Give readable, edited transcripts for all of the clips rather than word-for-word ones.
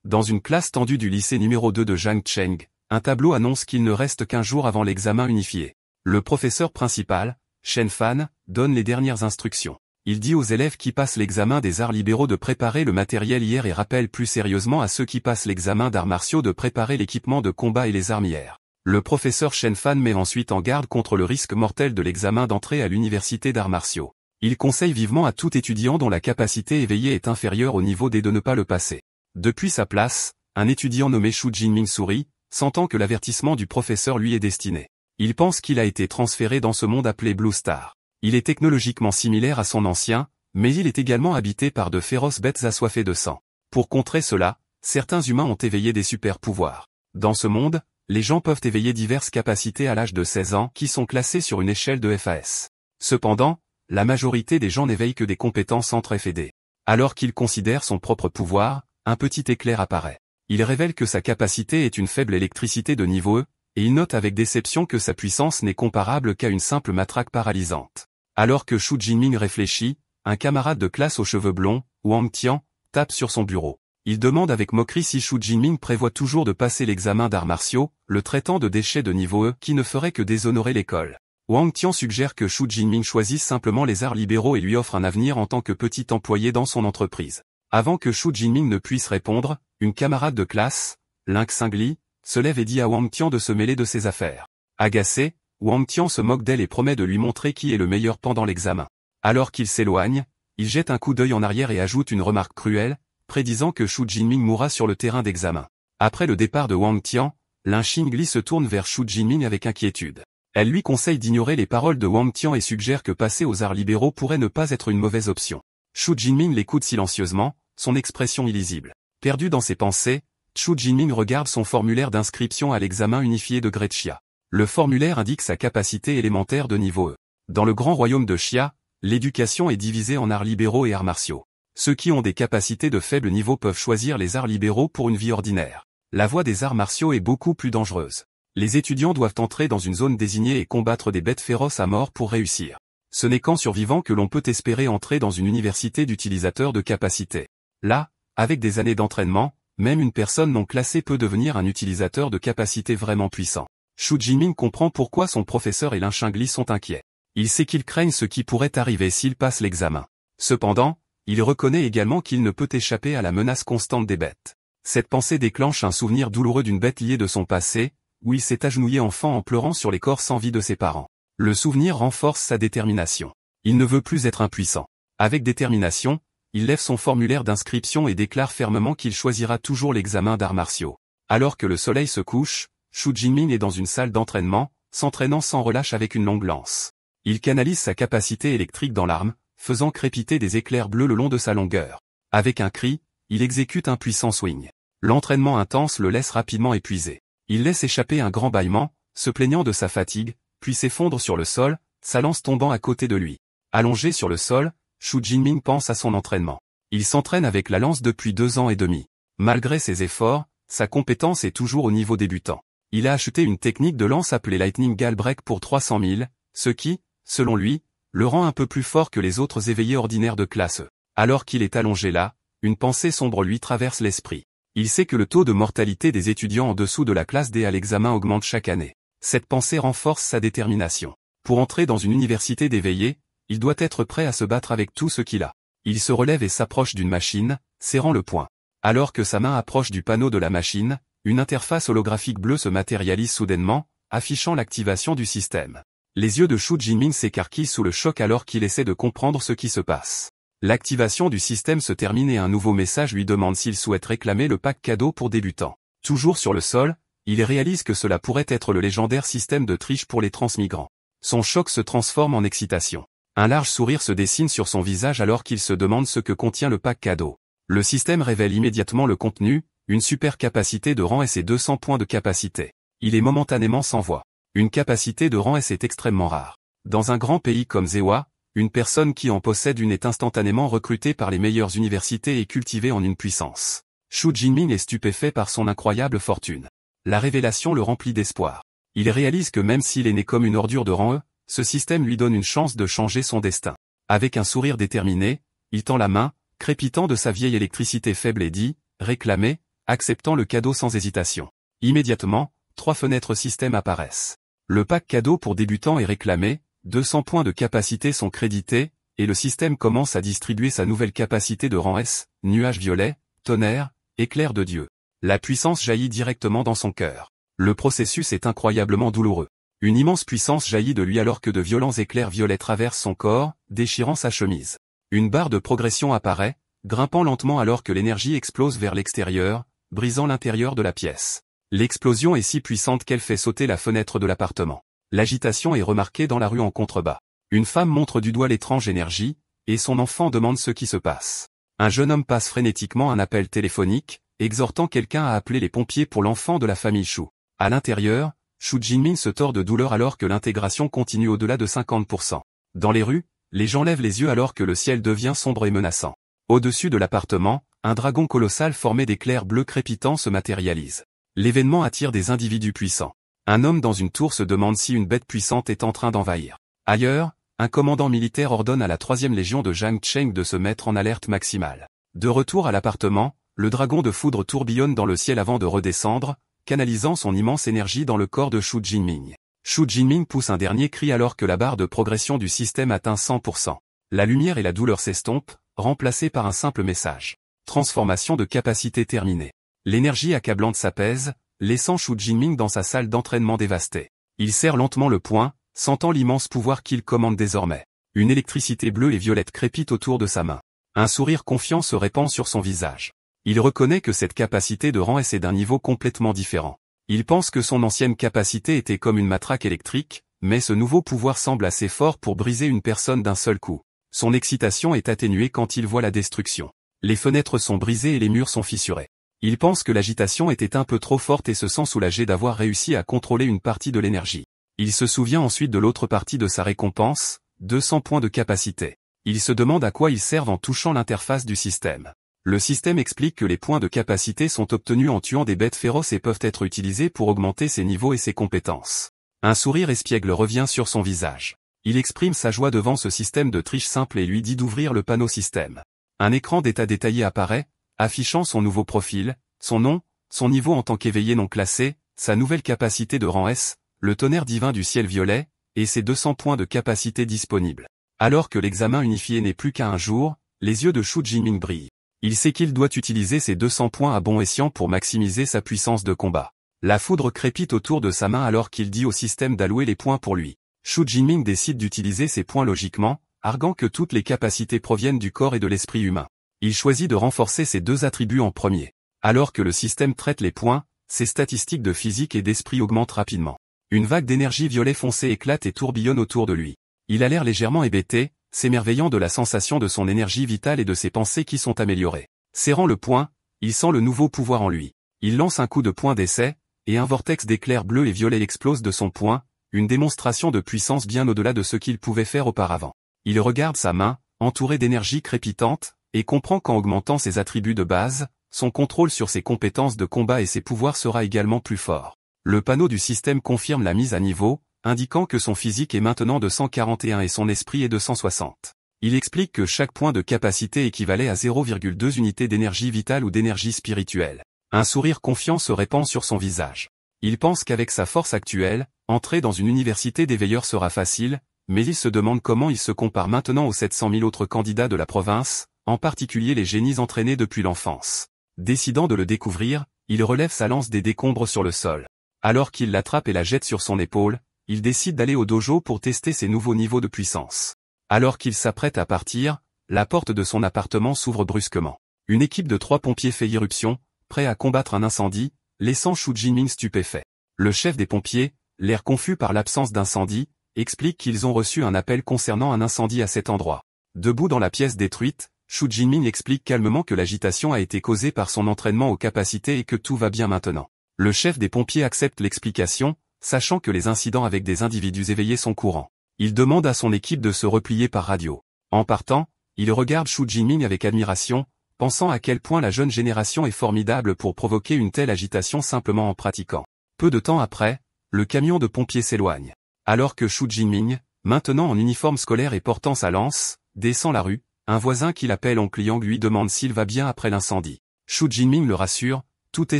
Dans une classe tendue du lycée numéro 2 de Jiangcheng, un tableau annonce qu'il ne reste qu'1 jour avant l'examen unifié. Le professeur principal, Chen Fan, donne les dernières instructions. Il dit aux élèves qui passent l'examen des arts libéraux de préparer le matériel hier et rappelle plus sérieusement à ceux qui passent l'examen d'arts martiaux de préparer l'équipement de combat et les armes hier. Le professeur Chen Fan met ensuite en garde contre le risque mortel de l'examen d'entrée à l'université d'arts martiaux. Il conseille vivement à tout étudiant dont la capacité éveillée est inférieure au niveau D de ne pas le passer. Depuis sa place, un étudiant nommé Xu Jinming sourit, sentant que l'avertissement du professeur lui est destiné. Il pense qu'il a été transféré dans ce monde appelé Blue Star. Il est technologiquement similaire à son ancien, mais il est également habité par de féroces bêtes assoiffées de sang. Pour contrer cela, certains humains ont éveillé des super-pouvoirs. Dans ce monde, les gens peuvent éveiller diverses capacités à l'âge de 16 ans qui sont classées sur une échelle de FAS. Cependant, la majorité des gens n'éveillent que des compétences entre F et D. Alors qu'il considère son propre pouvoir, un petit éclair apparaît. Il révèle que sa capacité est une faible électricité de niveau E, et il note avec déception que sa puissance n'est comparable qu'à une simple matraque paralysante. Alors que Xu Jinming réfléchit, un camarade de classe aux cheveux blonds, Wang Tian, tape sur son bureau. Il demande avec moquerie si Xu Jinming prévoit toujours de passer l'examen d'arts martiaux, le traitant de déchet de niveau E qui ne ferait que déshonorer l'école. Wang Tian suggère que Xu Jinming choisisse simplement les arts libéraux et lui offre un avenir en tant que petit employé dans son entreprise. Avant que Xu Jinming ne puisse répondre, une camarade de classe, Ling Xingli, se lève et dit à Wang Tian de se mêler de ses affaires. Agacé, Wang Tian se moque d'elle et promet de lui montrer qui est le meilleur pendant l'examen. Alors qu'il s'éloigne, il jette un coup d'œil en arrière et ajoute une remarque cruelle, prédisant que Xu Jinming mourra sur le terrain d'examen. Après le départ de Wang Tian, Ling Xingli se tourne vers Xu Jinming avec inquiétude. Elle lui conseille d'ignorer les paroles de Wang Tian et suggère que passer aux arts libéraux pourrait ne pas être une mauvaise option. Xu Jinming l'écoute silencieusement, son expression illisible. Perdu dans ses pensées, Xu Jinming regarde son formulaire d'inscription à l'examen unifié de Great Xia. Le formulaire indique sa capacité élémentaire de niveau E. Dans le grand royaume de Xia, l'éducation est divisée en arts libéraux et arts martiaux. Ceux qui ont des capacités de faible niveau peuvent choisir les arts libéraux pour une vie ordinaire. La voie des arts martiaux est beaucoup plus dangereuse. Les étudiants doivent entrer dans une zone désignée et combattre des bêtes féroces à mort pour réussir. Ce n'est qu'en survivant que l'on peut espérer entrer dans une université d'utilisateurs de capacités. Là, avec des années d'entraînement, même une personne non classée peut devenir un utilisateur de capacités vraiment puissant. Xu Jinming comprend pourquoi son professeur et Ling Xingli sont inquiets. Il sait qu'ils craignent ce qui pourrait arriver s'il passe l'examen. Cependant, il reconnaît également qu'il ne peut échapper à la menace constante des bêtes. Cette pensée déclenche un souvenir douloureux d'une bête liée de son passé, où il s'est agenouillé enfant en pleurant sur les corps sans vie de ses parents. Le souvenir renforce sa détermination. Il ne veut plus être impuissant. Avec détermination, il lève son formulaire d'inscription et déclare fermement qu'il choisira toujours l'examen d'arts martiaux. Alors que le soleil se couche, Xu Jinming est dans une salle d'entraînement, s'entraînant sans relâche avec une longue lance. Il canalise sa capacité électrique dans l'arme, faisant crépiter des éclairs bleus le long de sa longueur. Avec un cri, il exécute un puissant swing. L'entraînement intense le laisse rapidement épuisé. Il laisse échapper un grand bâillement, se plaignant de sa fatigue, puis s'effondre sur le sol, sa lance tombant à côté de lui. Allongé sur le sol, Xu Jinming pense à son entraînement. Il s'entraîne avec la lance depuis 2 ans et demi. Malgré ses efforts, sa compétence est toujours au niveau débutant. Il a acheté une technique de lance appelée Lightning Gale Break pour 300 000, ce qui, selon lui, le rend un peu plus fort que les autres éveillés ordinaires de classe E. Alors qu'il est allongé là, une pensée sombre lui traverse l'esprit. Il sait que le taux de mortalité des étudiants en dessous de la classe D à l'examen augmente chaque année. Cette pensée renforce sa détermination. Pour entrer dans une université d'éveillés, il doit être prêt à se battre avec tout ce qu'il a. Il se relève et s'approche d'une machine, serrant le poing. Alors que sa main approche du panneau de la machine, une interface holographique bleue se matérialise soudainement, affichant l'activation du système. Les yeux de Xu Jinming s'écarquillent sous le choc alors qu'il essaie de comprendre ce qui se passe. L'activation du système se termine et un nouveau message lui demande s'il souhaite réclamer le pack cadeau pour débutants. Toujours sur le sol, il réalise que cela pourrait être le légendaire système de triche pour les transmigrants. Son choc se transforme en excitation. Un large sourire se dessine sur son visage alors qu'il se demande ce que contient le pack cadeau. Le système révèle immédiatement le contenu, une super capacité de rang S et 200 points de capacité. Il est momentanément sans voix. Une capacité de rang S est extrêmement rare. Dans un grand pays comme Zewa, une personne qui en possède une est instantanément recrutée par les meilleures universités et cultivée en une puissance. Xu Jinming est stupéfait par son incroyable fortune. La révélation le remplit d'espoir. Il réalise que même s'il est né comme une ordure de rang E, ce système lui donne une chance de changer son destin. Avec un sourire déterminé, il tend la main, crépitant de sa vieille électricité faible et dit « Réclamez, acceptant le cadeau sans hésitation. Immédiatement, 3 fenêtres système apparaissent. Le pack cadeau pour débutants est réclamé, 200 points de capacité sont crédités, et le système commence à distribuer sa nouvelle capacité de rang S, nuage violet, tonnerre, éclair de Dieu. La puissance jaillit directement dans son cœur. Le processus est incroyablement douloureux. Une immense puissance jaillit de lui alors que de violents éclairs violets traversent son corps, déchirant sa chemise. Une barre de progression apparaît, grimpant lentement alors que l'énergie explose vers l'extérieur, brisant l'intérieur de la pièce. L'explosion est si puissante qu'elle fait sauter la fenêtre de l'appartement. L'agitation est remarquée dans la rue en contrebas. Une femme montre du doigt l'étrange énergie, et son enfant demande ce qui se passe. Un jeune homme passe frénétiquement un appel téléphonique, exhortant quelqu'un à appeler les pompiers pour l'enfant de la famille Shu. À l'intérieur, Shu Jinmin se tord de douleur alors que l'intégration continue au-delà de 50%. Dans les rues, les gens lèvent les yeux alors que le ciel devient sombre et menaçant. Au-dessus de l'appartement, un dragon colossal formé d'éclairs bleus crépitants se matérialise. L'événement attire des individus puissants. Un homme dans une tour se demande si une bête puissante est en train d'envahir. Ailleurs, un commandant militaire ordonne à la 3e légion de Zhang Cheng de se mettre en alerte maximale. De retour à l'appartement, le dragon de foudre tourbillonne dans le ciel avant de redescendre, canalisant son immense énergie dans le corps de Shu Jinming. Shu Jinming pousse un dernier cri alors que la barre de progression du système atteint 100%. La lumière et la douleur s'estompent, remplacées par un simple message. Transformation de capacité terminée. L'énergie accablante s'apaise, laissant Shu Jinming dans sa salle d'entraînement dévastée. Il serre lentement le poing, sentant l'immense pouvoir qu'il commande désormais. Une électricité bleue et violette crépite autour de sa main. Un sourire confiant se répand sur son visage. Il reconnaît que cette capacité de rang S est d'un niveau complètement différent. Il pense que son ancienne capacité était comme une matraque électrique, mais ce nouveau pouvoir semble assez fort pour briser une personne d'un seul coup. Son excitation est atténuée quand il voit la destruction. Les fenêtres sont brisées et les murs sont fissurés. Il pense que l'agitation était un peu trop forte et se sent soulagé d'avoir réussi à contrôler une partie de l'énergie. Il se souvient ensuite de l'autre partie de sa récompense, 200 points de capacité. Il se demande à quoi ils servent en touchant l'interface du système. Le système explique que les points de capacité sont obtenus en tuant des bêtes féroces et peuvent être utilisés pour augmenter ses niveaux et ses compétences. Un sourire espiègle revient sur son visage. Il exprime sa joie devant ce système de triche simple et lui dit d'ouvrir le panneau système. Un écran d'état détaillé apparaît, affichant son nouveau profil, son nom, son niveau en tant qu'éveillé non classé, sa nouvelle capacité de rang S, le tonnerre divin du ciel violet, et ses 200 points de capacité disponibles. Alors que l'examen unifié n'est plus qu'à un jour, les yeux de Shu Jinming brillent. Il sait qu'il doit utiliser ses 200 points à bon escient pour maximiser sa puissance de combat. La foudre crépite autour de sa main alors qu'il dit au système d'allouer les points pour lui. Shu Jinming décide d'utiliser ses points logiquement, arguant que toutes les capacités proviennent du corps et de l'esprit humain. Il choisit de renforcer ces deux attributs en premier. Alors que le système traite les points, ses statistiques de physique et d'esprit augmentent rapidement. Une vague d'énergie violet foncé éclate et tourbillonne autour de lui. Il a l'air légèrement hébété, s'émerveillant de la sensation de son énergie vitale et de ses pensées qui sont améliorées. Serrant le poing, il sent le nouveau pouvoir en lui. Il lance un coup de poing d'essai, et un vortex d'éclairs bleus et violets explose de son poing, une démonstration de puissance bien au-delà de ce qu'il pouvait faire auparavant. Il regarde sa main, entourée d'énergie crépitante, et comprend qu'en augmentant ses attributs de base, son contrôle sur ses compétences de combat et ses pouvoirs sera également plus fort. Le panneau du système confirme la mise à niveau, indiquant que son physique est maintenant de 141 et son esprit est de 160. Il explique que chaque point de capacité équivalait à 0,2 unités d'énergie vitale ou d'énergie spirituelle. Un sourire confiant se répand sur son visage. Il pense qu'avec sa force actuelle, entrer dans une université d'éveilleurs sera facile, mais il se demande comment il se compare maintenant aux 700 000 autres candidats de la province, en particulier les génies entraînés depuis l'enfance. Décidant de le découvrir, il relève sa lance des décombres sur le sol. Alors qu'il l'attrape et la jette sur son épaule, il décide d'aller au dojo pour tester ses nouveaux niveaux de puissance. Alors qu'il s'apprête à partir, la porte de son appartement s'ouvre brusquement. Une équipe de 3 pompiers fait irruption, prêts à combattre un incendie, laissant Shu Jinming stupéfait. Le chef des pompiers, l'air confus par l'absence d'incendie, explique qu'ils ont reçu un appel concernant un incendie à cet endroit. Debout dans la pièce détruite, Shu Jinming explique calmement que l'agitation a été causée par son entraînement aux capacités et que tout va bien maintenant. Le chef des pompiers accepte l'explication, sachant que les incidents avec des individus éveillés sont courants. Il demande à son équipe de se replier par radio. En partant, il regarde Shu Jinming avec admiration, pensant à quel point la jeune génération est formidable pour provoquer une telle agitation simplement en pratiquant. Peu de temps après, le camion de pompiers s'éloigne. Alors que Shu Jinming, maintenant en uniforme scolaire et portant sa lance, descend la rue, un voisin qui l'appelle en client lui demande s'il va bien après l'incendie. Shu Jinming le rassure, tout est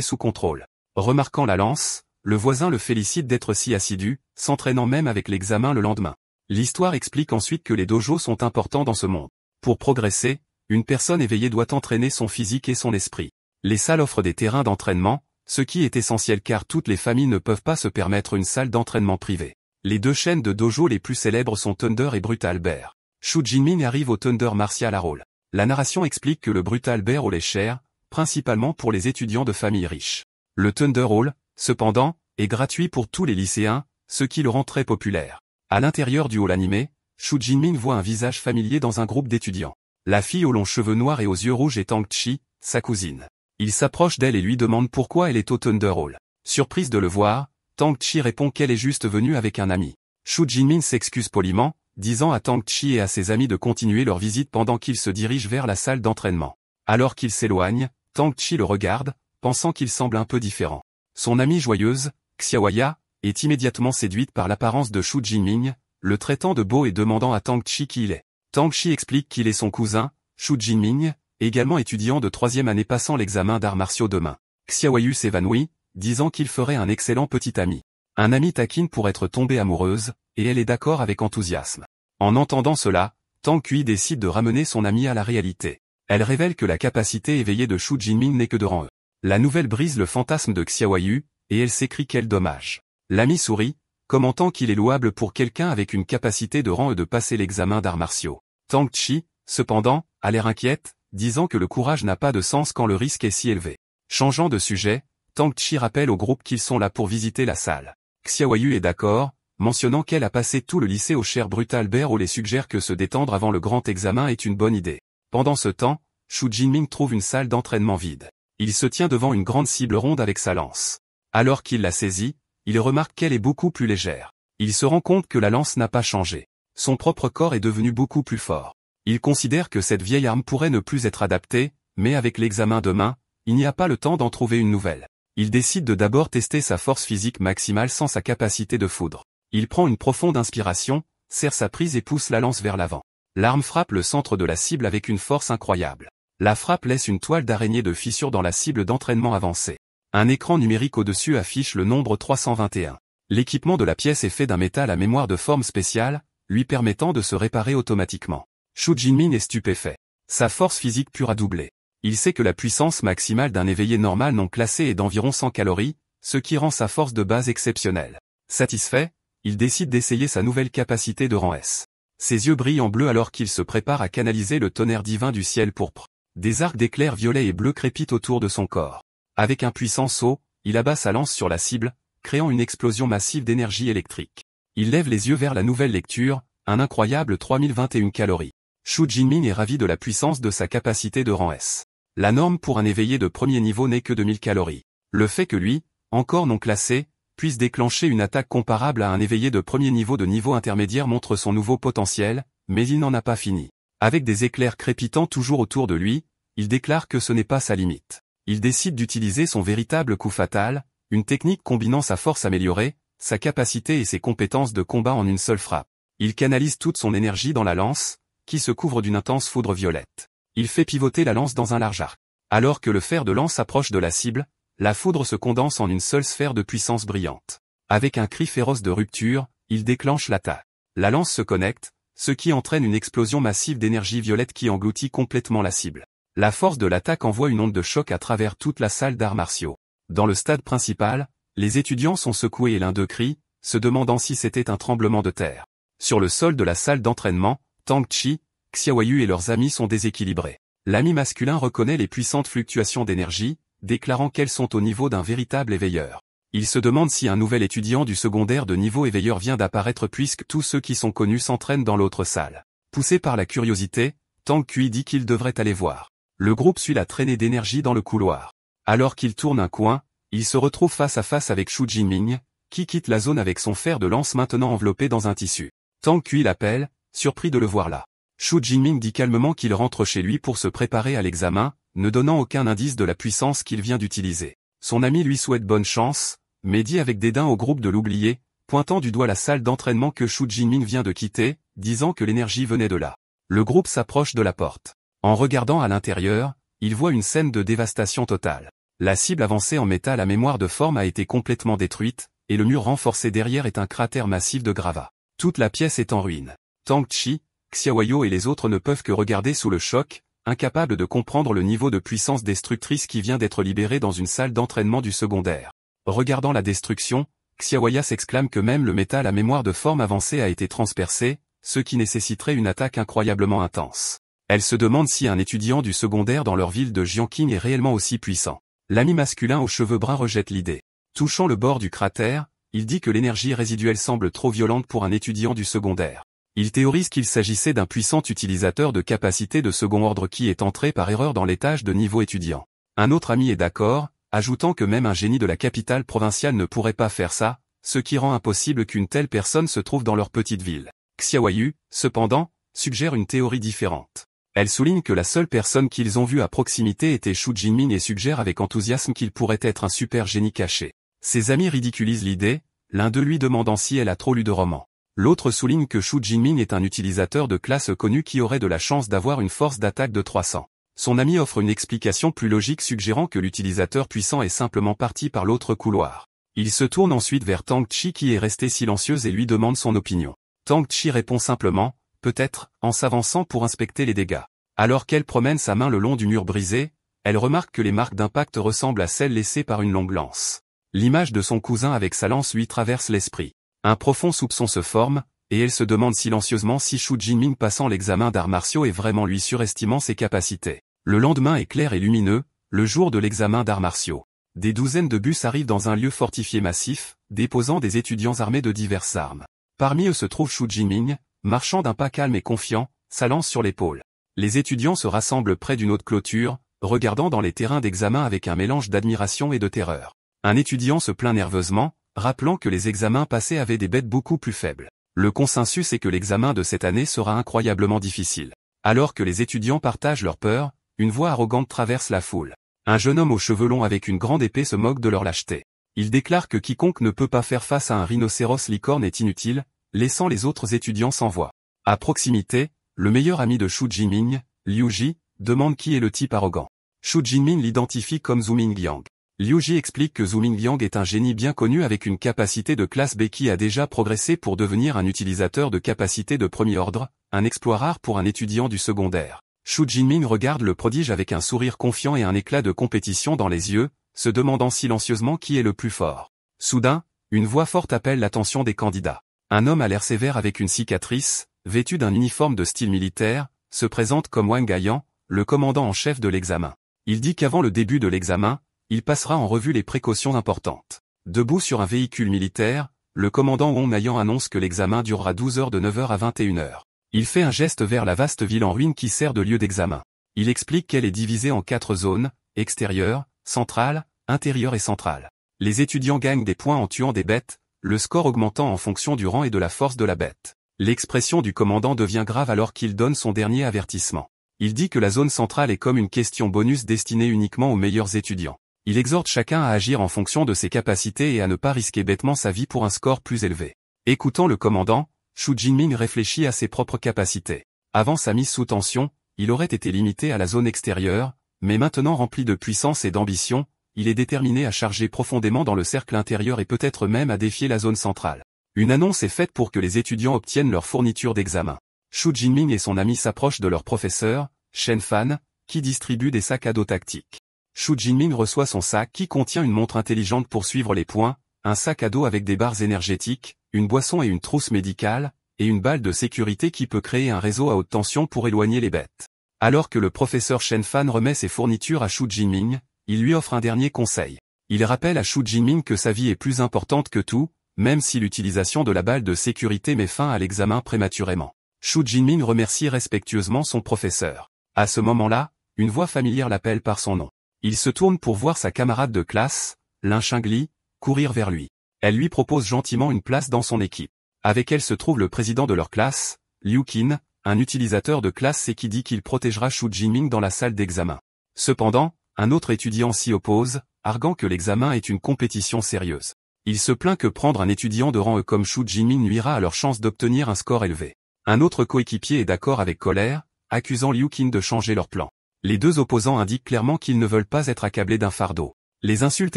sous contrôle. Remarquant la lance, le voisin le félicite d'être si assidu, s'entraînant même avec l'examen le lendemain. L'histoire explique ensuite que les dojos sont importants dans ce monde. Pour progresser, une personne éveillée doit entraîner son physique et son esprit. Les salles offrent des terrains d'entraînement, ce qui est essentiel car toutes les familles ne peuvent pas se permettre une salle d'entraînement privée. Les deux chaînes de dojo les plus célèbres sont Thunder et Brutal Bear. Shu Jinmin arrive au Thunder Martial Hall. La narration explique que le Brutal Bear Hall est cher, principalement pour les étudiants de familles riches. Le Thunder Hall, cependant, est gratuit pour tous les lycéens, ce qui le rend très populaire. À l'intérieur du hall animé, Shu Jinmin voit un visage familier dans un groupe d'étudiants. La fille aux longs cheveux noirs et aux yeux rouges est Tang Chi, sa cousine. Il s'approche d'elle et lui demande pourquoi elle est au Thunder Hall. Surprise de le voir, Tang Chi répond qu'elle est juste venue avec un ami. Shu Jinmin s'excuse poliment, disant à Tang Chi et à ses amis de continuer leur visite pendant qu'ils se dirigent vers la salle d'entraînement. Alors qu'il s'éloigne, Tang Chi le regarde, pensant qu'il semble un peu différent. Son amie joyeuse, Xiaoya, est immédiatement séduite par l'apparence de Shu Jinmin, le traitant de beau et demandant à Tang Chi qui il est. Tang Chi explique qu'il est son cousin, Shu Jinmin, également étudiant de 3e année passant l'examen d'arts martiaux demain. Xiaoyu s'évanouit, disant qu'il ferait un excellent petit ami. Un ami taquine pour être tombée amoureuse, et elle est d'accord avec enthousiasme. En entendant cela, Tang Kui décide de ramener son ami à la réalité. Elle révèle que la capacité éveillée de Shu Jinmin n'est que de rang E. La nouvelle brise le fantasme de Xiaoyu, et elle s'écrie quel dommage. L'ami sourit, commentant qu'il est louable pour quelqu'un avec une capacité de rang E de passer l'examen d'arts martiaux. Tang Chi, cependant, a l'air inquiète, disant que le courage n'a pas de sens quand le risque est si élevé. Changeant de sujet, Tang Chi rappelle au groupe qu'ils sont là pour visiter la salle. Xiaoyu est d'accord, mentionnant qu'elle a passé tout le lycée au cher Brutal Bear Hall et suggère que se détendre avant le grand examen est une bonne idée. Pendant ce temps, Shu Jinmin trouve une salle d'entraînement vide. Il se tient devant une grande cible ronde avec sa lance. Alors qu'il la saisit, il remarque qu'elle est beaucoup plus légère. Il se rend compte que la lance n'a pas changé. Son propre corps est devenu beaucoup plus fort. Il considère que cette vieille arme pourrait ne plus être adaptée, mais avec l'examen demain, il n'y a pas le temps d'en trouver une nouvelle. Il décide de d'abord tester sa force physique maximale sans sa capacité de foudre. Il prend une profonde inspiration, serre sa prise et pousse la lance vers l'avant. L'arme frappe le centre de la cible avec une force incroyable. La frappe laisse une toile d'araignée de fissure dans la cible d'entraînement avancée. Un écran numérique au-dessus affiche le nombre 321. L'équipement de la pièce est fait d'un métal à mémoire de forme spéciale, lui permettant de se réparer automatiquement. Shu Jinmin est stupéfait. Sa force physique pure a doublé. Il sait que la puissance maximale d'un éveillé normal non classé est d'environ 100 calories, ce qui rend sa force de base exceptionnelle. Satisfait, il décide d'essayer sa nouvelle capacité de rang S. Ses yeux brillent en bleu alors qu'il se prépare à canaliser le tonnerre divin du ciel pourpre. Des arcs d'éclairs violets et bleus crépitent autour de son corps. Avec un puissant saut, il abat sa lance sur la cible, créant une explosion massive d'énergie électrique. Il lève les yeux vers la nouvelle lecture, un incroyable 3021 calories. Shu Jinmin est ravi de la puissance de sa capacité de rang S. La norme pour un éveillé de premier niveau n'est que de 1000 calories. Le fait que lui, encore non classé, puisse déclencher une attaque comparable à un éveillé de premier niveau intermédiaire montre son nouveau potentiel, mais il n'en a pas fini. Avec des éclairs crépitant toujours autour de lui, il déclare que ce n'est pas sa limite. Il décide d'utiliser son véritable coup fatal, une technique combinant sa force améliorée, sa capacité et ses compétences de combat en une seule frappe. Il canalise toute son énergie dans la lance, qui se couvre d'une intense foudre violette. Il fait pivoter la lance dans un large arc. Alors que le fer de lance approche de la cible, la foudre se condense en une seule sphère de puissance brillante. Avec un cri féroce de rupture, il déclenche l'attaque. La lance se connecte, ce qui entraîne une explosion massive d'énergie violette qui engloutit complètement la cible. La force de l'attaque envoie une onde de choc à travers toute la salle d'arts martiaux. Dans le stade principal, les étudiants sont secoués et l'un d'eux crie, se demandant si c'était un tremblement de terre. Sur le sol de la salle d'entraînement, Tang Chi, Xiaoyu et leurs amis sont déséquilibrés. L'ami masculin reconnaît les puissantes fluctuations d'énergie, déclarant qu'elles sont au niveau d'un véritable éveilleur. Il se demande si un nouvel étudiant du secondaire de niveau éveilleur vient d'apparaître puisque tous ceux qui sont connus s'entraînent dans l'autre salle. Poussé par la curiosité, Tang Kui dit qu'il devrait aller voir. Le groupe suit la traînée d'énergie dans le couloir. Alors qu'il tourne un coin, il se retrouve face à face avec Shu Jinmin, qui quitte la zone avec son fer de lance maintenant enveloppé dans un tissu. Tang Kui l'appelle, surpris de le voir là. Shu Jinmin dit calmement qu'il rentre chez lui pour se préparer à l'examen, ne donnant aucun indice de la puissance qu'il vient d'utiliser. Son ami lui souhaite bonne chance, mais dit avec dédain au groupe de l'oublier, pointant du doigt la salle d'entraînement que Shu Jinmin vient de quitter, disant que l'énergie venait de là. Le groupe s'approche de la porte. En regardant à l'intérieur, il voit une scène de dévastation totale. La cible avancée en métal à mémoire de forme a été complètement détruite, et le mur renforcé derrière est un cratère massif de gravats. Toute la pièce est en ruine. Tang Chi, Xiaoyu et les autres ne peuvent que regarder sous le choc, incapables de comprendre le niveau de puissance destructrice qui vient d'être libéré dans une salle d'entraînement du secondaire. Regardant la destruction, Xiaoya s'exclame que même le métal à mémoire de forme avancée a été transpercé, ce qui nécessiterait une attaque incroyablement intense. Elle se demande si un étudiant du secondaire dans leur ville de Jiangqing est réellement aussi puissant. L'ami masculin aux cheveux bruns rejette l'idée. Touchant le bord du cratère, il dit que l'énergie résiduelle semble trop violente pour un étudiant du secondaire. Il théorise qu'il s'agissait d'un puissant utilisateur de capacité de second ordre qui est entré par erreur dans l'étage de niveau étudiant. Un autre ami est d'accord, ajoutant que même un génie de la capitale provinciale ne pourrait pas faire ça, ce qui rend impossible qu'une telle personne se trouve dans leur petite ville. Xiaoyu, cependant, suggère une théorie différente. Elle souligne que la seule personne qu'ils ont vue à proximité était Shu Jinming et suggère avec enthousiasme qu'il pourrait être un super génie caché. Ses amis ridiculisent l'idée, l'un d'eux lui demandant si elle a trop lu de romans. L'autre souligne que Shu Jinming est un utilisateur de classe connu qui aurait de la chance d'avoir une force d'attaque de 300. Son ami offre une explication plus logique suggérant que l'utilisateur puissant est simplement parti par l'autre couloir. Il se tourne ensuite vers Tang Chi qui est resté silencieuse et lui demande son opinion. Tang Chi répond simplement, peut-être, en s'avançant pour inspecter les dégâts. Alors qu'elle promène sa main le long du mur brisé, elle remarque que les marques d'impact ressemblent à celles laissées par une longue lance. L'image de son cousin avec sa lance lui traverse l'esprit. Un profond soupçon se forme, et elle se demande silencieusement si Shu Jinming passant l'examen d'arts martiaux est vraiment lui surestimant ses capacités. Le lendemain est clair et lumineux, le jour de l'examen d'arts martiaux. Des douzaines de bus arrivent dans un lieu fortifié massif, déposant des étudiants armés de diverses armes. Parmi eux se trouve Shu Jinming, marchant d'un pas calme et confiant, sa lance sur l'épaule. Les étudiants se rassemblent près d'une haute clôture, regardant dans les terrains d'examen avec un mélange d'admiration et de terreur. Un étudiant se plaint nerveusement, rappelant que les examens passés avaient des bêtes beaucoup plus faibles. Le consensus est que l'examen de cette année sera incroyablement difficile. Alors que les étudiants partagent leur peur, une voix arrogante traverse la foule. Un jeune homme aux cheveux longs avec une grande épée se moque de leur lâcheté. Il déclare que quiconque ne peut pas faire face à un rhinocéros licorne est inutile, laissant les autres étudiants sans voix. À proximité, le meilleur ami de Shu Jinming, Liu Ji, demande qui est le type arrogant. Shu Jinming l'identifie comme Zhu Mingliang. Liu Ji explique que Zhu Mingliang est un génie bien connu avec une capacité de classe B qui a déjà progressé pour devenir un utilisateur de capacité de premier ordre, un exploit rare pour un étudiant du secondaire. Shu Jinming regarde le prodige avec un sourire confiant et un éclat de compétition dans les yeux, se demandant silencieusement qui est le plus fort. Soudain, une voix forte appelle l'attention des candidats. Un homme à l'air sévère avec une cicatrice, vêtu d'un uniforme de style militaire, se présente comme Wang Gaiyan, le commandant en chef de l'examen. Il dit qu'avant le début de l'examen, il passera en revue les précautions importantes. Debout sur un véhicule militaire, le commandant Wang Gaiyan annonce que l'examen durera 12 heures de 9h à 21h. Il fait un geste vers la vaste ville en ruine qui sert de lieu d'examen. Il explique qu'elle est divisée en 4 zones, extérieure, centrale, intérieure et centrale. Les étudiants gagnent des points en tuant des bêtes, le score augmentant en fonction du rang et de la force de la bête. L'expression du commandant devient grave alors qu'il donne son dernier avertissement. Il dit que la zone centrale est comme une question bonus destinée uniquement aux meilleurs étudiants. Il exhorte chacun à agir en fonction de ses capacités et à ne pas risquer bêtement sa vie pour un score plus élevé. Écoutant le commandant, Shu Jinming réfléchit à ses propres capacités. Avant sa mise sous tension, il aurait été limité à la zone extérieure, mais maintenant rempli de puissance et d'ambition, il est déterminé à charger profondément dans le cercle intérieur et peut-être même à défier la zone centrale. Une annonce est faite pour que les étudiants obtiennent leur fourniture d'examen. Shu Jinming et son ami s'approchent de leur professeur, Shen Fan, qui distribue des sacs à dos tactiques. Shu Jinming reçoit son sac qui contient une montre intelligente pour suivre les points, un sac à dos avec des barres énergétiques, une boisson et une trousse médicale, et une balle de sécurité qui peut créer un réseau à haute tension pour éloigner les bêtes. Alors que le professeur Shen Fan remet ses fournitures à Shu Jinming, il lui offre un dernier conseil. Il rappelle à Shu Jinming que sa vie est plus importante que tout, même si l'utilisation de la balle de sécurité met fin à l'examen prématurément. Shu Jinming remercie respectueusement son professeur. À ce moment-là, une voix familière l'appelle par son nom. Il se tourne pour voir sa camarade de classe, Lin Shengli, courir vers lui. Elle lui propose gentiment une place dans son équipe. Avec elle se trouve le président de leur classe, Liu Qin, un utilisateur de classe C qui dit qu'il protégera Shu Jinming dans la salle d'examen. Cependant, un autre étudiant s'y oppose, arguant que l'examen est une compétition sérieuse. Il se plaint que prendre un étudiant de rang E comme Shu Jinming nuira à leur chance d'obtenir un score élevé. Un autre coéquipier est d'accord avec colère, accusant Liu Qin de changer leur plan. Les deux opposants indiquent clairement qu'ils ne veulent pas être accablés d'un fardeau. Les insultes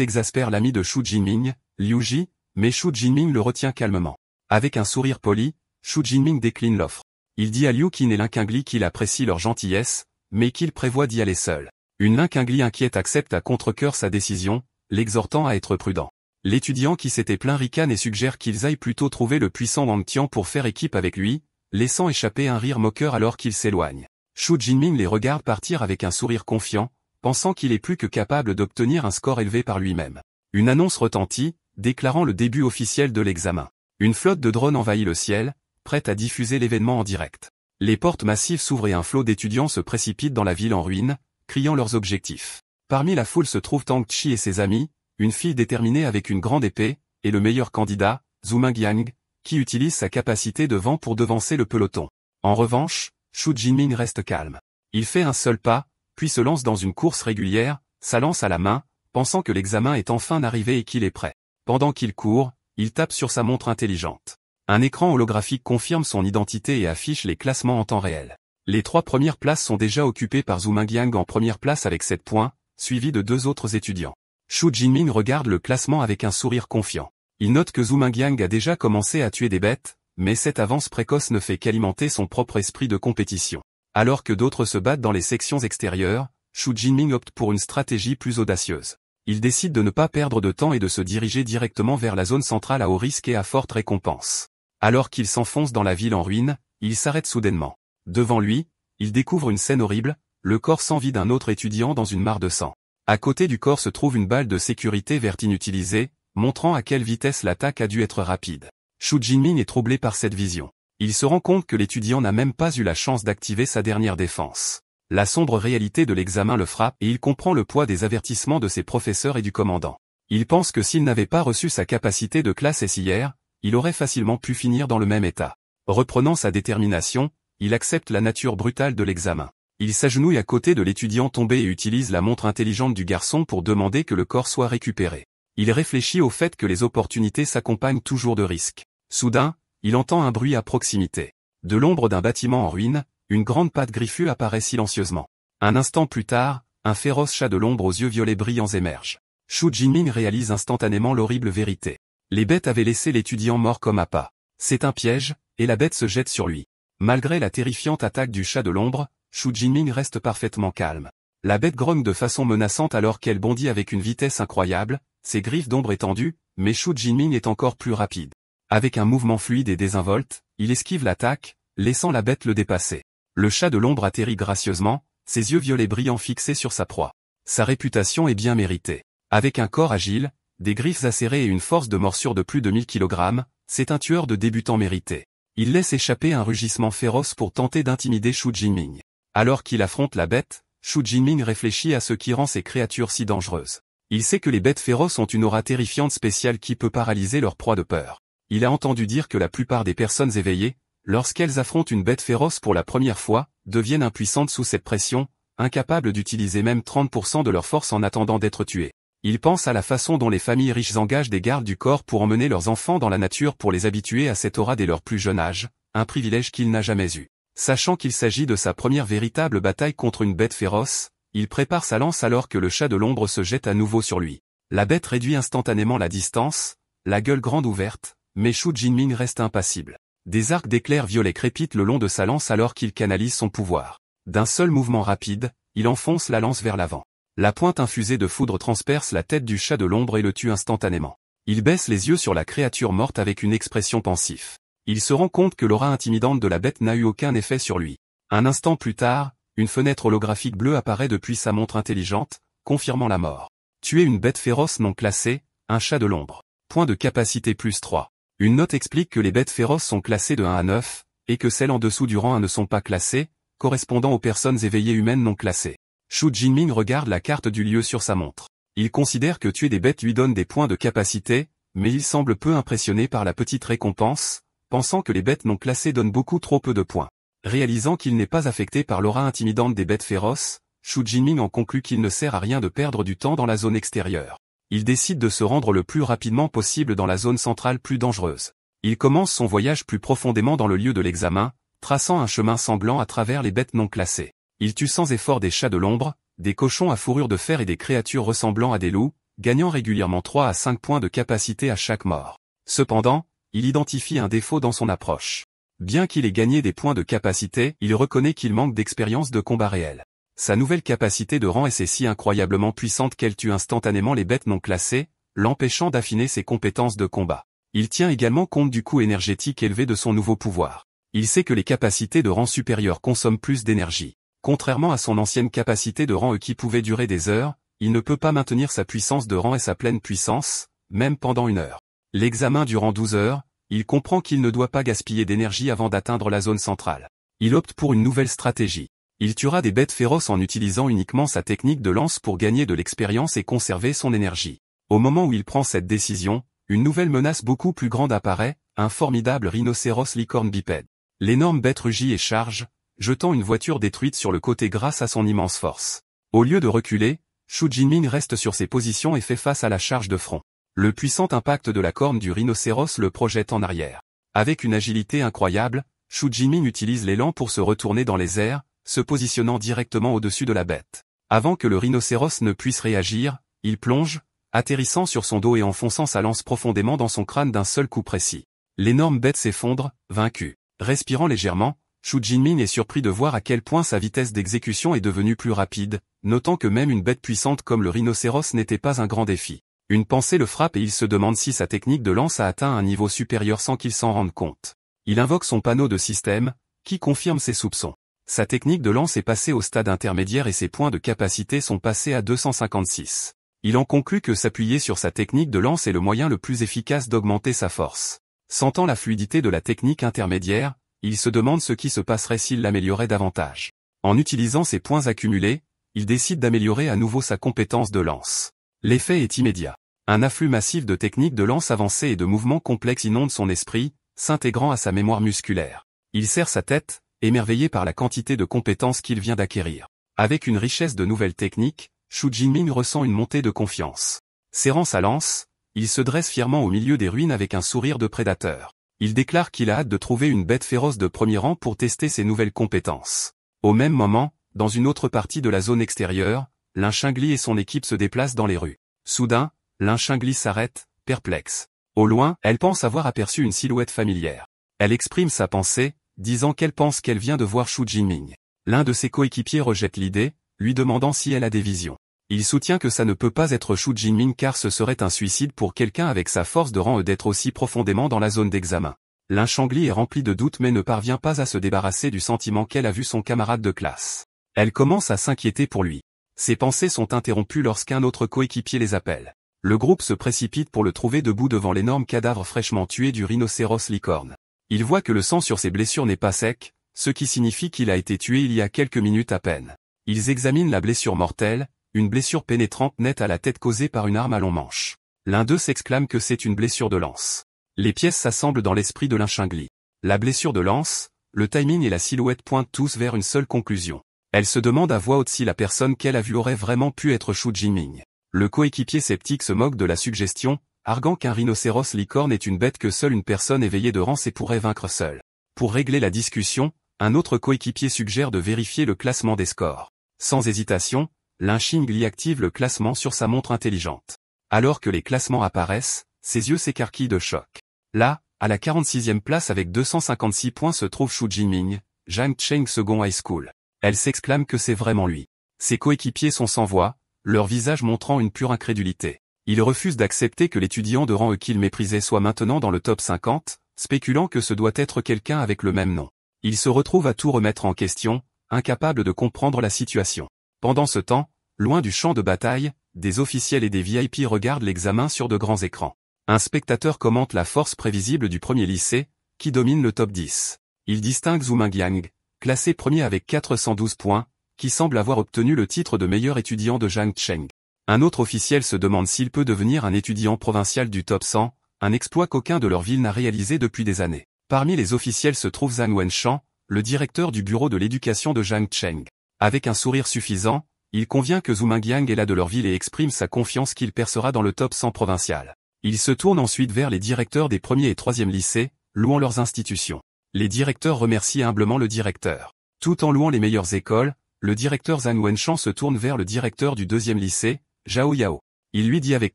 exaspèrent l'ami de Xu Jinming, Liu Ji, mais Xu Jinming le retient calmement. Avec un sourire poli, Xu Jinming décline l'offre. Il dit à Liu Qin et Lin Qingli qu'il apprécie leur gentillesse, mais qu'il prévoit d'y aller seul. Une Lin Qingli inquiète accepte à contre-cœur sa décision, l'exhortant à être prudent. L'étudiant qui s'était plaint ricane et suggère qu'ils aillent plutôt trouver le puissant Wang Tian pour faire équipe avec lui, laissant échapper un rire moqueur alors qu'il s'éloigne. Xu Jinming les regarde partir avec un sourire confiant, pensant qu'il est plus que capable d'obtenir un score élevé par lui-même. Une annonce retentit, déclarant le début officiel de l'examen. Une flotte de drones envahit le ciel, prête à diffuser l'événement en direct. Les portes massives s'ouvrent et un flot d'étudiants se précipite dans la ville en ruine, criant leurs objectifs. Parmi la foule se trouvent Tang Chi et ses amis, une fille déterminée avec une grande épée, et le meilleur candidat, Zhu Mengjiang, qui utilise sa capacité de vent pour devancer le peloton. En revanche, Xu Jinming reste calme. Il fait un seul pas, puis se lance dans une course régulière, sa lance à la main, pensant que l'examen est enfin arrivé et qu'il est prêt. Pendant qu'il court, il tape sur sa montre intelligente. Un écran holographique confirme son identité et affiche les classements en temps réel. Les 3 premières places sont déjà occupées par Zhu Mengjiang en première place avec 7 points, suivi de 2 autres étudiants. Xu Jinming regarde le classement avec un sourire confiant. Il note que Zhu Mengjiang a déjà commencé à tuer des bêtes, mais cette avance précoce ne fait qu'alimenter son propre esprit de compétition. Alors que d'autres se battent dans les sections extérieures, Xu Jinming opte pour une stratégie plus audacieuse. Il décide de ne pas perdre de temps et de se diriger directement vers la zone centrale à haut risque et à forte récompense. Alors qu'il s'enfonce dans la ville en ruine, il s'arrête soudainement. Devant lui, il découvre une scène horrible, le corps sans vie d'un autre étudiant dans une mare de sang. À côté du corps se trouve une balle de sécurité verte inutilisée, montrant à quelle vitesse l'attaque a dû être rapide. Xu Jinming est troublé par cette vision. Il se rend compte que l'étudiant n'a même pas eu la chance d'activer sa dernière défense. La sombre réalité de l'examen le frappe et il comprend le poids des avertissements de ses professeurs et du commandant. Il pense que s'il n'avait pas reçu sa capacité de classe S hier, il aurait facilement pu finir dans le même état. Reprenant sa détermination, il accepte la nature brutale de l'examen. Il s'agenouille à côté de l'étudiant tombé et utilise la montre intelligente du garçon pour demander que le corps soit récupéré. Il réfléchit au fait que les opportunités s'accompagnent toujours de risques. Soudain, il entend un bruit à proximité. De l'ombre d'un bâtiment en ruine, une grande patte griffue apparaît silencieusement. Un instant plus tard, un féroce chat de l'ombre aux yeux violets brillants émerge. Xu Jinming réalise instantanément l'horrible vérité. Les bêtes avaient laissé l'étudiant mort comme appât. C'est un piège, et la bête se jette sur lui. Malgré la terrifiante attaque du chat de l'ombre, Xu Jinming reste parfaitement calme. La bête grogne de façon menaçante alors qu'elle bondit avec une vitesse incroyable, ses griffes d'ombre étendues, mais Xu Jinming est encore plus rapide. Avec un mouvement fluide et désinvolte, il esquive l'attaque, laissant la bête le dépasser. Le chat de l'ombre atterrit gracieusement, ses yeux violets brillants fixés sur sa proie. Sa réputation est bien méritée. Avec un corps agile, des griffes acérées et une force de morsure de plus de 1000 kg, c'est un tueur de débutants mérité. Il laisse échapper un rugissement féroce pour tenter d'intimider Xu Jinming. Alors qu'il affronte la bête, Xu Jinming réfléchit à ce qui rend ces créatures si dangereuses. Il sait que les bêtes féroces ont une aura terrifiante spéciale qui peut paralyser leur proie de peur. Il a entendu dire que la plupart des personnes éveillées, lorsqu'elles affrontent une bête féroce pour la première fois, deviennent impuissantes sous cette pression, incapables d'utiliser même 30% de leur force en attendant d'être tuées. Il pense à la façon dont les familles riches engagent des gardes du corps pour emmener leurs enfants dans la nature pour les habituer à cette aura dès leur plus jeune âge, un privilège qu'il n'a jamais eu. Sachant qu'il s'agit de sa première véritable bataille contre une bête féroce, il prépare sa lance alors que le chat de l'ombre se jette à nouveau sur lui. La bête réduit instantanément la distance, la gueule grande ouverte, mais Xu Jinming reste impassible. Des arcs d'éclairs violets crépitent le long de sa lance alors qu'il canalise son pouvoir. D'un seul mouvement rapide, il enfonce la lance vers l'avant. La pointe infusée de foudre transperce la tête du chat de l'ombre et le tue instantanément. Il baisse les yeux sur la créature morte avec une expression pensive. Il se rend compte que l'aura intimidante de la bête n'a eu aucun effet sur lui. Un instant plus tard, une fenêtre holographique bleue apparaît depuis sa montre intelligente, confirmant la mort. Tuer une bête féroce non classée, un chat de l'ombre. Point de capacité plus 3. Une note explique que les bêtes féroces sont classées de 1 à 9, et que celles en dessous du rang 1 ne sont pas classées, correspondant aux personnes éveillées humaines non classées. Xu Jinming regarde la carte du lieu sur sa montre. Il considère que tuer des bêtes lui donne des points de capacité, mais il semble peu impressionné par la petite récompense, pensant que les bêtes non classées donnent beaucoup trop peu de points. Réalisant qu'il n'est pas affecté par l'aura intimidante des bêtes féroces, Xu Jinming en conclut qu'il ne sert à rien de perdre du temps dans la zone extérieure. Il décide de se rendre le plus rapidement possible dans la zone centrale plus dangereuse. Il commence son voyage plus profondément dans le lieu de l'examen, traçant un chemin sanglant à travers les bêtes non classées. Il tue sans effort des chats de l'ombre, des cochons à fourrure de fer et des créatures ressemblant à des loups, gagnant régulièrement 3 à 5 points de capacité à chaque mort. Cependant, il identifie un défaut dans son approche. Bien qu'il ait gagné des points de capacité, il reconnaît qu'il manque d'expérience de combat réel. Sa nouvelle capacité de rang est si incroyablement puissante qu'elle tue instantanément les bêtes non classées, l'empêchant d'affiner ses compétences de combat. Il tient également compte du coût énergétique élevé de son nouveau pouvoir. Il sait que les capacités de rang supérieur consomment plus d'énergie. Contrairement à son ancienne capacité de rang E qui pouvait durer des heures, il ne peut pas maintenir sa puissance de rang et sa pleine puissance, même pendant 1 heure. L'examen durant 12 heures, il comprend qu'il ne doit pas gaspiller d'énergie avant d'atteindre la zone centrale. Il opte pour une nouvelle stratégie. Il tuera des bêtes féroces en utilisant uniquement sa technique de lance pour gagner de l'expérience et conserver son énergie. Au moment où il prend cette décision, une nouvelle menace beaucoup plus grande apparaît, un formidable rhinocéros licorne bipède. L'énorme bête rugit et charge, jetant une voiture détruite sur le côté grâce à son immense force. Au lieu de reculer, Shu Jinming reste sur ses positions et fait face à la charge de front. Le puissant impact de la corne du rhinocéros le projette en arrière. Avec une agilité incroyable, Shu Jinming utilise l'élan pour se retourner dans les airs, se positionnant directement au-dessus de la bête. Avant que le rhinocéros ne puisse réagir, il plonge, atterrissant sur son dos et enfonçant sa lance profondément dans son crâne d'un seul coup précis. L'énorme bête s'effondre, vaincue. Respirant légèrement, Shu Jinming est surpris de voir à quel point sa vitesse d'exécution est devenue plus rapide, notant que même une bête puissante comme le rhinocéros n'était pas un grand défi. Une pensée le frappe et il se demande si sa technique de lance a atteint un niveau supérieur sans qu'il s'en rende compte. Il invoque son panneau de système, qui confirme ses soupçons. Sa technique de lance est passée au stade intermédiaire et ses points de capacité sont passés à 256. Il en conclut que s'appuyer sur sa technique de lance est le moyen le plus efficace d'augmenter sa force. Sentant la fluidité de la technique intermédiaire, il se demande ce qui se passerait s'il l'améliorait davantage. En utilisant ses points accumulés, il décide d'améliorer à nouveau sa compétence de lance. L'effet est immédiat. Un afflux massif de techniques de lance avancées et de mouvements complexes inonde son esprit, s'intégrant à sa mémoire musculaire. Il serre sa tête, émerveillé par la quantité de compétences qu'il vient d'acquérir. Avec une richesse de nouvelles techniques, Shu Jinming ressent une montée de confiance. Serrant sa lance, il se dresse fièrement au milieu des ruines avec un sourire de prédateur. Il déclare qu'il a hâte de trouver une bête féroce de premier rang pour tester ses nouvelles compétences. Au même moment, dans une autre partie de la zone extérieure, Lin Shangli et son équipe se déplacent dans les rues. Soudain, Lin Shangli s'arrête, perplexe. Au loin, elle pense avoir aperçu une silhouette familière. Elle exprime sa pensée, disant qu'elle pense qu'elle vient de voir Shu Jinming. L'un de ses coéquipiers rejette l'idée, lui demandant si elle a des visions. Il soutient que ça ne peut pas être Shu Jinming car ce serait un suicide pour quelqu'un avec sa force de rang E d'être aussi profondément dans la zone d'examen. Lin Shangli est rempli de doutes mais ne parvient pas à se débarrasser du sentiment qu'elle a vu son camarade de classe. Elle commence à s'inquiéter pour lui. Ses pensées sont interrompues lorsqu'un autre coéquipier les appelle. Le groupe se précipite pour le trouver debout devant l'énorme cadavre fraîchement tué du rhinocéros licorne. Il voit que le sang sur ses blessures n'est pas sec, ce qui signifie qu'il a été tué il y a quelques minutes à peine. Ils examinent la blessure mortelle, une blessure pénétrante nette à la tête causée par une arme à long manche. L'un d'eux s'exclame que c'est une blessure de lance. Les pièces s'assemblent dans l'esprit de Lin Shangli. La blessure de lance, le timing et la silhouette pointent tous vers une seule conclusion. Elle se demande à voix haute si la personne qu'elle a vue aurait vraiment pu être Shu Jinming. Le coéquipier sceptique se moque de la suggestion, arguant qu'un rhinocéros licorne est une bête que seule une personne éveillée de rang pourrait vaincre seule. Pour régler la discussion, un autre coéquipier suggère de vérifier le classement des scores. Sans hésitation, Lin Shangli active le classement sur sa montre intelligente. Alors que les classements apparaissent, ses yeux s'écarquillent de choc. Là, à la 46e place avec 256 points se trouve Shu Jinming, Zhang Cheng Second High School. Elle s'exclame que c'est vraiment lui. Ses coéquipiers sont sans voix, leur visage montrant une pure incrédulité. Ils refusent d'accepter que l'étudiant de rang E qu'il méprisait soit maintenant dans le top 50, spéculant que ce doit être quelqu'un avec le même nom. Il se retrouve à tout remettre en question, incapable de comprendre la situation. Pendant ce temps, loin du champ de bataille, des officiels et des VIP regardent l'examen sur de grands écrans. Un spectateur commente la force prévisible du premier lycée, qui domine le top 10. Il distingue Zhu Mangyang, classé premier avec 412 points, qui semble avoir obtenu le titre de meilleur étudiant de Zhang Cheng. Un autre officiel se demande s'il peut devenir un étudiant provincial du top 100, un exploit qu'aucun de leur ville n'a réalisé depuis des années. Parmi les officiels se trouve Zhang Wenshan, le directeur du bureau de l'éducation de Zhang Cheng. Avec un sourire suffisant, il convient que Zhu Mangyang est là de leur ville et exprime sa confiance qu'il percera dans le top 100 provincial. Il se tourne ensuite vers les directeurs des premiers et troisièmes lycées, louant leurs institutions. Les directeurs remercient humblement le directeur. Tout en louant les meilleures écoles, le directeur Zhang Wenshan se tourne vers le directeur du deuxième lycée, Zhao Yao. Il lui dit avec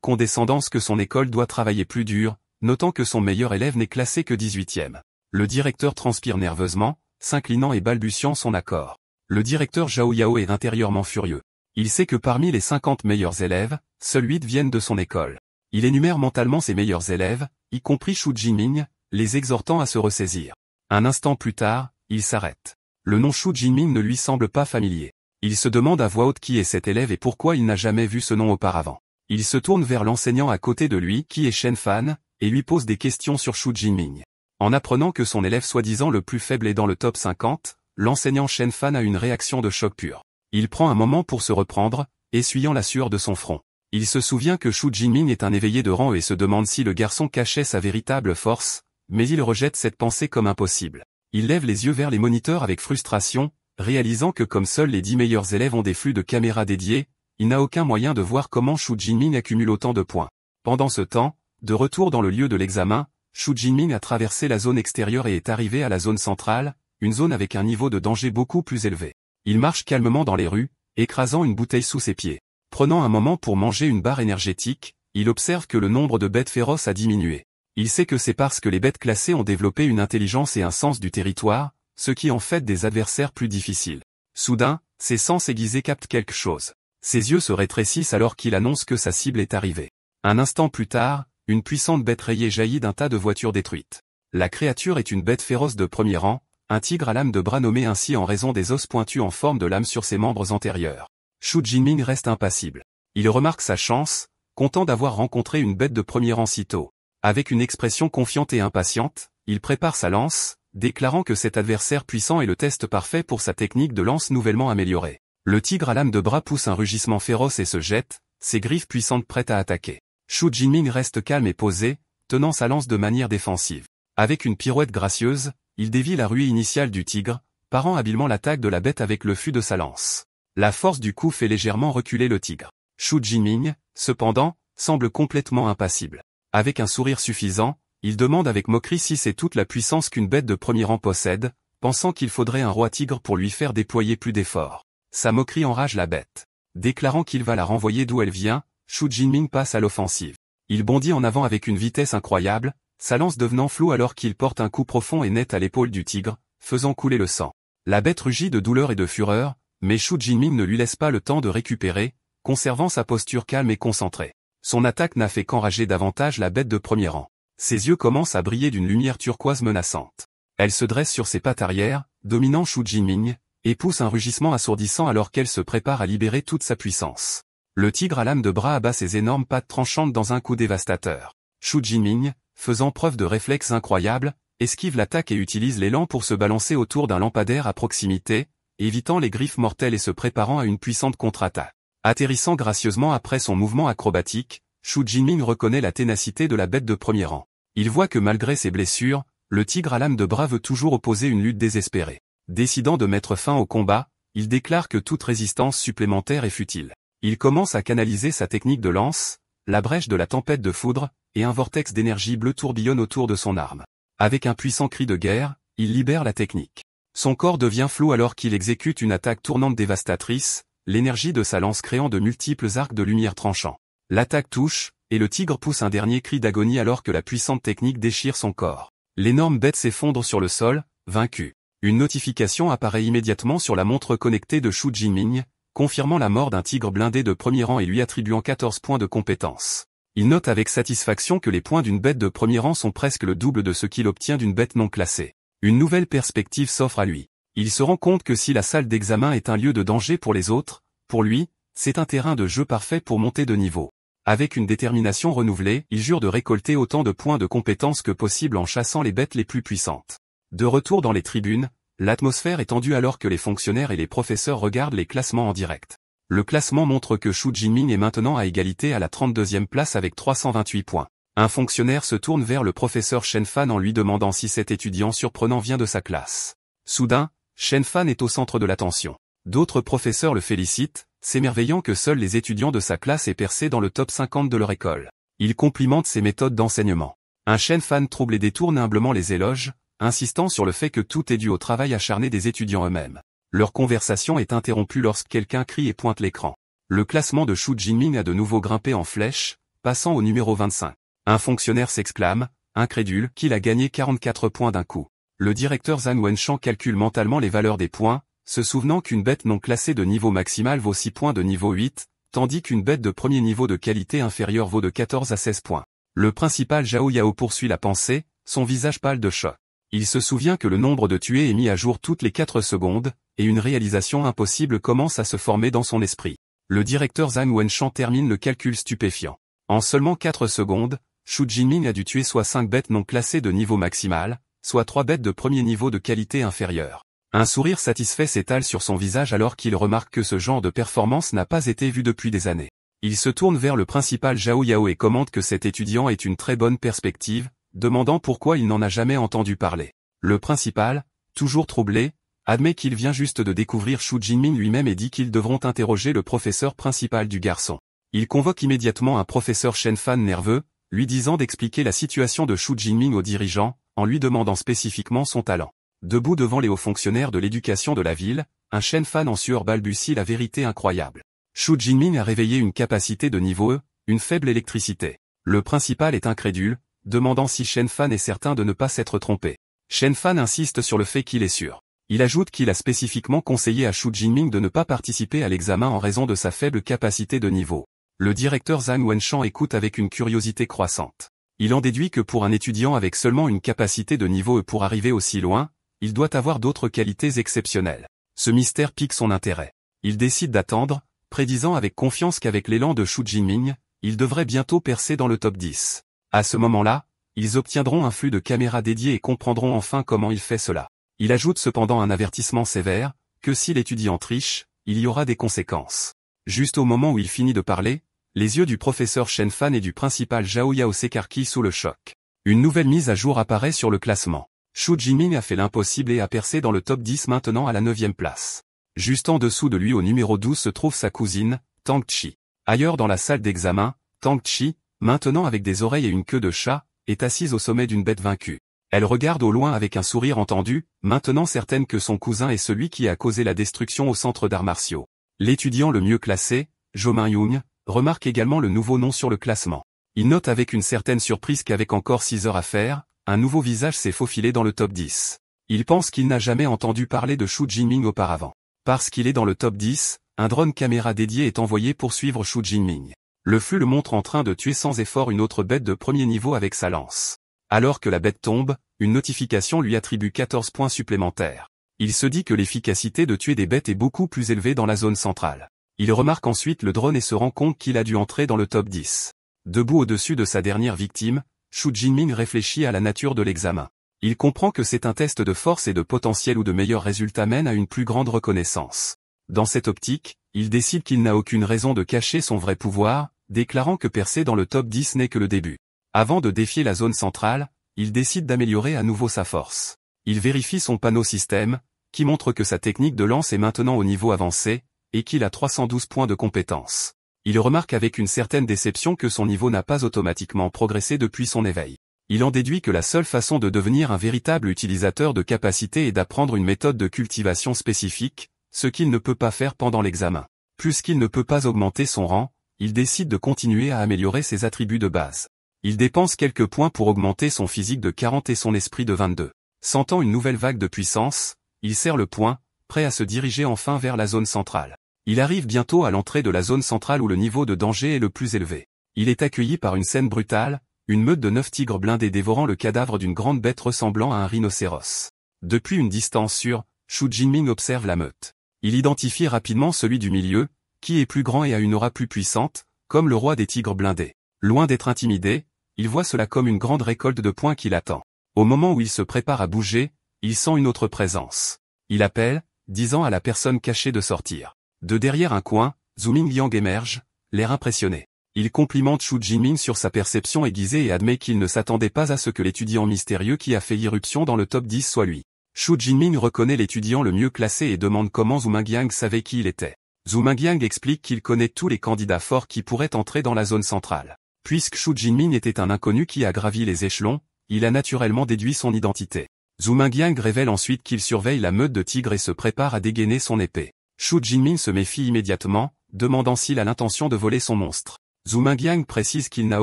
condescendance que son école doit travailler plus dur, notant que son meilleur élève n'est classé que 18e. Le directeur transpire nerveusement, s'inclinant et balbutiant son accord. Le directeur Zhao Yao est intérieurement furieux. Il sait que parmi les 50 meilleurs élèves, seuls 8 viennent de son école. Il énumère mentalement ses meilleurs élèves, y compris Xu Jinming, les exhortant à se ressaisir. Un instant plus tard, il s'arrête. Le nom Xu Jinming ne lui semble pas familier. Il se demande à voix haute qui est cet élève et pourquoi il n'a jamais vu ce nom auparavant. Il se tourne vers l'enseignant à côté de lui qui est Shen Fan, et lui pose des questions sur Xu Jinming. En apprenant que son élève soi-disant le plus faible est dans le top 50, l'enseignant Shen Fan a une réaction de choc pur. Il prend un moment pour se reprendre, essuyant la sueur de son front. Il se souvient que Xu Jinming est un éveillé de rang et se demande si le garçon cachait sa véritable force, mais il rejette cette pensée comme impossible. Il lève les yeux vers les moniteurs avec frustration, réalisant que comme seuls les 10 meilleurs élèves ont des flux de caméras dédiés, il n'a aucun moyen de voir comment Xu Jinming accumule autant de points. Pendant ce temps, de retour dans le lieu de l'examen, Xu Jinming a traversé la zone extérieure et est arrivé à la zone centrale, une zone avec un niveau de danger beaucoup plus élevé. Il marche calmement dans les rues, écrasant une bouteille sous ses pieds. Prenant un moment pour manger une barre énergétique, il observe que le nombre de bêtes féroces a diminué. Il sait que c'est parce que les bêtes classées ont développé une intelligence et un sens du territoire, ce qui en fait des adversaires plus difficiles. Soudain, ses sens aiguisés captent quelque chose. Ses yeux se rétrécissent alors qu'il annonce que sa cible est arrivée. Un instant plus tard, une puissante bête rayée jaillit d'un tas de voitures détruites. La créature est une bête féroce de premier rang, un tigre à lame de bras nommé ainsi en raison des os pointus en forme de lame sur ses membres antérieurs. Xu Jinming reste impassible. Il remarque sa chance, content d'avoir rencontré une bête de premier rang si tôt. Avec une expression confiante et impatiente, il prépare sa lance, déclarant que cet adversaire puissant est le test parfait pour sa technique de lance nouvellement améliorée. Le tigre à lame de bras pousse un rugissement féroce et se jette, ses griffes puissantes prêtes à attaquer. Xu Jinming reste calme et posé, tenant sa lance de manière défensive. Avec une pirouette gracieuse, il dévie la ruée initiale du tigre, parant habilement l'attaque de la bête avec le fût de sa lance. La force du coup fait légèrement reculer le tigre. Xu Jinming, cependant, semble complètement impassible. Avec un sourire suffisant, il demande avec moquerie si c'est toute la puissance qu'une bête de premier rang possède, pensant qu'il faudrait un roi tigre pour lui faire déployer plus d'efforts. Sa moquerie enrage la bête. Déclarant qu'il va la renvoyer d'où elle vient, Xu Jinming passe à l'offensive. Il bondit en avant avec une vitesse incroyable, sa lance devenant floue alors qu'il porte un coup profond et net à l'épaule du tigre, faisant couler le sang. La bête rugit de douleur et de fureur, mais Xu Jinming ne lui laisse pas le temps de récupérer, conservant sa posture calme et concentrée. Son attaque n'a fait qu'enrager davantage la bête de premier rang. Ses yeux commencent à briller d'une lumière turquoise menaçante. Elle se dresse sur ses pattes arrière, dominant Xu Jinming, et pousse un rugissement assourdissant alors qu'elle se prépare à libérer toute sa puissance. Le tigre à lame de bras abat ses énormes pattes tranchantes dans un coup dévastateur. Xu Jinming, faisant preuve de réflexes incroyables, esquive l'attaque et utilise l'élan pour se balancer autour d'un lampadaire à proximité, évitant les griffes mortelles et se préparant à une puissante contre-attaque. Atterrissant gracieusement après son mouvement acrobatique, Xu Jinming reconnaît la ténacité de la bête de premier rang. Il voit que malgré ses blessures, le tigre à lame de bras veut toujours opposer une lutte désespérée. Décidant de mettre fin au combat, il déclare que toute résistance supplémentaire est futile. Il commence à canaliser sa technique de lance, la brèche de la tempête de foudre, et un vortex d'énergie bleue tourbillonne autour de son arme. Avec un puissant cri de guerre, il libère la technique. Son corps devient flou alors qu'il exécute une attaque tournante dévastatrice, l'énergie de sa lance créant de multiples arcs de lumière tranchants. L'attaque touche, et le tigre pousse un dernier cri d'agonie alors que la puissante technique déchire son corps. L'énorme bête s'effondre sur le sol, vaincue. Une notification apparaît immédiatement sur la montre connectée de Xu Jinming, confirmant la mort d'un tigre blindé de premier rang et lui attribuant 14 points de compétence. Il note avec satisfaction que les points d'une bête de premier rang sont presque le double de ce qu'il obtient d'une bête non classée. Une nouvelle perspective s'offre à lui. Il se rend compte que si la salle d'examen est un lieu de danger pour les autres, pour lui, c'est un terrain de jeu parfait pour monter de niveau. Avec une détermination renouvelée, il jure de récolter autant de points de compétence que possible en chassant les bêtes les plus puissantes. De retour dans les tribunes, l'atmosphère est tendue alors que les fonctionnaires et les professeurs regardent les classements en direct. Le classement montre que Xu Jinming est maintenant à égalité à la 32e place avec 328 points. Un fonctionnaire se tourne vers le professeur Shen Fan en lui demandant si cet étudiant surprenant vient de sa classe. Soudain, Shen Fan est au centre de l'attention. D'autres professeurs le félicitent, s'émerveillant que seuls les étudiants de sa classe aient percé dans le top 50 de leur école. Il complimente ses méthodes d'enseignement. Un Shen Fan trouble et détourne humblement les éloges, insistant sur le fait que tout est dû au travail acharné des étudiants eux-mêmes. Leur conversation est interrompue lorsque quelqu'un crie et pointe l'écran. Le classement de Xu Jinming a de nouveau grimpé en flèche, passant au numéro 25. Un fonctionnaire s'exclame, incrédule, qu'il a gagné 44 points d'un coup. Le directeur Zhang Wenshan calcule mentalement les valeurs des points, se souvenant qu'une bête non classée de niveau maximal vaut 6 points de niveau 8, tandis qu'une bête de premier niveau de qualité inférieure vaut de 14 à 16 points. Le principal Zhao Yao poursuit la pensée, son visage pâle de choc. Il se souvient que le nombre de tués est mis à jour toutes les 4 secondes, et une réalisation impossible commence à se former dans son esprit. Le directeur Zhang Wenshan termine le calcul stupéfiant. En seulement 4 secondes, Xu Jinming a dû tuer soit 5 bêtes non classées de niveau maximal, soit 3 bêtes de premier niveau de qualité inférieure. Un sourire satisfait s'étale sur son visage alors qu'il remarque que ce genre de performance n'a pas été vu depuis des années. Il se tourne vers le principal Zhao Yao et commente que cet étudiant est une très bonne perspective, demandant pourquoi il n'en a jamais entendu parler. Le principal, toujours troublé, admet qu'il vient juste de découvrir Xu Jinming lui-même et dit qu'ils devront interroger le professeur principal du garçon. Il convoque immédiatement un professeur Shen Fan nerveux, lui disant d'expliquer la situation de Xu Jinming au dirigeant, en lui demandant spécifiquement son talent. Debout devant les hauts fonctionnaires de l'éducation de la ville, un Shen Fan en sueur balbutie la vérité incroyable. Xu Jinming a réveillé une capacité de niveau E, une faible électricité. Le principal est incrédule, demandant si Shen Fan est certain de ne pas s'être trompé. Shen Fan insiste sur le fait qu'il est sûr. Il ajoute qu'il a spécifiquement conseillé à Xu Jinming de ne pas participer à l'examen en raison de sa faible capacité de niveau. Le directeur Zhang Wenshan écoute avec une curiosité croissante. Il en déduit que pour un étudiant avec seulement une capacité de niveau E pour arriver aussi loin, il doit avoir d'autres qualités exceptionnelles. Ce mystère pique son intérêt. Il décide d'attendre, prédisant avec confiance qu'avec l'élan de Xu Jinming, il devrait bientôt percer dans le top 10. À ce moment-là, ils obtiendront un flux de caméras dédié et comprendront enfin comment il fait cela. Il ajoute cependant un avertissement sévère, que si l'étudiant triche, il y aura des conséquences. Juste au moment où il finit de parler, les yeux du professeur Shen Fan et du principal Zhao Yao s'écarquillent sous le choc. Une nouvelle mise à jour apparaît sur le classement. Xu Jinming a fait l'impossible et a percé dans le top 10 maintenant à la 9e place. Juste en dessous de lui au numéro 12 se trouve sa cousine, Tang Chi. Ailleurs dans la salle d'examen, Tang Chi, maintenant avec des oreilles et une queue de chat, est assise au sommet d'une bête vaincue. Elle regarde au loin avec un sourire entendu, maintenant certaine que son cousin est celui qui a causé la destruction au centre d'arts martiaux. L'étudiant le mieux classé, Jo Min-young, remarque également le nouveau nom sur le classement. Il note avec une certaine surprise qu'avec encore 6 heures à faire, un nouveau visage s'est faufilé dans le top 10. Il pense qu'il n'a jamais entendu parler de Xu Jinming auparavant. Parce qu'il est dans le top 10, un drone caméra dédié est envoyé pour suivre Xu Jinming. Le flux le montre en train de tuer sans effort une autre bête de premier niveau avec sa lance. Alors que la bête tombe, une notification lui attribue 14 points supplémentaires. Il se dit que l'efficacité de tuer des bêtes est beaucoup plus élevée dans la zone centrale. Il remarque ensuite le drone et se rend compte qu'il a dû entrer dans le top 10. Debout au-dessus de sa dernière victime, Xu Jinming réfléchit à la nature de l'examen. Il comprend que c'est un test de force et de potentiel où de meilleurs résultats mènent à une plus grande reconnaissance. Dans cette optique, il décide qu'il n'a aucune raison de cacher son vrai pouvoir, déclarant que percer dans le top 10 n'est que le début. Avant de défier la zone centrale, il décide d'améliorer à nouveau sa force. Il vérifie son panneau système, qui montre que sa technique de lance est maintenant au niveau avancé, et qu'il a 312 points de compétence. Il remarque avec une certaine déception que son niveau n'a pas automatiquement progressé depuis son éveil. Il en déduit que la seule façon de devenir un véritable utilisateur de capacité est d'apprendre une méthode de cultivation spécifique, ce qu'il ne peut pas faire pendant l'examen. Puisqu'il ne peut pas augmenter son rang, il décide de continuer à améliorer ses attributs de base. Il dépense quelques points pour augmenter son physique de 40 et son esprit de 22. Sentant une nouvelle vague de puissance, il serre le poing, prêt à se diriger enfin vers la zone centrale. Il arrive bientôt à l'entrée de la zone centrale où le niveau de danger est le plus élevé. Il est accueilli par une scène brutale, une meute de 9 tigres blindés dévorant le cadavre d'une grande bête ressemblant à un rhinocéros. Depuis une distance sûre, Xu Jinming observe la meute. Il identifie rapidement celui du milieu, qui est plus grand et a une aura plus puissante, comme le roi des tigres blindés. Loin d'être intimidé, il voit cela comme une grande récolte de points qui l'attend. Au moment où il se prépare à bouger, il sent une autre présence. Il appelle, disant à la personne cachée de sortir. De derrière un coin, Zhu Mingyang émerge, l'air impressionné. Il complimente Xu Jinming sur sa perception aiguisée et admet qu'il ne s'attendait pas à ce que l'étudiant mystérieux qui a fait irruption dans le top 10 soit lui. Xu Jinming reconnaît l'étudiant le mieux classé et demande comment Zhu Mingyang savait qui il était. Zhu Mingyang explique qu'il connaît tous les candidats forts qui pourraient entrer dans la zone centrale. Puisque Xu Jinming était un inconnu qui a gravi les échelons, il a naturellement déduit son identité. Zhu Mingyang révèle ensuite qu'il surveille la meute de tigres et se prépare à dégainer son épée. Xu Jinming se méfie immédiatement, demandant s'il a l'intention de voler son monstre. Zhu Mingyang précise qu'il n'a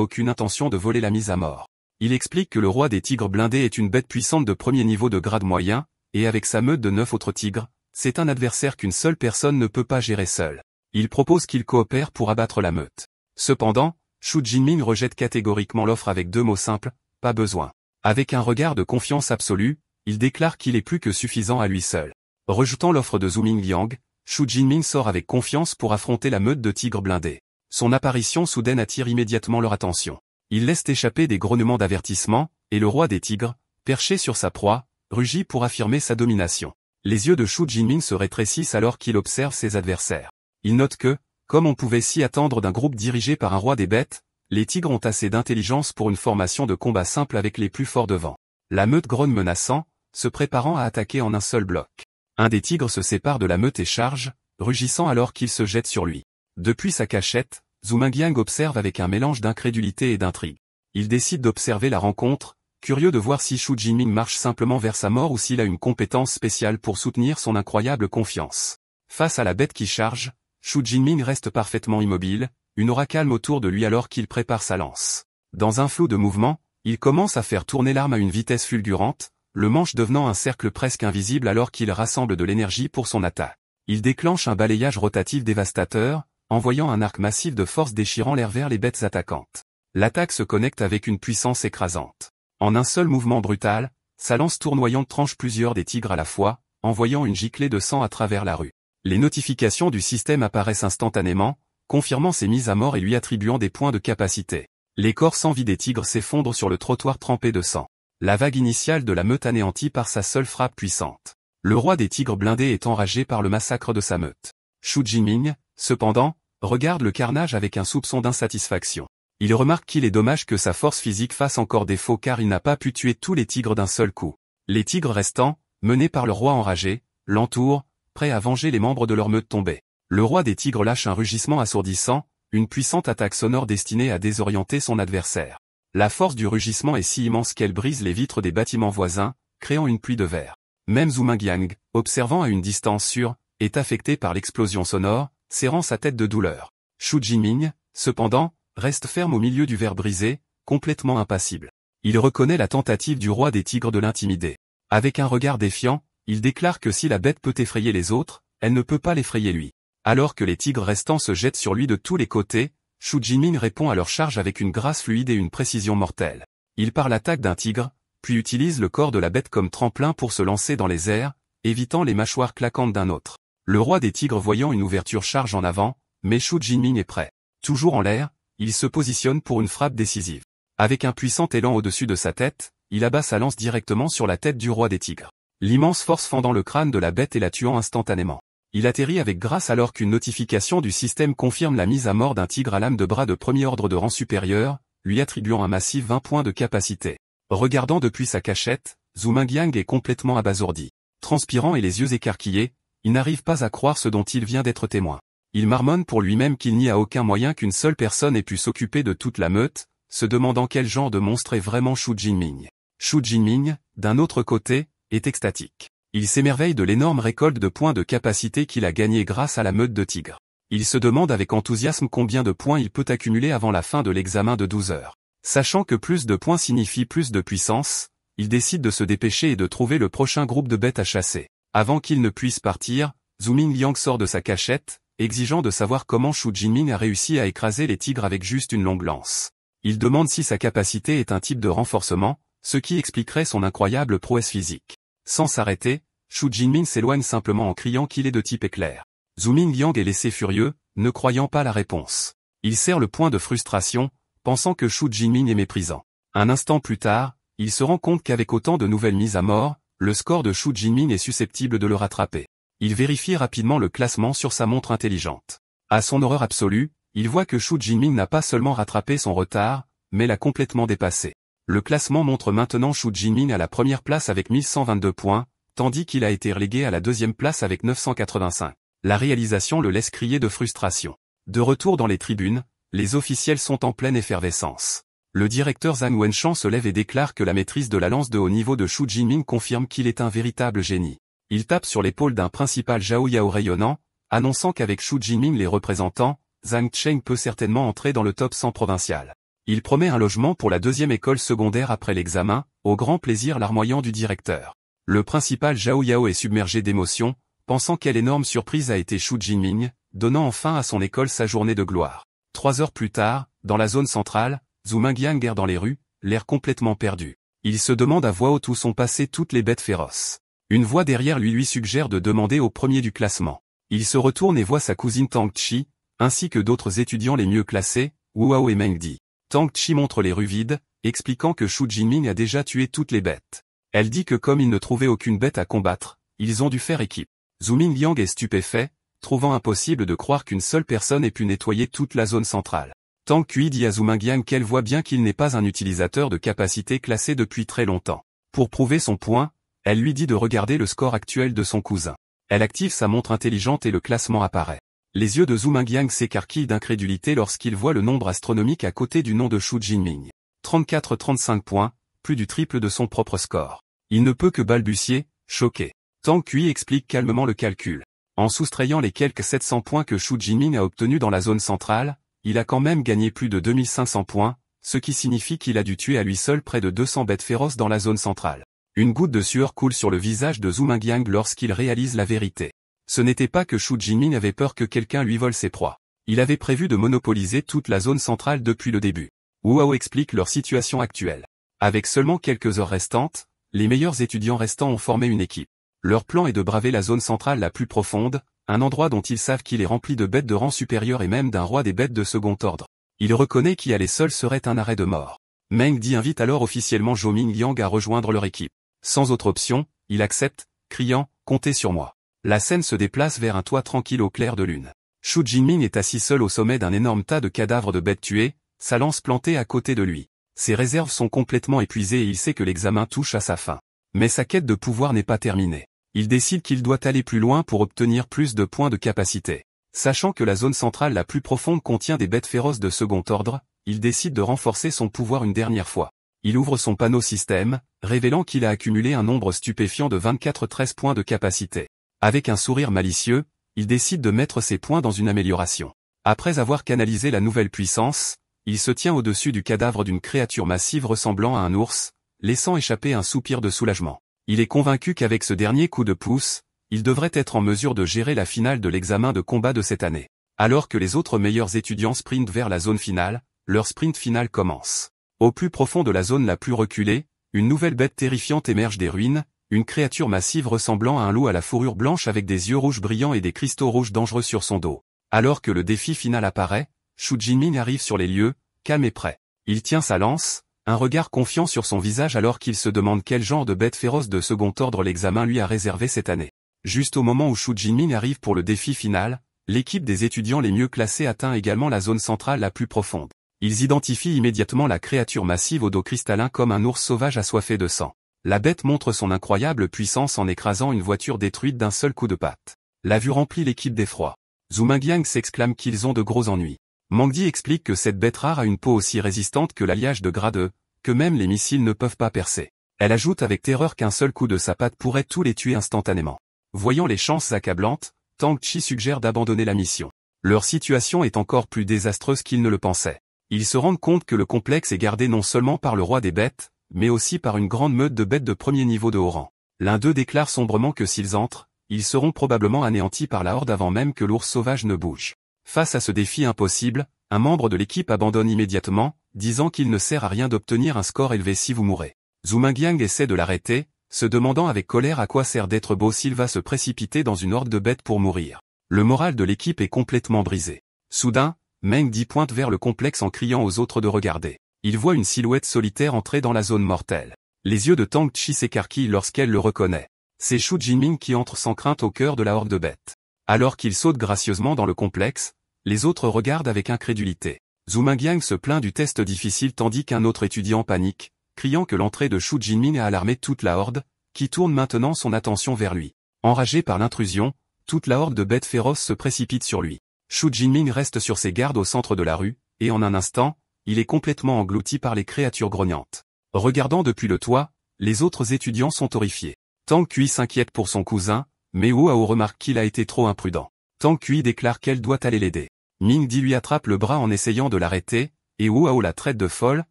aucune intention de voler la mise à mort. Il explique que le roi des tigres blindés est une bête puissante de premier niveau de grade moyen, et avec sa meute de 9 autres tigres, c'est un adversaire qu'une seule personne ne peut pas gérer seule. Il propose qu'ils coopèrent pour abattre la meute. Cependant, Xu Jinming rejette catégoriquement l'offre avec 2 mots simples, pas besoin. Avec un regard de confiance absolue, il déclare qu'il est plus que suffisant à lui seul. Rejetant l'offre de Zhu Mingyang, Xu Jinming sort avec confiance pour affronter la meute de tigres blindés. Son apparition soudaine attire immédiatement leur attention. Il laisse échapper des grognements d'avertissement, et le roi des tigres, perché sur sa proie, rugit pour affirmer sa domination. Les yeux de Xu Jinming se rétrécissent alors qu'il observe ses adversaires. Il note que, comme on pouvait s'y attendre d'un groupe dirigé par un roi des bêtes, les tigres ont assez d'intelligence pour une formation de combat simple avec les plus forts devant. La meute grogne menaçant, se préparant à attaquer en un seul bloc. Un des tigres se sépare de la meute et charge, rugissant alors qu'il se jette sur lui. Depuis sa cachette, Zhu Mingyang observe avec un mélange d'incrédulité et d'intrigue. Il décide d'observer la rencontre, curieux de voir si Xu Jinming marche simplement vers sa mort ou s'il a une compétence spéciale pour soutenir son incroyable confiance. Face à la bête qui charge, Xu Jinming reste parfaitement immobile, une aura calme autour de lui alors qu'il prépare sa lance. Dans un flou de mouvements, il commence à faire tourner l'arme à une vitesse fulgurante, le manche devenant un cercle presque invisible alors qu'il rassemble de l'énergie pour son attaque. Il déclenche un balayage rotatif dévastateur, envoyant un arc massif de force déchirant l'air vers les bêtes attaquantes. L'attaque se connecte avec une puissance écrasante. En un seul mouvement brutal, sa lance tournoyante tranche plusieurs des tigres à la fois, envoyant une giclée de sang à travers la rue. Les notifications du système apparaissent instantanément, confirmant ses mises à mort et lui attribuant des points de capacité. Les corps sans vie des tigres s'effondrent sur le trottoir trempé de sang. La vague initiale de la meute anéantie par sa seule frappe puissante. Le roi des tigres blindés est enragé par le massacre de sa meute. Xu Jinming, cependant, regarde le carnage avec un soupçon d'insatisfaction. Il remarque qu'il est dommage que sa force physique fasse encore défaut car il n'a pas pu tuer tous les tigres d'un seul coup. Les tigres restants, menés par le roi enragé, l'entourent, prêts à venger les membres de leur meute tombée. Le roi des tigres lâche un rugissement assourdissant, une puissante attaque sonore destinée à désorienter son adversaire. La force du rugissement est si immense qu'elle brise les vitres des bâtiments voisins, créant une pluie de verre. Même Zhu Mingyang, observant à une distance sûre, est affecté par l'explosion sonore, serrant sa tête de douleur. Xu Jinming, cependant, reste ferme au milieu du verre brisé, complètement impassible. Il reconnaît la tentative du roi des tigres de l'intimider. Avec un regard défiant, il déclare que si la bête peut effrayer les autres, elle ne peut pas l'effrayer lui. Alors que les tigres restants se jettent sur lui de tous les côtés, Xu Jinming répond à leur charge avec une grâce fluide et une précision mortelle. Il part l'attaque d'un tigre, puis utilise le corps de la bête comme tremplin pour se lancer dans les airs, évitant les mâchoires claquantes d'un autre. Le roi des tigres voyant une ouverture charge en avant, mais Xu Jinming est prêt. Toujours en l'air, il se positionne pour une frappe décisive. Avec un puissant élan au-dessus de sa tête, il abat sa lance directement sur la tête du roi des tigres. L'immense force fendant le crâne de la bête et la tuant instantanément. Il atterrit avec grâce alors qu'une notification du système confirme la mise à mort d'un tigre à lame de bras de premier ordre de rang supérieur, lui attribuant un massif 20 points de capacité. Regardant depuis sa cachette, Zhu Mingyang est complètement abasourdi. Transpirant et les yeux écarquillés, il n'arrive pas à croire ce dont il vient d'être témoin. Il marmonne pour lui-même qu'il n'y a aucun moyen qu'une seule personne ait pu s'occuper de toute la meute, se demandant quel genre de monstre est vraiment Xu Jinming. Xu Jinming, d'un autre côté, est extatique. Il s'émerveille de l'énorme récolte de points de capacité qu'il a gagné grâce à la meute de tigres. Il se demande avec enthousiasme combien de points il peut accumuler avant la fin de l'examen de 12 heures. Sachant que plus de points signifie plus de puissance, il décide de se dépêcher et de trouver le prochain groupe de bêtes à chasser. Avant qu'il ne puisse partir, Zhu Mingyang sort de sa cachette, exigeant de savoir comment Xu Jinming a réussi à écraser les tigres avec juste une longue lance. Il demande si sa capacité est un type de renforcement, ce qui expliquerait son incroyable prouesse physique. Sans s'arrêter, Xu Jinming s'éloigne simplement en criant qu'il est de type éclair. Zhu Mingyang est laissé furieux, ne croyant pas la réponse. Il serre le poing de frustration, pensant que Xu Jinming est méprisant. Un instant plus tard, il se rend compte qu'avec autant de nouvelles mises à mort, le score de Xu Jinming est susceptible de le rattraper. Il vérifie rapidement le classement sur sa montre intelligente. À son horreur absolue, il voit que Xu Jinming n'a pas seulement rattrapé son retard, mais l'a complètement dépassé. Le classement montre maintenant Xu Jinming à la première place avec 1122 points, tandis qu'il a été relégué à la deuxième place avec 985. La réalisation le laisse crier de frustration. De retour dans les tribunes, les officiels sont en pleine effervescence. Le directeur Zhang Wenchan se lève et déclare que la maîtrise de la lance de haut niveau de Xu Jinming confirme qu'il est un véritable génie. Il tape sur l'épaule d'un principal Zhao Yao rayonnant, annonçant qu'avec Xu Jinming les représentants, Zhang Cheng peut certainement entrer dans le top 100 provincial. Il promet un logement pour la deuxième école secondaire après l'examen, au grand plaisir larmoyant du directeur. Le principal Zhao Yao est submergé d'émotion, pensant quelle énorme surprise a été Xu Jinming, donnant enfin à son école sa journée de gloire. 3 heures plus tard, dans la zone centrale, Zhu Mingyang erre dans les rues, l'air complètement perdu. Il se demande à voix haute où sont passées toutes les bêtes féroces. Une voix derrière lui suggère de demander au premier du classement. Il se retourne et voit sa cousine Tang Chi, ainsi que d'autres étudiants les mieux classés, Wu Hao et Meng Di. Tang Chi montre les rues vides, expliquant que Xu Jinming a déjà tué toutes les bêtes. Elle dit que comme ils ne trouvaient aucune bête à combattre, ils ont dû faire équipe. Zhu Mingyang est stupéfait, trouvant impossible de croire qu'une seule personne ait pu nettoyer toute la zone centrale. Tang Kui dit à Zhu Mingyang qu'elle voit bien qu'il n'est pas un utilisateur de capacité classée depuis très longtemps. Pour prouver son point, elle lui dit de regarder le score actuel de son cousin. Elle active sa montre intelligente et le classement apparaît. Les yeux de Zhu Mingyang s'écarquillent d'incrédulité lorsqu'il voit le nombre astronomique à côté du nom de Xu Jinming. 34-35 points, plus du triple de son propre score. Il ne peut que balbutier, choqué. Tang Kui explique calmement le calcul. En soustrayant les quelques 700 points que Xu Jinming a obtenus dans la zone centrale, il a quand même gagné plus de 2500 points, ce qui signifie qu'il a dû tuer à lui seul près de 200 bêtes féroces dans la zone centrale. Une goutte de sueur coule sur le visage de Zhu Mingyang lorsqu'il réalise la vérité. Ce n'était pas que Xu Jinming avait peur que quelqu'un lui vole ses proies. Il avait prévu de monopoliser toute la zone centrale depuis le début. Wu Hao explique leur situation actuelle. Avec seulement quelques heures restantes, les meilleurs étudiants restants ont formé une équipe. Leur plan est de braver la zone centrale la plus profonde, un endroit dont ils savent qu'il est rempli de bêtes de rang supérieur et même d'un roi des bêtes de second ordre. Il reconnaît qu'y aller seul serait un arrêt de mort. Meng Di invite alors officiellement Zhou Mingyang à rejoindre leur équipe. Sans autre option, il accepte, criant « Comptez sur moi ». La scène se déplace vers un toit tranquille au clair de lune. Xu Jinming est assis seul au sommet d'un énorme tas de cadavres de bêtes tuées, sa lance plantée à côté de lui. Ses réserves sont complètement épuisées et il sait que l'examen touche à sa fin. Mais sa quête de pouvoir n'est pas terminée. Il décide qu'il doit aller plus loin pour obtenir plus de points de capacité. Sachant que la zone centrale la plus profonde contient des bêtes féroces de second ordre, il décide de renforcer son pouvoir une dernière fois. Il ouvre son panneau système, révélant qu'il a accumulé un nombre stupéfiant de 24-13 points de capacité. Avec un sourire malicieux, il décide de mettre ses points dans une amélioration. Après avoir canalisé la nouvelle puissance, il se tient au-dessus du cadavre d'une créature massive ressemblant à un ours, laissant échapper un soupir de soulagement. Il est convaincu qu'avec ce dernier coup de pouce, il devrait être en mesure de gérer la finale de l'examen de combat de cette année. Alors que les autres meilleurs étudiants sprintent vers la zone finale, leur sprint final commence. Au plus profond de la zone la plus reculée, une nouvelle bête terrifiante émerge des ruines, une créature massive ressemblant à un loup à la fourrure blanche avec des yeux rouges brillants et des cristaux rouges dangereux sur son dos. Alors que le défi final apparaît, Xu Jinming arrive sur les lieux, calme et prêt. Il tient sa lance, un regard confiant sur son visage alors qu'il se demande quel genre de bête féroce de second ordre l'examen lui a réservé cette année. Juste au moment où Xu Jinming arrive pour le défi final, l'équipe des étudiants les mieux classés atteint également la zone centrale la plus profonde. Ils identifient immédiatement la créature massive au dos cristallin comme un ours sauvage assoiffé de sang. La bête montre son incroyable puissance en écrasant une voiture détruite d'un seul coup de patte. La vue remplit l'équipe d'effroi. Zhu Mingyang s'exclame qu'ils ont de gros ennuis. Meng Di explique que cette bête rare a une peau aussi résistante que l'alliage de grade, que même les missiles ne peuvent pas percer. Elle ajoute avec terreur qu'un seul coup de sa patte pourrait tous les tuer instantanément. Voyant les chances accablantes, Tang Chi suggère d'abandonner la mission. Leur situation est encore plus désastreuse qu'ils ne le pensaient. Ils se rendent compte que le complexe est gardé non seulement par le roi des bêtes, mais aussi par une grande meute de bêtes de premier niveau de haut rang. L'un d'eux déclare sombrement que s'ils entrent, ils seront probablement anéantis par la horde avant même que l'ours sauvage ne bouge. Face à ce défi impossible, un membre de l'équipe abandonne immédiatement, disant qu'il ne sert à rien d'obtenir un score élevé si vous mourrez. Zhu Mingyang essaie de l'arrêter, se demandant avec colère à quoi sert d'être beau s'il va se précipiter dans une horde de bêtes pour mourir. Le moral de l'équipe est complètement brisé. Soudain, Meng Di pointe vers le complexe en criant aux autres de regarder. Il voit une silhouette solitaire entrer dans la zone mortelle. Les yeux de Tang Chi s'écarquillent lorsqu'elle le reconnaît. C'est Xu Jinming qui entre sans crainte au cœur de la horde de bêtes. Alors qu'il saute gracieusement dans le complexe, les autres regardent avec incrédulité. Zhu Mingyang se plaint du test difficile tandis qu'un autre étudiant panique, criant que l'entrée de Xu Jinming a alarmé toute la horde, qui tourne maintenant son attention vers lui. Enragé par l'intrusion, toute la horde de bêtes féroces se précipite sur lui. Xu Jinming reste sur ses gardes au centre de la rue, et en un instant, il est complètement englouti par les créatures grognantes. Regardant depuis le toit, les autres étudiants sont horrifiés. Tang Kui s'inquiète pour son cousin, mais Wu Hao remarque qu'il a été trop imprudent. Tang Kui déclare qu'elle doit aller l'aider. Ming Di lui attrape le bras en essayant de l'arrêter, et Wu Hao la traite de folle,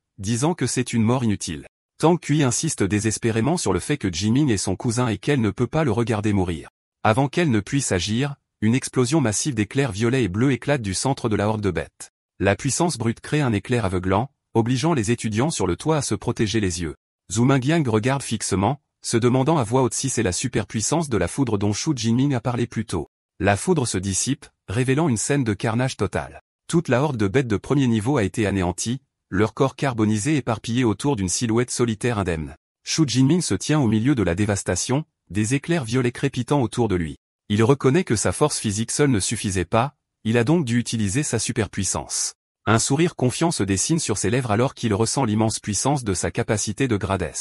disant que c'est une mort inutile. Tang Kui insiste désespérément sur le fait que Jiming est son cousin et qu'elle ne peut pas le regarder mourir. Avant qu'elle ne puisse agir, une explosion massive d'éclairs violets et bleus éclate du centre de la horde de bêtes. La puissance brute crée un éclair aveuglant, obligeant les étudiants sur le toit à se protéger les yeux. Zhu Mingyang regarde fixement, se demandant à voix haute si c'est la superpuissance de la foudre dont Shu Jinming a parlé plus tôt. La foudre se dissipe, révélant une scène de carnage total. Toute la horde de bêtes de premier niveau a été anéantie, leur corps carbonisé éparpillé autour d'une silhouette solitaire indemne. Shu Jinming se tient au milieu de la dévastation, des éclairs violets crépitant autour de lui. Il reconnaît que sa force physique seule ne suffisait pas, il a donc dû utiliser sa superpuissance. Un sourire confiant se dessine sur ses lèvres alors qu'il ressent l'immense puissance de sa capacité de Grades.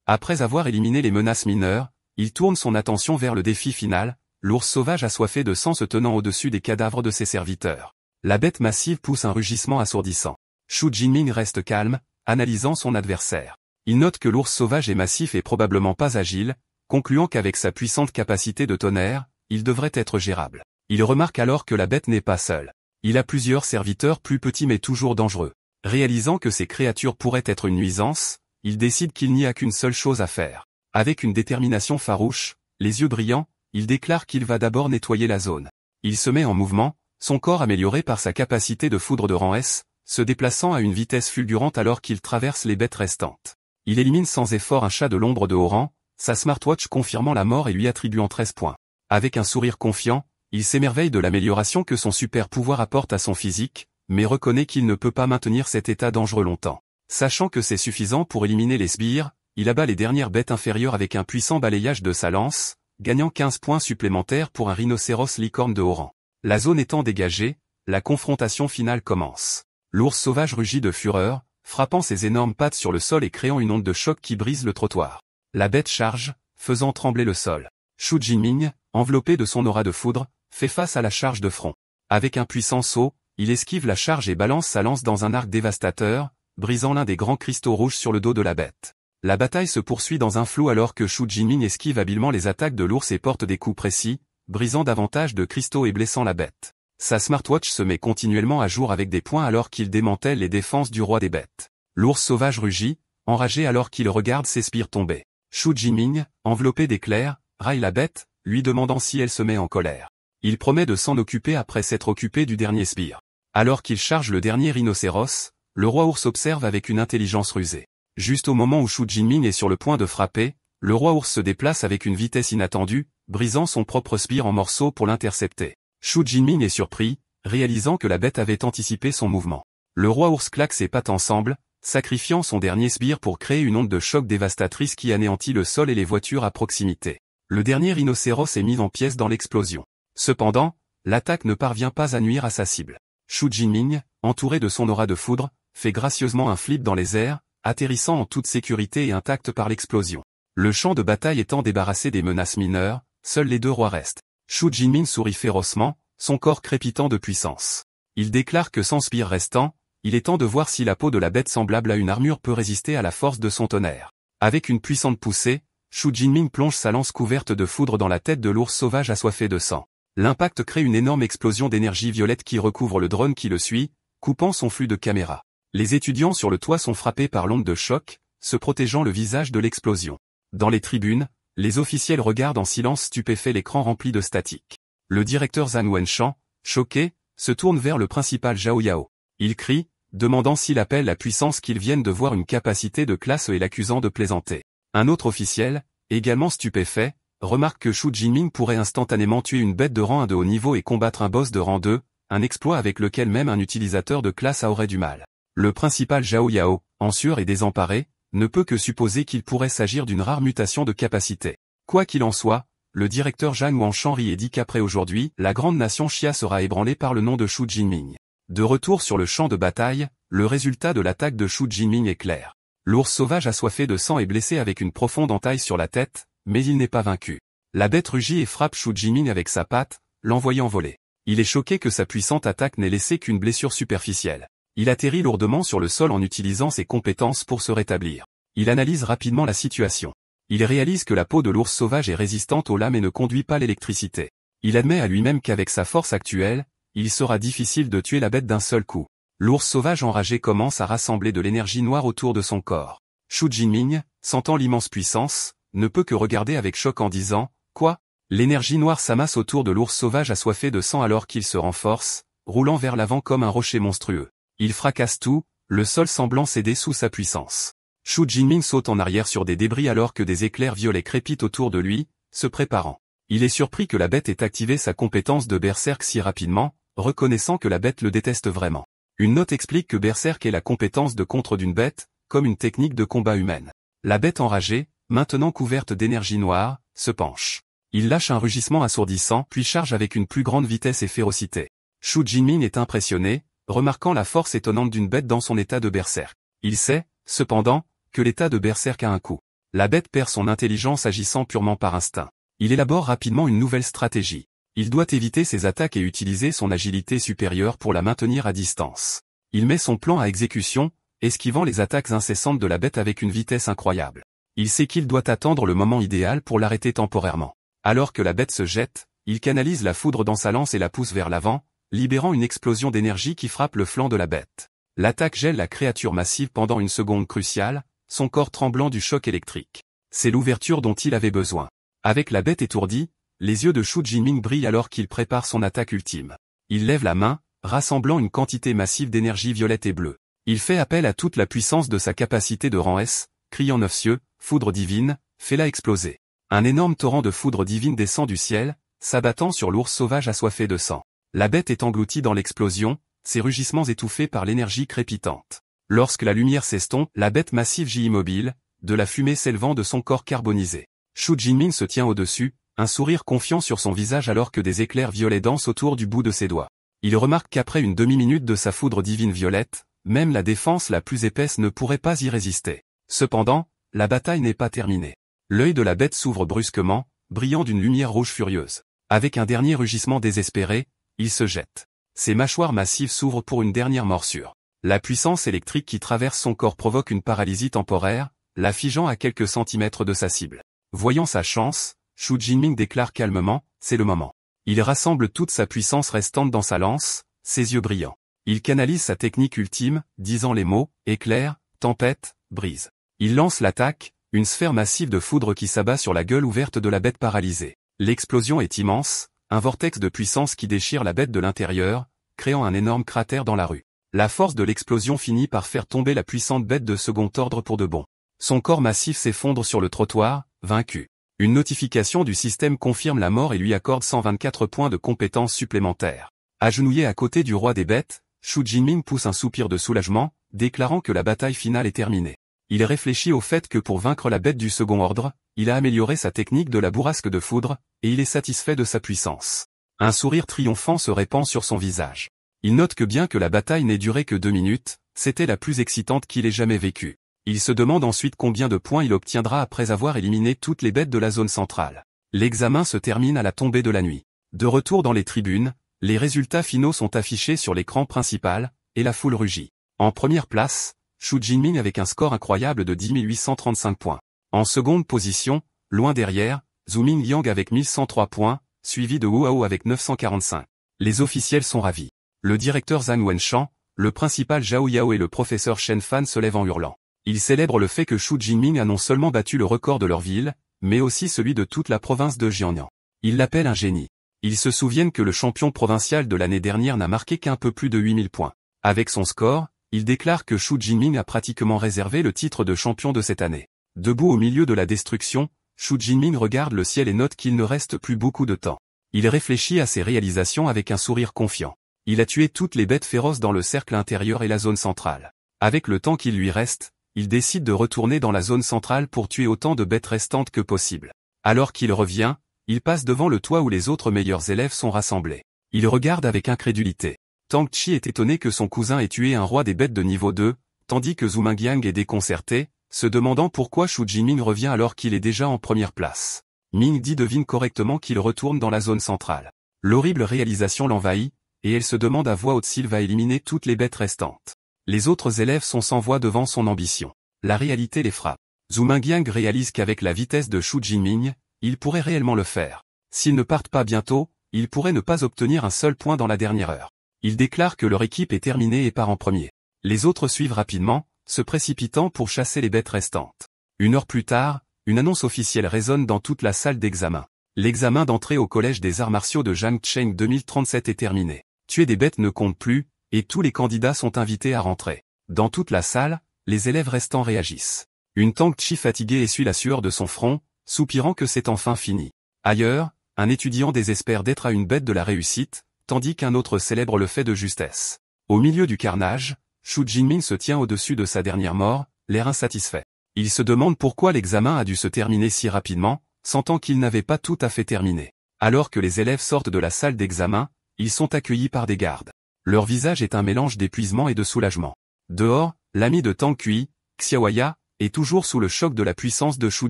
Après avoir éliminé les menaces mineures, il tourne son attention vers le défi final, l'ours sauvage assoiffé de sang se tenant au-dessus des cadavres de ses serviteurs. La bête massive pousse un rugissement assourdissant. Shu Jinming reste calme, analysant son adversaire. Il note que l'ours sauvage est massif et probablement pas agile, concluant qu'avec sa puissante capacité de tonnerre, il devrait être gérable. Il remarque alors que la bête n'est pas seule. Il a plusieurs serviteurs plus petits mais toujours dangereux. Réalisant que ces créatures pourraient être une nuisance, il décide qu'il n'y a qu'une seule chose à faire. Avec une détermination farouche, les yeux brillants, il déclare qu'il va d'abord nettoyer la zone. Il se met en mouvement, son corps amélioré par sa capacité de foudre de rang S, se déplaçant à une vitesse fulgurante alors qu'il traverse les bêtes restantes. Il élimine sans effort un chat de l'ombre de haut rang, sa smartwatch confirmant la mort et lui attribuant 13 points. Avec un sourire confiant, il s'émerveille de l'amélioration que son super pouvoir apporte à son physique, mais reconnaît qu'il ne peut pas maintenir cet état dangereux longtemps. Sachant que c'est suffisant pour éliminer les sbires, il abat les dernières bêtes inférieures avec un puissant balayage de sa lance, gagnant 15 points supplémentaires pour un rhinocéros licorne de haut rang. La zone étant dégagée, la confrontation finale commence. L'ours sauvage rugit de fureur, frappant ses énormes pattes sur le sol et créant une onde de choc qui brise le trottoir. La bête charge, faisant trembler le sol. Shu Jinming, enveloppé de son aura de foudre, fait face à la charge de front. Avec un puissant saut, il esquive la charge et balance sa lance dans un arc dévastateur, brisant l'un des grands cristaux rouges sur le dos de la bête. La bataille se poursuit dans un flou alors que Shu Jinming esquive habilement les attaques de l'ours et porte des coups précis, brisant davantage de cristaux et blessant la bête. Sa smartwatch se met continuellement à jour avec des points alors qu'il démantèle les défenses du roi des bêtes. L'ours sauvage rugit, enragé alors qu'il regarde ses sbires tomber. Shu Jinming, enveloppé d'éclairs, raille la bête, lui demandant si elle se met en colère. Il promet de s'en occuper après s'être occupé du dernier sbire. Alors qu'il charge le dernier rhinocéros, le roi ours observe avec une intelligence rusée. Juste au moment où Shu Jinming est sur le point de frapper, le roi ours se déplace avec une vitesse inattendue, brisant son propre sbire en morceaux pour l'intercepter. Shu Jinming est surpris, réalisant que la bête avait anticipé son mouvement. Le roi ours claque ses pattes ensemble, sacrifiant son dernier sbire pour créer une onde de choc dévastatrice qui anéantit le sol et les voitures à proximité. Le dernier rhinocéros est mis en pièces dans l'explosion. Cependant, l'attaque ne parvient pas à nuire à sa cible. Shu Jinming, entouré de son aura de foudre, fait gracieusement un flip dans les airs, atterrissant en toute sécurité et intact par l'explosion. Le champ de bataille étant débarrassé des menaces mineures, seuls les deux rois restent. Shu Jinming sourit férocement, son corps crépitant de puissance. Il déclare que sans sbire restant, il est temps de voir si la peau de la bête semblable à une armure peut résister à la force de son tonnerre. Avec une puissante poussée, Shu Jinming plonge sa lance couverte de foudre dans la tête de l'ours sauvage assoiffé de sang. L'impact crée une énorme explosion d'énergie violette qui recouvre le drone qui le suit, coupant son flux de caméra. Les étudiants sur le toit sont frappés par l'onde de choc, se protégeant le visage de l'explosion. Dans les tribunes, les officiels regardent en silence stupéfait l'écran rempli de statique. Le directeur Zhang Wenshan, choqué, se tourne vers le principal Zhao Yao. Il crie, demandant s'il appelle la puissance qu'ils viennent de voir une capacité de classe et l'accusant de plaisanter. Un autre officiel, également stupéfait, remarque que Shu Jinming pourrait instantanément tuer une bête de rang 1 de haut niveau et combattre un boss de rang 2, un exploit avec lequel même un utilisateur de classe A aurait du mal. Le principal Zhao Yao, en sueur et désemparé, ne peut que supposer qu'il pourrait s'agir d'une rare mutation de capacité. Quoi qu'il en soit, le directeur Zhang Wanshan rit et dit qu'après aujourd'hui, la grande nation Xia sera ébranlée par le nom de Shu Jinming. De retour sur le champ de bataille, le résultat de l'attaque de Shu Jinming est clair. L'ours sauvage assoiffé de sang est blessé avec une profonde entaille sur la tête, mais il n'est pas vaincu. La bête rugit et frappe Shu Jinming avec sa patte, l'envoyant voler. Il est choqué que sa puissante attaque n'ait laissé qu'une blessure superficielle. Il atterrit lourdement sur le sol en utilisant ses compétences pour se rétablir. Il analyse rapidement la situation. Il réalise que la peau de l'ours sauvage est résistante aux lames et ne conduit pas l'électricité. Il admet à lui-même qu'avec sa force actuelle, il sera difficile de tuer la bête d'un seul coup. L'ours sauvage enragé commence à rassembler de l'énergie noire autour de son corps. Xu Jinming, sentant l'immense puissance, ne peut que regarder avec choc en disant « Quoi ?» L'énergie noire s'amasse autour de l'ours sauvage assoiffé de sang alors qu'il se renforce, roulant vers l'avant comme un rocher monstrueux. Il fracasse tout, le sol semblant céder sous sa puissance. Xu Jinming saute en arrière sur des débris alors que des éclairs violets crépitent autour de lui, se préparant. Il est surpris que la bête ait activé sa compétence de berserk si rapidement, reconnaissant que la bête le déteste vraiment. Une note explique que berserk est la compétence de contre d'une bête, comme une technique de combat humaine. La bête enragée, maintenant couverte d'énergie noire, se penche. Il lâche un rugissement assourdissant puis charge avec une plus grande vitesse et férocité. Xu Jinming est impressionné, remarquant la force étonnante d'une bête dans son état de berserk. Il sait, cependant, que l'état de berserk a un coût. La bête perd son intelligence agissant purement par instinct. Il élabore rapidement une nouvelle stratégie. Il doit éviter ses attaques et utiliser son agilité supérieure pour la maintenir à distance. Il met son plan à exécution, esquivant les attaques incessantes de la bête avec une vitesse incroyable. Il sait qu'il doit attendre le moment idéal pour l'arrêter temporairement. Alors que la bête se jette, il canalise la foudre dans sa lance et la pousse vers l'avant, libérant une explosion d'énergie qui frappe le flanc de la bête. L'attaque gèle la créature massive pendant une seconde cruciale, son corps tremblant du choc électrique. C'est l'ouverture dont il avait besoin. Avec la bête étourdie, les yeux de Xu Jinming brillent alors qu'il prépare son attaque ultime. Il lève la main, rassemblant une quantité massive d'énergie violette et bleue. Il fait appel à toute la puissance de sa capacité de rang S, criant 9 cieux, foudre divine, fais-la exploser. Un énorme torrent de foudre divine descend du ciel, s'abattant sur l'ours sauvage assoiffé de sang. La bête est engloutie dans l'explosion, ses rugissements étouffés par l'énergie crépitante. Lorsque la lumière s'estompe, la bête massive gît immobile, de la fumée s'élevant de son corps carbonisé. Xu Jinming se tient au-dessus, un sourire confiant sur son visage alors que des éclairs violets dansent autour du bout de ses doigts. Il remarque qu'après une demi-minute de sa foudre divine violette, même la défense la plus épaisse ne pourrait pas y résister. Cependant, la bataille n'est pas terminée. L'œil de la bête s'ouvre brusquement, brillant d'une lumière rouge furieuse. Avec un dernier rugissement désespéré, il se jette. Ses mâchoires massives s'ouvrent pour une dernière morsure. La puissance électrique qui traverse son corps provoque une paralysie temporaire, la figeant à quelques centimètres de sa cible. Voyant sa chance, Xu Jinming déclare calmement, c'est le moment. Il rassemble toute sa puissance restante dans sa lance, ses yeux brillants. Il canalise sa technique ultime, disant les mots, éclair, tempête, brise. Il lance l'attaque, une sphère massive de foudre qui s'abat sur la gueule ouverte de la bête paralysée. L'explosion est immense, un vortex de puissance qui déchire la bête de l'intérieur, créant un énorme cratère dans la rue. La force de l'explosion finit par faire tomber la puissante bête de second ordre pour de bon. Son corps massif s'effondre sur le trottoir, vaincu. Une notification du système confirme la mort et lui accorde 124 points de compétences supplémentaires. Agenouillé à côté du roi des bêtes, Xu Jinming pousse un soupir de soulagement, déclarant que la bataille finale est terminée. Il réfléchit au fait que pour vaincre la bête du second ordre, il a amélioré sa technique de la bourrasque de foudre, et il est satisfait de sa puissance. Un sourire triomphant se répand sur son visage. Il note que bien que la bataille n'ait duré que 2 minutes, c'était la plus excitante qu'il ait jamais vécue. Il se demande ensuite combien de points il obtiendra après avoir éliminé toutes les bêtes de la zone centrale. L'examen se termine à la tombée de la nuit. De retour dans les tribunes, les résultats finaux sont affichés sur l'écran principal, et la foule rugit. En première place, Xu Jinming avec un score incroyable de 10 835 points. En seconde position, loin derrière, Zhu Mingyang avec 1103 points, suivi de Wu Hao avec 945. Les officiels sont ravis. Le directeur Zhang Wenshan, le principal Zhao Yao et le professeur Shen Fan se lèvent en hurlant. Ils célèbrent le fait que Xu Jinming a non seulement battu le record de leur ville, mais aussi celui de toute la province de Jiangnan. Ils l'appellent un génie. Ils se souviennent que le champion provincial de l'année dernière n'a marqué qu'un peu plus de 8000 points. Avec son score, ils déclarent que Xu Jinming a pratiquement réservé le titre de champion de cette année. Debout au milieu de la destruction, Xu Jinming regarde le ciel et note qu'il ne reste plus beaucoup de temps. Il réfléchit à ses réalisations avec un sourire confiant. Il a tué toutes les bêtes féroces dans le cercle intérieur et la zone centrale. Avec le temps qu'il lui reste, il décide de retourner dans la zone centrale pour tuer autant de bêtes restantes que possible. Alors qu'il revient, il passe devant le toit où les autres meilleurs élèves sont rassemblés. Il regarde avec incrédulité. Tang Chi est étonné que son cousin ait tué un roi des bêtes de niveau 2, tandis que Zhu Mingyang est déconcerté, se demandant pourquoi Xu Jinming revient alors qu'il est déjà en première place. Ming Di devine correctement qu'il retourne dans la zone centrale. L'horrible réalisation l'envahit, et elle se demande à voix haute s'il va éliminer toutes les bêtes restantes. Les autres élèves sont sans voix devant son ambition. La réalité les frappe. Zhu Mingyang réalise qu'avec la vitesse de Xu Jinming, il pourrait réellement le faire. S'ils ne partent pas bientôt, il pourrait ne pas obtenir un seul point dans la dernière heure. Il déclare que leur équipe est terminée et part en premier. Les autres suivent rapidement, se précipitant pour chasser les bêtes restantes. Une heure plus tard, une annonce officielle résonne dans toute la salle d'examen. L'examen d'entrée au Collège des Arts Martiaux de Zhangcheng 2037 est terminé. Tuer des bêtes ne compte plus, et tous les candidats sont invités à rentrer. Dans toute la salle, les élèves restants réagissent. Une Tang Chi fatiguée essuie la sueur de son front, soupirant que c'est enfin fini. Ailleurs, un étudiant désespère d'être à une bête de la réussite, tandis qu'un autre célèbre le fait de justesse. Au milieu du carnage, Xu Jinming se tient au-dessus de sa dernière mort, l'air insatisfait. Il se demande pourquoi l'examen a dû se terminer si rapidement, sentant qu'il n'avait pas tout à fait terminé. Alors que les élèves sortent de la salle d'examen, ils sont accueillis par des gardes. Leur visage est un mélange d'épuisement et de soulagement. Dehors, l'ami de Tang Kui, Xiaoya, est toujours sous le choc de la puissance de Xu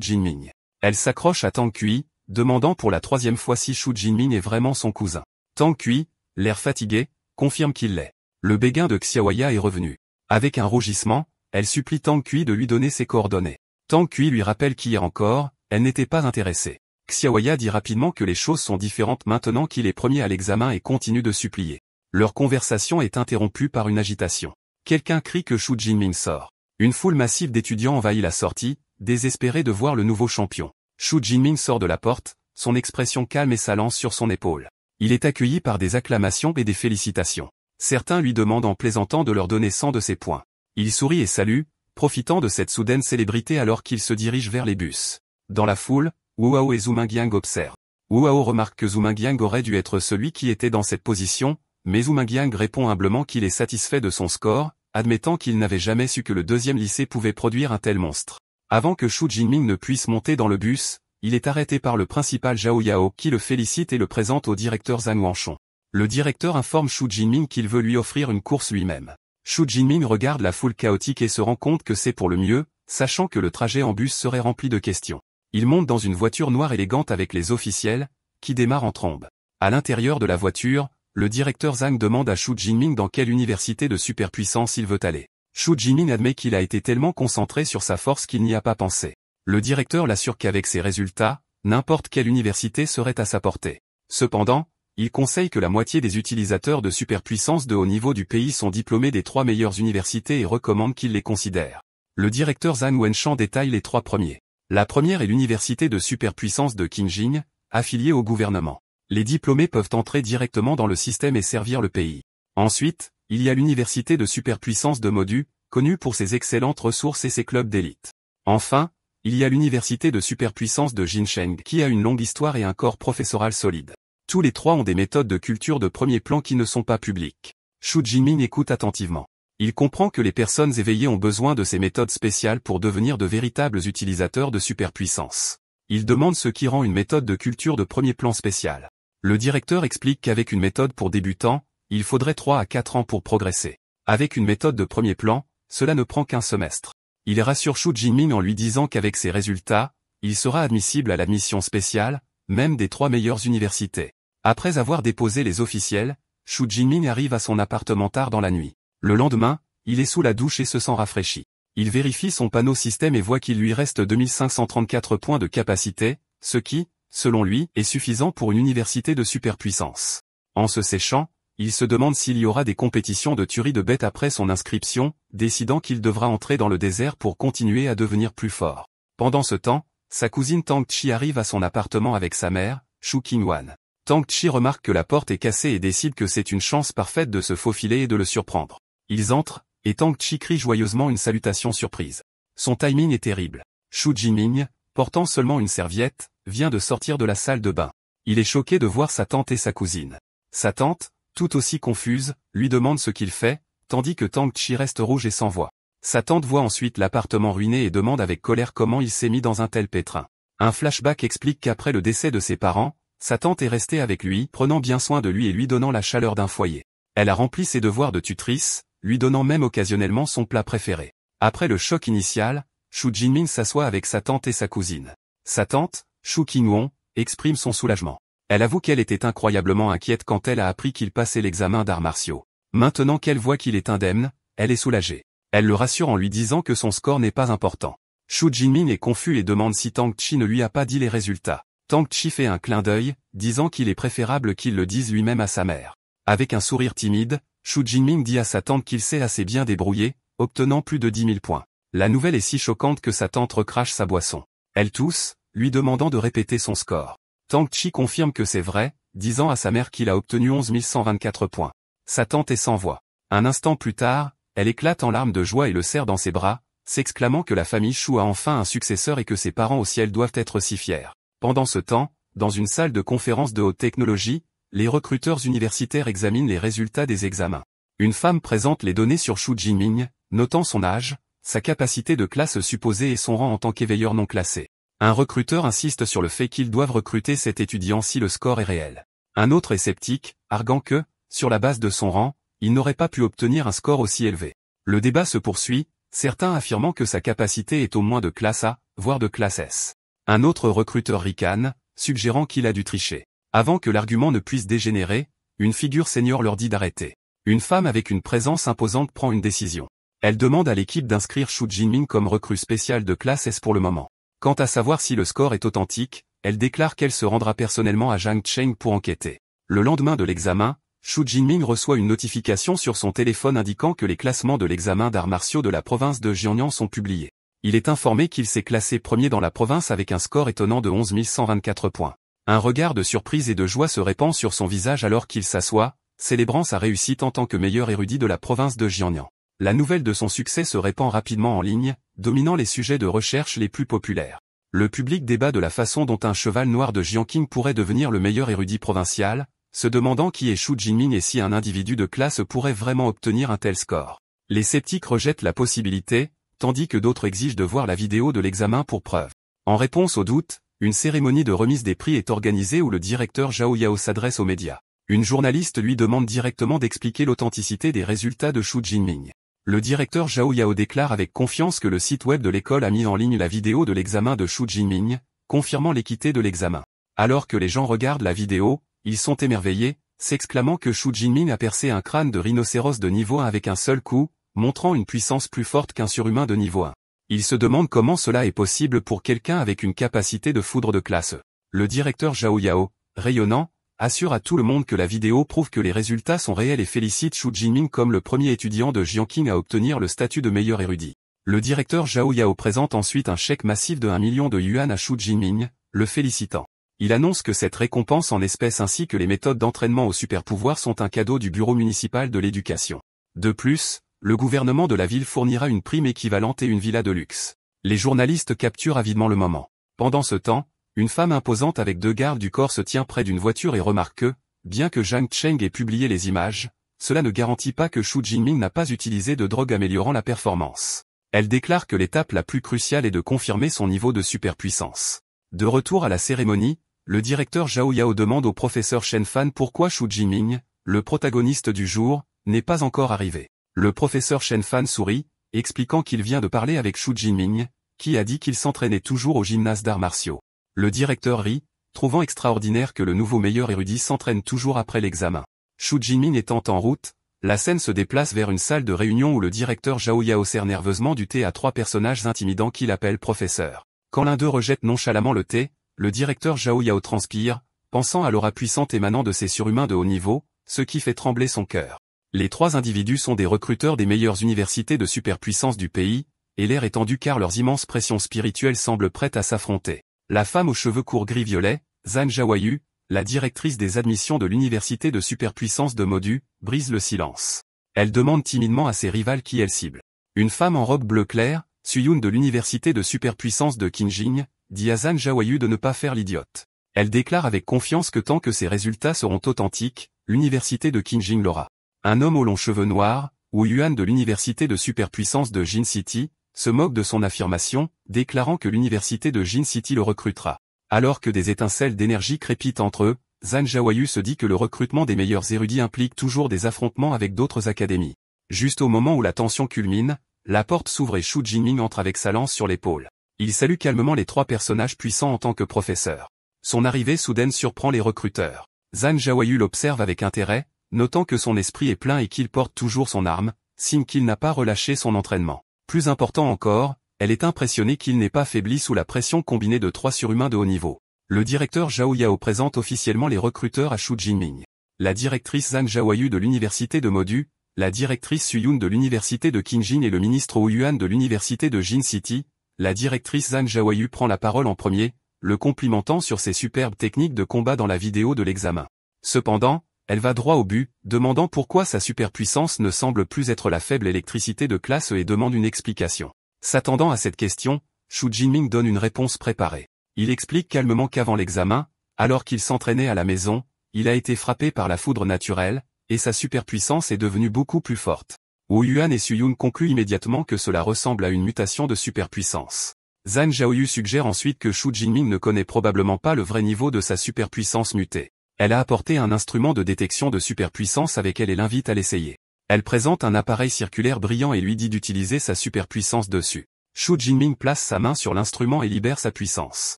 Jinming. Elle s'accroche à Tang Kui, demandant pour la 3e fois si Xu Jinming est vraiment son cousin. Tang Kui, l'air fatigué, confirme qu'il l'est. Le béguin de Xiaoya est revenu. Avec un rougissement, elle supplie Tang Kui de lui donner ses coordonnées. Tang Kui lui rappelle qu'hier encore, elle n'était pas intéressée. Xiaoya dit rapidement que les choses sont différentes maintenant qu'il est premier à l'examen et continue de supplier. Leur conversation est interrompue par une agitation. Quelqu'un crie que Xu Jinming sort. Une foule massive d'étudiants envahit la sortie, désespérés de voir le nouveau champion. Xu Jinming sort de la porte, son expression calme et sa lance sur son épaule. Il est accueilli par des acclamations et des félicitations. Certains lui demandent en plaisantant de leur donner 100 de ses points. Il sourit et salue, profitant de cette soudaine célébrité alors qu'il se dirige vers les bus. Dans la foule, Wu Hao et Zhu Mingyang observent. Wu Hao remarque que Zhu Mingyang aurait dû être celui qui était dans cette position, mais Zhu Mingyang répond humblement qu'il est satisfait de son score, admettant qu'il n'avait jamais su que le 2e lycée pouvait produire un tel monstre. Avant que Xu Jinming ne puisse monter dans le bus, il est arrêté par le principal Zhao Yao qui le félicite et le présente au directeur Zhang Wanshong. Le directeur informe Xu Jinming qu'il veut lui offrir une course lui-même. Xu Jinming regarde la foule chaotique et se rend compte que c'est pour le mieux, sachant que le trajet en bus serait rempli de questions. Il monte dans une voiture noire élégante avec les officiels, qui démarrent en trombe. À l'intérieur de la voiture, le directeur Zhang demande à Xu Jinming dans quelle université de superpuissance il veut aller. Xu Jinming admet qu'il a été tellement concentré sur sa force qu'il n'y a pas pensé. Le directeur l'assure qu'avec ses résultats, n'importe quelle université serait à sa portée. Cependant, il conseille que la moitié des utilisateurs de superpuissance de haut niveau du pays sont diplômés des 3 meilleures universités et recommande qu'il les considère. Le directeur Zhang Wenshan détaille les 3 premiers. La première est l'université de superpuissance de Qingjing, affiliée au gouvernement. Les diplômés peuvent entrer directement dans le système et servir le pays. Ensuite, il y a l'université de superpuissance de Modu, connue pour ses excellentes ressources et ses clubs d'élite. Enfin, il y a l'université de superpuissance de Jincheng qui a une longue histoire et un corps professoral solide. Tous les 3 ont des méthodes de culture de premier plan qui ne sont pas publiques. Xu Jinming écoute attentivement. Il comprend que les personnes éveillées ont besoin de ces méthodes spéciales pour devenir de véritables utilisateurs de superpuissance. Il demande ce qui rend une méthode de culture de premier plan spéciale. Le directeur explique qu'avec une méthode pour débutants, il faudrait 3 à 4 ans pour progresser. Avec une méthode de premier plan, cela ne prend qu'un semestre. Il rassure Xu Jinming en lui disant qu'avec ses résultats, il sera admissible à l'admission spéciale, même des 3 meilleures universités. Après avoir déposé les officiels, Xu Jinming arrive à son appartement tard dans la nuit. Le lendemain, il est sous la douche et se sent rafraîchi. Il vérifie son panneau système et voit qu'il lui reste 2534 points de capacité, ce qui, selon lui, est suffisant pour une université de superpuissance. En se séchant, il se demande s'il y aura des compétitions de tuerie de bêtes après son inscription, décidant qu'il devra entrer dans le désert pour continuer à devenir plus fort. Pendant ce temps, sa cousine Tang Chi arrive à son appartement avec sa mère, Xu Qingwan. Tang Chi remarque que la porte est cassée et décide que c'est une chance parfaite de se faufiler et de le surprendre. Ils entrent, et Tang Chi crie joyeusement une salutation surprise. Son timing est terrible. Xu Jinming, portant seulement une serviette, vient de sortir de la salle de bain. Il est choqué de voir sa tante et sa cousine. Sa tante, tout aussi confuse, lui demande ce qu'il fait, tandis que Tang Chi reste rouge et sans voix. Sa tante voit ensuite l'appartement ruiné et demande avec colère comment il s'est mis dans un tel pétrin. Un flashback explique qu'après le décès de ses parents, sa tante est restée avec lui, prenant bien soin de lui et lui donnant la chaleur d'un foyer. Elle a rempli ses devoirs de tutrice, lui donnant même occasionnellement son plat préféré. Après le choc initial, Xu Jinming s'assoit avec sa tante et sa cousine. Sa tante, Xu Qingwan, exprime son soulagement. Elle avoue qu'elle était incroyablement inquiète quand elle a appris qu'il passait l'examen d'arts martiaux. Maintenant qu'elle voit qu'il est indemne, elle est soulagée. Elle le rassure en lui disant que son score n'est pas important. Xu Jinming est confus et demande si Tang Chi ne lui a pas dit les résultats. Tang Chi fait un clin d'œil, disant qu'il est préférable qu'il le dise lui-même à sa mère. Avec un sourire timide, Xu Jinming dit à sa tante qu'il s'est assez bien débrouillé, obtenant plus de 10 000 points. La nouvelle est si choquante que sa tante recrache sa boisson. Elle tousse, lui demandant de répéter son score. Tang Chi confirme que c'est vrai, disant à sa mère qu'il a obtenu 11 124 points. Sa tante est sans voix. Un instant plus tard, elle éclate en larmes de joie et le serre dans ses bras, s'exclamant que la famille Xu a enfin un successeur et que ses parents au ciel doivent être si fiers. Pendant ce temps, dans une salle de conférence de haute technologie, les recruteurs universitaires examinent les résultats des examens. Une femme présente les données sur Xu Jinming, notant son âge, sa capacité de classe supposée et son rang en tant qu'éveilleur non classé. Un recruteur insiste sur le fait qu'ils doivent recruter cet étudiant si le score est réel. Un autre est sceptique, arguant que, sur la base de son rang, il n'aurait pas pu obtenir un score aussi élevé. Le débat se poursuit, certains affirmant que sa capacité est au moins de classe A, voire de classe S. Un autre recruteur ricane, suggérant qu'il a dû tricher. Avant que l'argument ne puisse dégénérer, une figure senior leur dit d'arrêter. Une femme avec une présence imposante prend une décision. Elle demande à l'équipe d'inscrire Xu Jinming comme recrue spéciale de classe S pour le moment. Quant à savoir si le score est authentique, elle déclare qu'elle se rendra personnellement à Zhang Cheng pour enquêter. Le lendemain de l'examen, Xu Jinming reçoit une notification sur son téléphone indiquant que les classements de l'examen d'arts martiaux de la province de Jiangnan sont publiés. Il est informé qu'il s'est classé premier dans la province avec un score étonnant de 11 124 points. Un regard de surprise et de joie se répand sur son visage alors qu'il s'assoit, célébrant sa réussite en tant que meilleur érudit de la province de Jiangnan. La nouvelle de son succès se répand rapidement en ligne, dominant les sujets de recherche les plus populaires. Le public débat de la façon dont un cheval noir de Jiangqing pourrait devenir le meilleur érudit provincial, se demandant qui est Xu Jinming et si un individu de classe pourrait vraiment obtenir un tel score. Les sceptiques rejettent la possibilité, tandis que d'autres exigent de voir la vidéo de l'examen pour preuve. En réponse aux doutes, une cérémonie de remise des prix est organisée où le directeur Zhao Yao s'adresse aux médias. Une journaliste lui demande directement d'expliquer l'authenticité des résultats de Xu Jinming. Le directeur Zhao Yao déclare avec confiance que le site web de l'école a mis en ligne la vidéo de l'examen de Xu Jinming, confirmant l'équité de l'examen. Alors que les gens regardent la vidéo, ils sont émerveillés, s'exclamant que Xu Jinming a percé un crâne de rhinocéros de niveau 1 avec un seul coup, montrant une puissance plus forte qu'un surhumain de niveau 1. Ils se demandent comment cela est possible pour quelqu'un avec une capacité de foudre de classe E. Le directeur Zhao Yao, rayonnant, assure à tout le monde que la vidéo prouve que les résultats sont réels et félicite Xu Jinming comme le premier étudiant de Jiangqing à obtenir le statut de meilleur érudit. Le directeur Zhao Yao présente ensuite un chèque massif de 1 million de yuan à Xu Jinming, le félicitant. Il annonce que cette récompense en espèces ainsi que les méthodes d'entraînement au super-pouvoir sont un cadeau du bureau municipal de l'éducation. De plus, le gouvernement de la ville fournira une prime équivalente et une villa de luxe. Les journalistes capturent avidement le moment. Pendant ce temps, une femme imposante avec 2 gardes du corps se tient près d'une voiture et remarque que, bien que Zhang Cheng ait publié les images, cela ne garantit pas que Xu Jinming n'a pas utilisé de drogue améliorant la performance. Elle déclare que l'étape la plus cruciale est de confirmer son niveau de superpuissance. De retour à la cérémonie, le directeur Zhao Yao demande au professeur Shen Fan pourquoi Xu Jinming, le protagoniste du jour, n'est pas encore arrivé. Le professeur Shen Fan sourit, expliquant qu'il vient de parler avec Xu Jinming, qui a dit qu'il s'entraînait toujours au gymnase d'arts martiaux. Le directeur rit, trouvant extraordinaire que le nouveau meilleur érudit s'entraîne toujours après l'examen. Xu Jinming étant en route, la scène se déplace vers une salle de réunion où le directeur Zhao Yao sert nerveusement du thé à 3 personnages intimidants qu'il appelle professeur. Quand l'un d'eux rejette nonchalamment le thé, le directeur Zhao Yao transpire, pensant à l'aura puissante émanant de ces surhumains de haut niveau, ce qui fait trembler son cœur. Les 3 individus sont des recruteurs des meilleures universités de superpuissance du pays, et l'air est tendu car leurs immenses pressions spirituelles semblent prêtes à s'affronter. La femme aux cheveux courts gris-violet, Zhan Zhaoyu, la directrice des admissions de l'université de superpuissance de Modu, brise le silence. Elle demande timidement à ses rivales qui elle cible. Une femme en robe bleu clair, Suyun de l'université de superpuissance de Qingjing, dit à Zhan Zhaoyu de ne pas faire l'idiote. Elle déclare avec confiance que tant que ses résultats seront authentiques, l'université de Qingjing l'aura. Un homme aux longs cheveux noirs, Wu Yuan de l'université de superpuissance de Jin City, se moque de son affirmation, déclarant que l'université de Jin City le recrutera. Alors que des étincelles d'énergie crépitent entre eux, Zhan Zhaoyu se dit que le recrutement des meilleurs érudits implique toujours des affrontements avec d'autres académies. Juste au moment où la tension culmine, la porte s'ouvre et Xu Jinming entre avec sa lance sur l'épaule. Il salue calmement les 3 personnages puissants en tant que professeur. Son arrivée soudaine surprend les recruteurs. Zhan Zhaoyu l'observe avec intérêt, notant que son esprit est plein et qu'il porte toujours son arme, signe qu'il n'a pas relâché son entraînement. Plus important encore, elle est impressionnée qu'il n'ait pas faibli sous la pression combinée de 3 surhumains de haut niveau. Le directeur Zhao Yao présente officiellement les recruteurs à Shu Jinming. La directrice Zhang Zhaoyu de l'université de Modu, la directrice Suyun de l'université de Qingjin et le ministre Wu Yuan de l'université de Jin City. La directrice Zhang Zhaoyu prend la parole en premier, le complimentant sur ses superbes techniques de combat dans la vidéo de l'examen. Cependant, elle va droit au but, demandant pourquoi sa superpuissance ne semble plus être la faible électricité de classe E et demande une explication. S'attendant à cette question, Shu Jinming donne une réponse préparée. Il explique calmement qu'avant l'examen, alors qu'il s'entraînait à la maison, il a été frappé par la foudre naturelle, et sa superpuissance est devenue beaucoup plus forte. Wu Yuan et Suyun concluent immédiatement que cela ressemble à une mutation de superpuissance. Zhang Zhaoyu suggère ensuite que Shu Jinming ne connaît probablement pas le vrai niveau de sa superpuissance mutée. Elle a apporté un instrument de détection de superpuissance avec elle et l'invite à l'essayer. Elle présente un appareil circulaire brillant et lui dit d'utiliser sa superpuissance dessus. Shu Jinming place sa main sur l'instrument et libère sa puissance.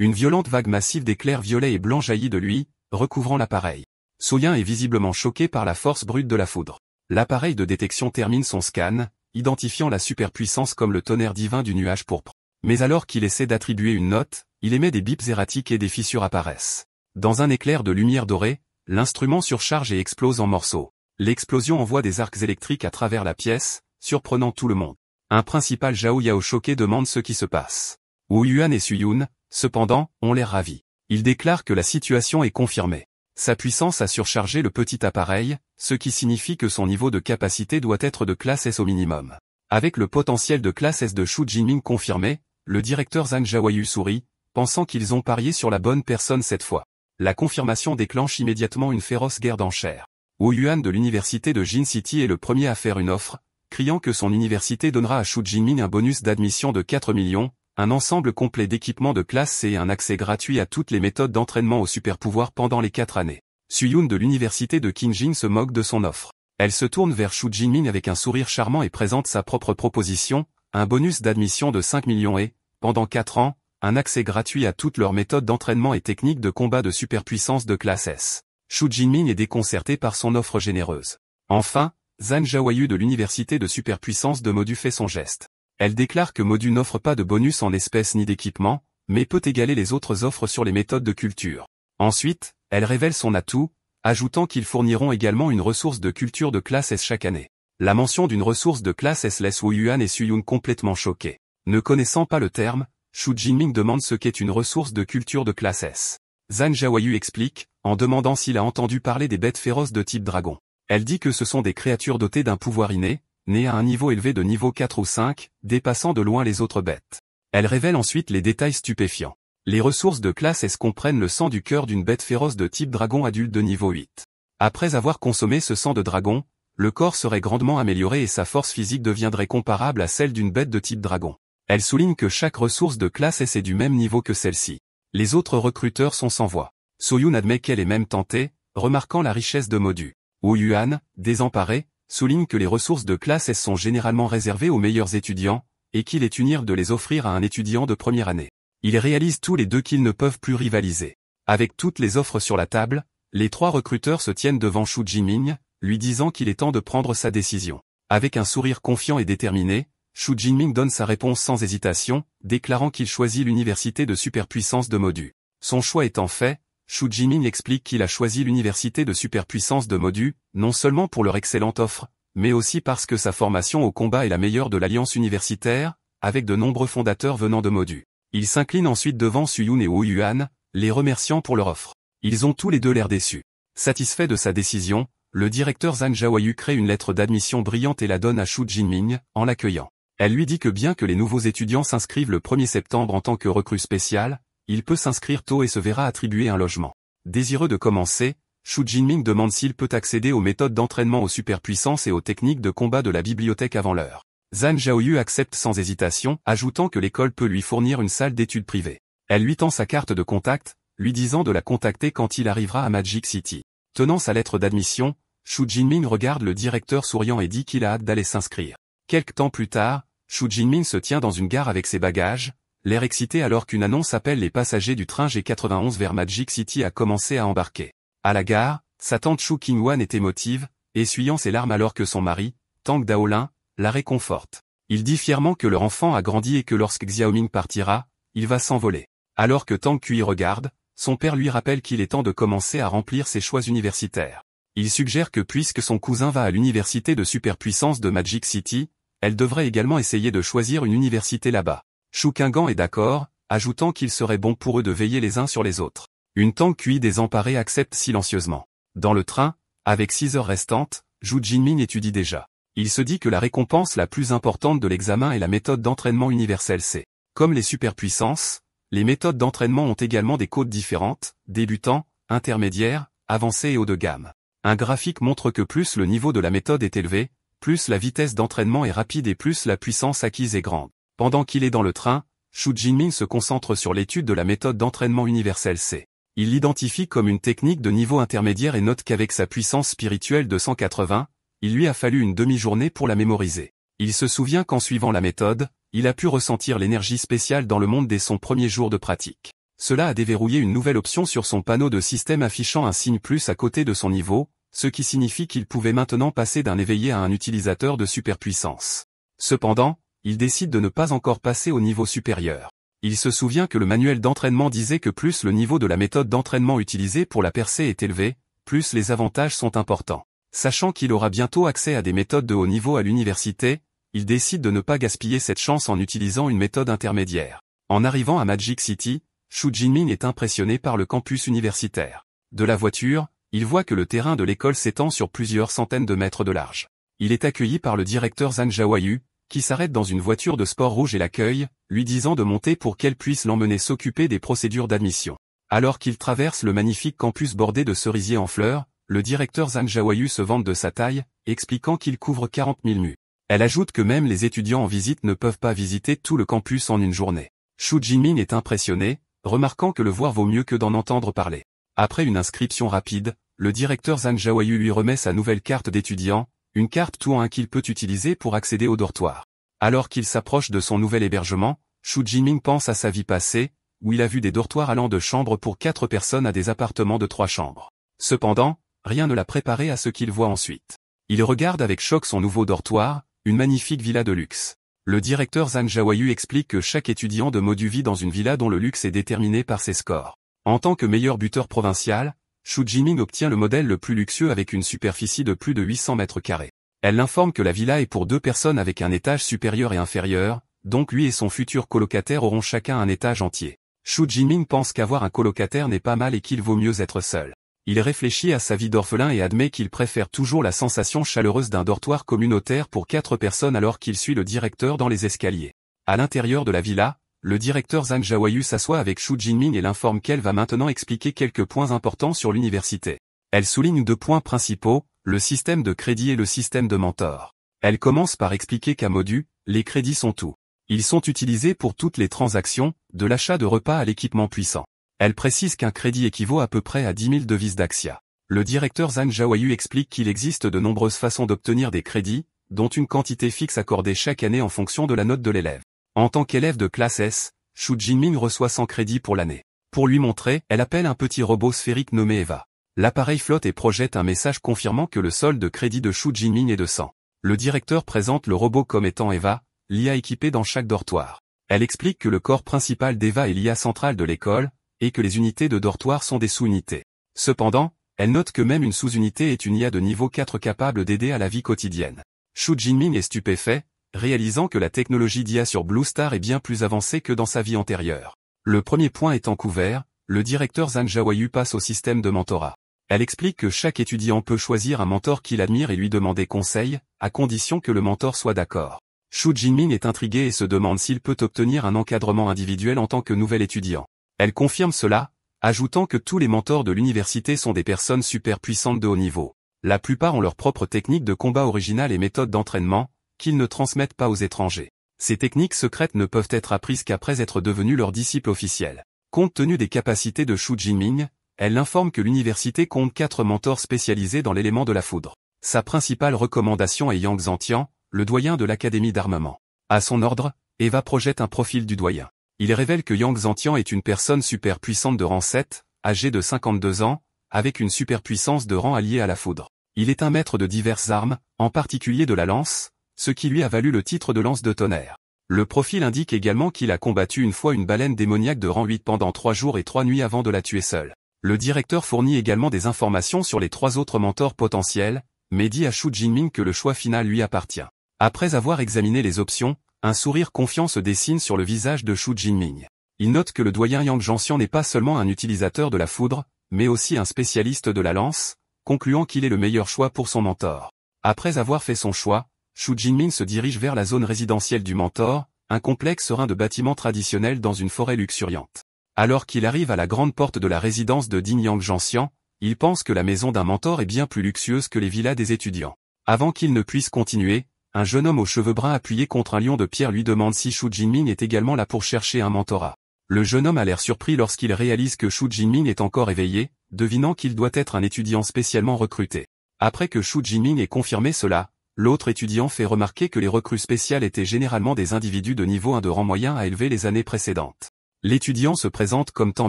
Une violente vague massive d'éclairs violets et blancs jaillit de lui, recouvrant l'appareil. Suyun est visiblement choqué par la force brute de la foudre. L'appareil de détection termine son scan, identifiant la superpuissance comme le tonnerre divin du nuage pourpre. Mais alors qu'il essaie d'attribuer une note, il émet des bips erratiques et des fissures apparaissent. Dans un éclair de lumière dorée, l'instrument surcharge et explose en morceaux. L'explosion envoie des arcs électriques à travers la pièce, surprenant tout le monde. Un principal Zhao Yao choqué demande ce qui se passe. Wu Yuan et Suyun, cependant, ont l'air ravis. Ils déclarent que la situation est confirmée. Sa puissance a surchargé le petit appareil, ce qui signifie que son niveau de capacité doit être de classe S au minimum. Avec le potentiel de classe S de Shu Jinming confirmé, le directeur Zhang Zhaoyu sourit, pensant qu'ils ont parié sur la bonne personne cette fois. La confirmation déclenche immédiatement une féroce guerre d'enchères. Wu Yuan de l'université de Jin City est le premier à faire une offre, criant que son université donnera à Shu Jinming un bonus d'admission de 4 millions, un ensemble complet d'équipements de classe C et un accès gratuit à toutes les méthodes d'entraînement au super-pouvoir pendant les 4 années. Suyun de l'université de Qingjin se moque de son offre. Elle se tourne vers Shu Jinming avec un sourire charmant et présente sa propre proposition, un bonus d'admission de 5 millions et, pendant 4 ans, un accès gratuit à toutes leurs méthodes d'entraînement et techniques de combat de superpuissance de classe S. Shu Jinming est déconcerté par son offre généreuse. Enfin, Zhang Zhaoyu de l'université de superpuissance de Modu fait son geste. Elle déclare que Modu n'offre pas de bonus en espèces ni d'équipement, mais peut égaler les autres offres sur les méthodes de culture. Ensuite, elle révèle son atout, ajoutant qu'ils fourniront également une ressource de culture de classe S chaque année. La mention d'une ressource de classe S laisse Wu Yuan et Suyun complètement choqués. Ne connaissant pas le terme, Shu Jinming demande ce qu'est une ressource de culture de classe S. Zhang Zhaoyu explique, en demandant s'il a entendu parler des bêtes féroces de type dragon. Elle dit que ce sont des créatures dotées d'un pouvoir inné, nées à un niveau élevé de niveau 4 ou 5, dépassant de loin les autres bêtes. Elle révèle ensuite les détails stupéfiants. Les ressources de classe S comprennent le sang du cœur d'une bête féroce de type dragon adulte de niveau 8. Après avoir consommé ce sang de dragon, le corps serait grandement amélioré et sa force physique deviendrait comparable à celle d'une bête de type dragon. Elle souligne que chaque ressource de classe S est du même niveau que celle-ci. Les autres recruteurs sont sans voix. Suyun admet qu'elle est même tentée, remarquant la richesse de Modu. Wu Yuan, désemparé, souligne que les ressources de classe S sont généralement réservées aux meilleurs étudiants, et qu'il est utile de les offrir à un étudiant de première année. Ils réalisent tous les deux qu'ils ne peuvent plus rivaliser. Avec toutes les offres sur la table, les 3 recruteurs se tiennent devant Shu Jinming, lui disant qu'il est temps de prendre sa décision. Avec un sourire confiant et déterminé, Shu Jinming donne sa réponse sans hésitation, déclarant qu'il choisit l'université de superpuissance de Modu. Son choix étant fait, Shu Jinming explique qu'il a choisi l'université de superpuissance de Modu, non seulement pour leur excellente offre, mais aussi parce que sa formation au combat est la meilleure de l'alliance universitaire, avec de nombreux fondateurs venant de Modu. Il s'incline ensuite devant Suyun et Wu Yuan, les remerciant pour leur offre. Ils ont tous les deux l'air déçus. Satisfait de sa décision, le directeur Zhang Zhaoyu crée une lettre d'admission brillante et la donne à Shu Jinming, en l'accueillant. Elle lui dit que bien que les nouveaux étudiants s'inscrivent le 1er septembre en tant que recrue spéciale, il peut s'inscrire tôt et se verra attribuer un logement. Désireux de commencer, Shu Jinming demande s'il peut accéder aux méthodes d'entraînement aux superpuissances et aux techniques de combat de la bibliothèque avant l'heure. Zhang Zhaoyu accepte sans hésitation, ajoutant que l'école peut lui fournir une salle d'études privée. Elle lui tend sa carte de contact, lui disant de la contacter quand il arrivera à Magic City. Tenant sa lettre d'admission, Shu Jinming regarde le directeur souriant et dit qu'il a hâte d'aller s'inscrire. Quelque temps plus tard, Shu Jinming se tient dans une gare avec ses bagages, l'air excité alors qu'une annonce appelle les passagers du train G91 vers Magic City à commencer à embarquer. À la gare, sa tante Shu Qingwan est émotive, essuyant ses larmes alors que son mari, Tang Daolin, la réconforte. Il dit fièrement que leur enfant a grandi et que lorsque Xiaoming partira, il va s'envoler. Alors que Tang Kui regarde, son père lui rappelle qu'il est temps de commencer à remplir ses choix universitaires. Il suggère que puisque son cousin va à l'université de superpuissance de Magic City, elle devrait également essayer de choisir une université là-bas. Shu Qinggan est d'accord, ajoutant qu'il serait bon pour eux de veiller les uns sur les autres. Une Tang Kui désemparée accepte silencieusement. Dans le train, avec 6 heures restantes, Zhu Jinmin étudie déjà. Il se dit que la récompense la plus importante de l'examen est la méthode d'entraînement universelle C. Comme les superpuissances, les méthodes d'entraînement ont également des codes différentes, débutants, intermédiaires, avancés et haut de gamme. Un graphique montre que plus le niveau de la méthode est élevé, plus la vitesse d'entraînement est rapide et plus la puissance acquise est grande. Pendant qu'il est dans le train, Zhu Jinmin se concentre sur l'étude de la méthode d'entraînement universelle C. Il l'identifie comme une technique de niveau intermédiaire et note qu'avec sa puissance spirituelle de 180, il lui a fallu une demi-journée pour la mémoriser. Il se souvient qu'en suivant la méthode, il a pu ressentir l'énergie spéciale dans le monde dès son premier jour de pratique. Cela a déverrouillé une nouvelle option sur son panneau de système affichant un signe plus à côté de son niveau, ce qui signifie qu'il pouvait maintenant passer d'un éveillé à un utilisateur de superpuissance. Cependant, il décide de ne pas encore passer au niveau supérieur. Il se souvient que le manuel d'entraînement disait que plus le niveau de la méthode d'entraînement utilisée pour la percée est élevé, plus les avantages sont importants. Sachant qu'il aura bientôt accès à des méthodes de haut niveau à l'université, il décide de ne pas gaspiller cette chance en utilisant une méthode intermédiaire. En arrivant à Magic City, Zhu Jinmin est impressionné par le campus universitaire. De la voiture, il voit que le terrain de l'école s'étend sur plusieurs centaines de mètres de large. Il est accueilli par le directeur Zhang Jiaoyu, qui s'arrête dans une voiture de sport rouge et l'accueille, lui disant de monter pour qu'elle puisse l'emmener s'occuper des procédures d'admission. Alors qu'il traverse le magnifique campus bordé de cerisiers en fleurs, le directeur Zhang Jiaoyu se vante de sa taille, expliquant qu'il couvre 40 000 mu. Elle ajoute que même les étudiants en visite ne peuvent pas visiter tout le campus en une journée. Zhu Jinmin est impressionné, remarquant que le voir vaut mieux que d'en entendre parler. Après une inscription rapide, le directeur Zhang Jiaoyu lui remet sa nouvelle carte d'étudiant, une carte tout en un qu'il peut utiliser pour accéder au dortoir. Alors qu'il s'approche de son nouvel hébergement, Zhu Jinmin pense à sa vie passée, où il a vu des dortoirs allant de chambres pour 4 personnes à des appartements de 3 chambres. Cependant, rien ne l'a préparé à ce qu'il voit ensuite. Il regarde avec choc son nouveau dortoir, une magnifique villa de luxe. Le directeur Zhang Jiaoyu explique que chaque étudiant de Modu vit dans une villa dont le luxe est déterminé par ses scores. En tant que meilleur buteur provincial, Zhu Jinmin obtient le modèle le plus luxueux avec une superficie de plus de 800 mètres carrés. Elle l'informe que la villa est pour 2 personnes avec un étage supérieur et inférieur, donc lui et son futur colocataire auront chacun un étage entier. Zhu Jinmin pense qu'avoir un colocataire n'est pas mal et qu'il vaut mieux être seul. Il réfléchit à sa vie d'orphelin et admet qu'il préfère toujours la sensation chaleureuse d'un dortoir communautaire pour 4 personnes alors qu'il suit le directeur dans les escaliers. À l'intérieur de la villa, le directeur Zhang Jiaoyu s'assoit avec Zhu Jinmin et l'informe qu'elle va maintenant expliquer quelques points importants sur l'université. Elle souligne 2 points principaux, le système de crédit et le système de mentor. Elle commence par expliquer qu'à Modu, les crédits sont tout. Ils sont utilisés pour toutes les transactions, de l'achat de repas à l'équipement puissant. Elle précise qu'un crédit équivaut à peu près à 10 000 devises d'Axia. Le directeur Zhang Jiaoyu explique qu'il existe de nombreuses façons d'obtenir des crédits, dont une quantité fixe accordée chaque année en fonction de la note de l'élève. En tant qu'élève de classe S, Zhu Jinmin reçoit 100 crédits pour l'année. Pour lui montrer, elle appelle un petit robot sphérique nommé Eva. L'appareil flotte et projette un message confirmant que le solde de crédit de Zhu Jinmin est de 100. Le directeur présente le robot comme étant Eva, l'IA équipée dans chaque dortoir. Elle explique que le corps principal d'Eva est l'IA centrale de l'école, et que les unités de dortoir sont des sous-unités. Cependant, elle note que même une sous-unité est une IA de niveau 4 capable d'aider à la vie quotidienne. Zhu Jinmin est stupéfait, réalisant que la technologie d'IA sur Blue Star est bien plus avancée que dans sa vie antérieure. Le premier point étant couvert, le directeur Zhang Jiaoyu passe au système de mentorat. Elle explique que chaque étudiant peut choisir un mentor qu'il admire et lui demander conseil, à condition que le mentor soit d'accord. Zhu Jinmin est intrigué et se demande s'il peut obtenir un encadrement individuel en tant que nouvel étudiant. Elle confirme cela, ajoutant que tous les mentors de l'université sont des personnes super puissantes de haut niveau. La plupart ont leur propre technique de combat originale et méthode d'entraînement, qu'ils ne transmettent pas aux étrangers. Ces techniques secrètes ne peuvent être apprises qu'après être devenus leurs disciples officiels. Compte tenu des capacités de Zhu Jinmin, elle informe que l'université compte 4 mentors spécialisés dans l'élément de la foudre. Sa principale recommandation est Yang Zhantian, le doyen de l'académie d'armement. À son ordre, Eva projette un profil du doyen. Il révèle que Yang Zhantian est une personne super puissante de rang 7, âgée de 52 ans, avec une superpuissance de rang alliée à la foudre. Il est un maître de diverses armes, en particulier de la lance, ce qui lui a valu le titre de lance de tonnerre. Le profil indique également qu'il a combattu une fois une baleine démoniaque de rang 8 pendant 3 jours et 3 nuits avant de la tuer seul. Le directeur fournit également des informations sur les 3 autres mentors potentiels, mais dit à Xu Jinming que le choix final lui appartient. Après avoir examiné les options, un sourire confiant se dessine sur le visage de Xu Jinming. Il note que le doyen Yang Zhanxian n'est pas seulement un utilisateur de la foudre, mais aussi un spécialiste de la lance, concluant qu'il est le meilleur choix pour son mentor. Après avoir fait son choix, Xu Jinming se dirige vers la zone résidentielle du mentor, un complexe serein de bâtiments traditionnels dans une forêt luxuriante. Alors qu'il arrive à la grande porte de la résidence de Ding Yang Zhanxian, il pense que la maison d'un mentor est bien plus luxueuse que les villas des étudiants. Avant qu'il ne puisse continuer, un jeune homme aux cheveux bruns appuyé contre un lion de pierre lui demande si Xu Jinming est également là pour chercher un mentorat. Le jeune homme a l'air surpris lorsqu'il réalise que Xu Jinming est encore éveillé, devinant qu'il doit être un étudiant spécialement recruté. Après que Xu Jinming ait confirmé cela, l'autre étudiant fait remarquer que les recrues spéciales étaient généralement des individus de niveau 1 de rang moyen à élevé les années précédentes. L'étudiant se présente comme Tan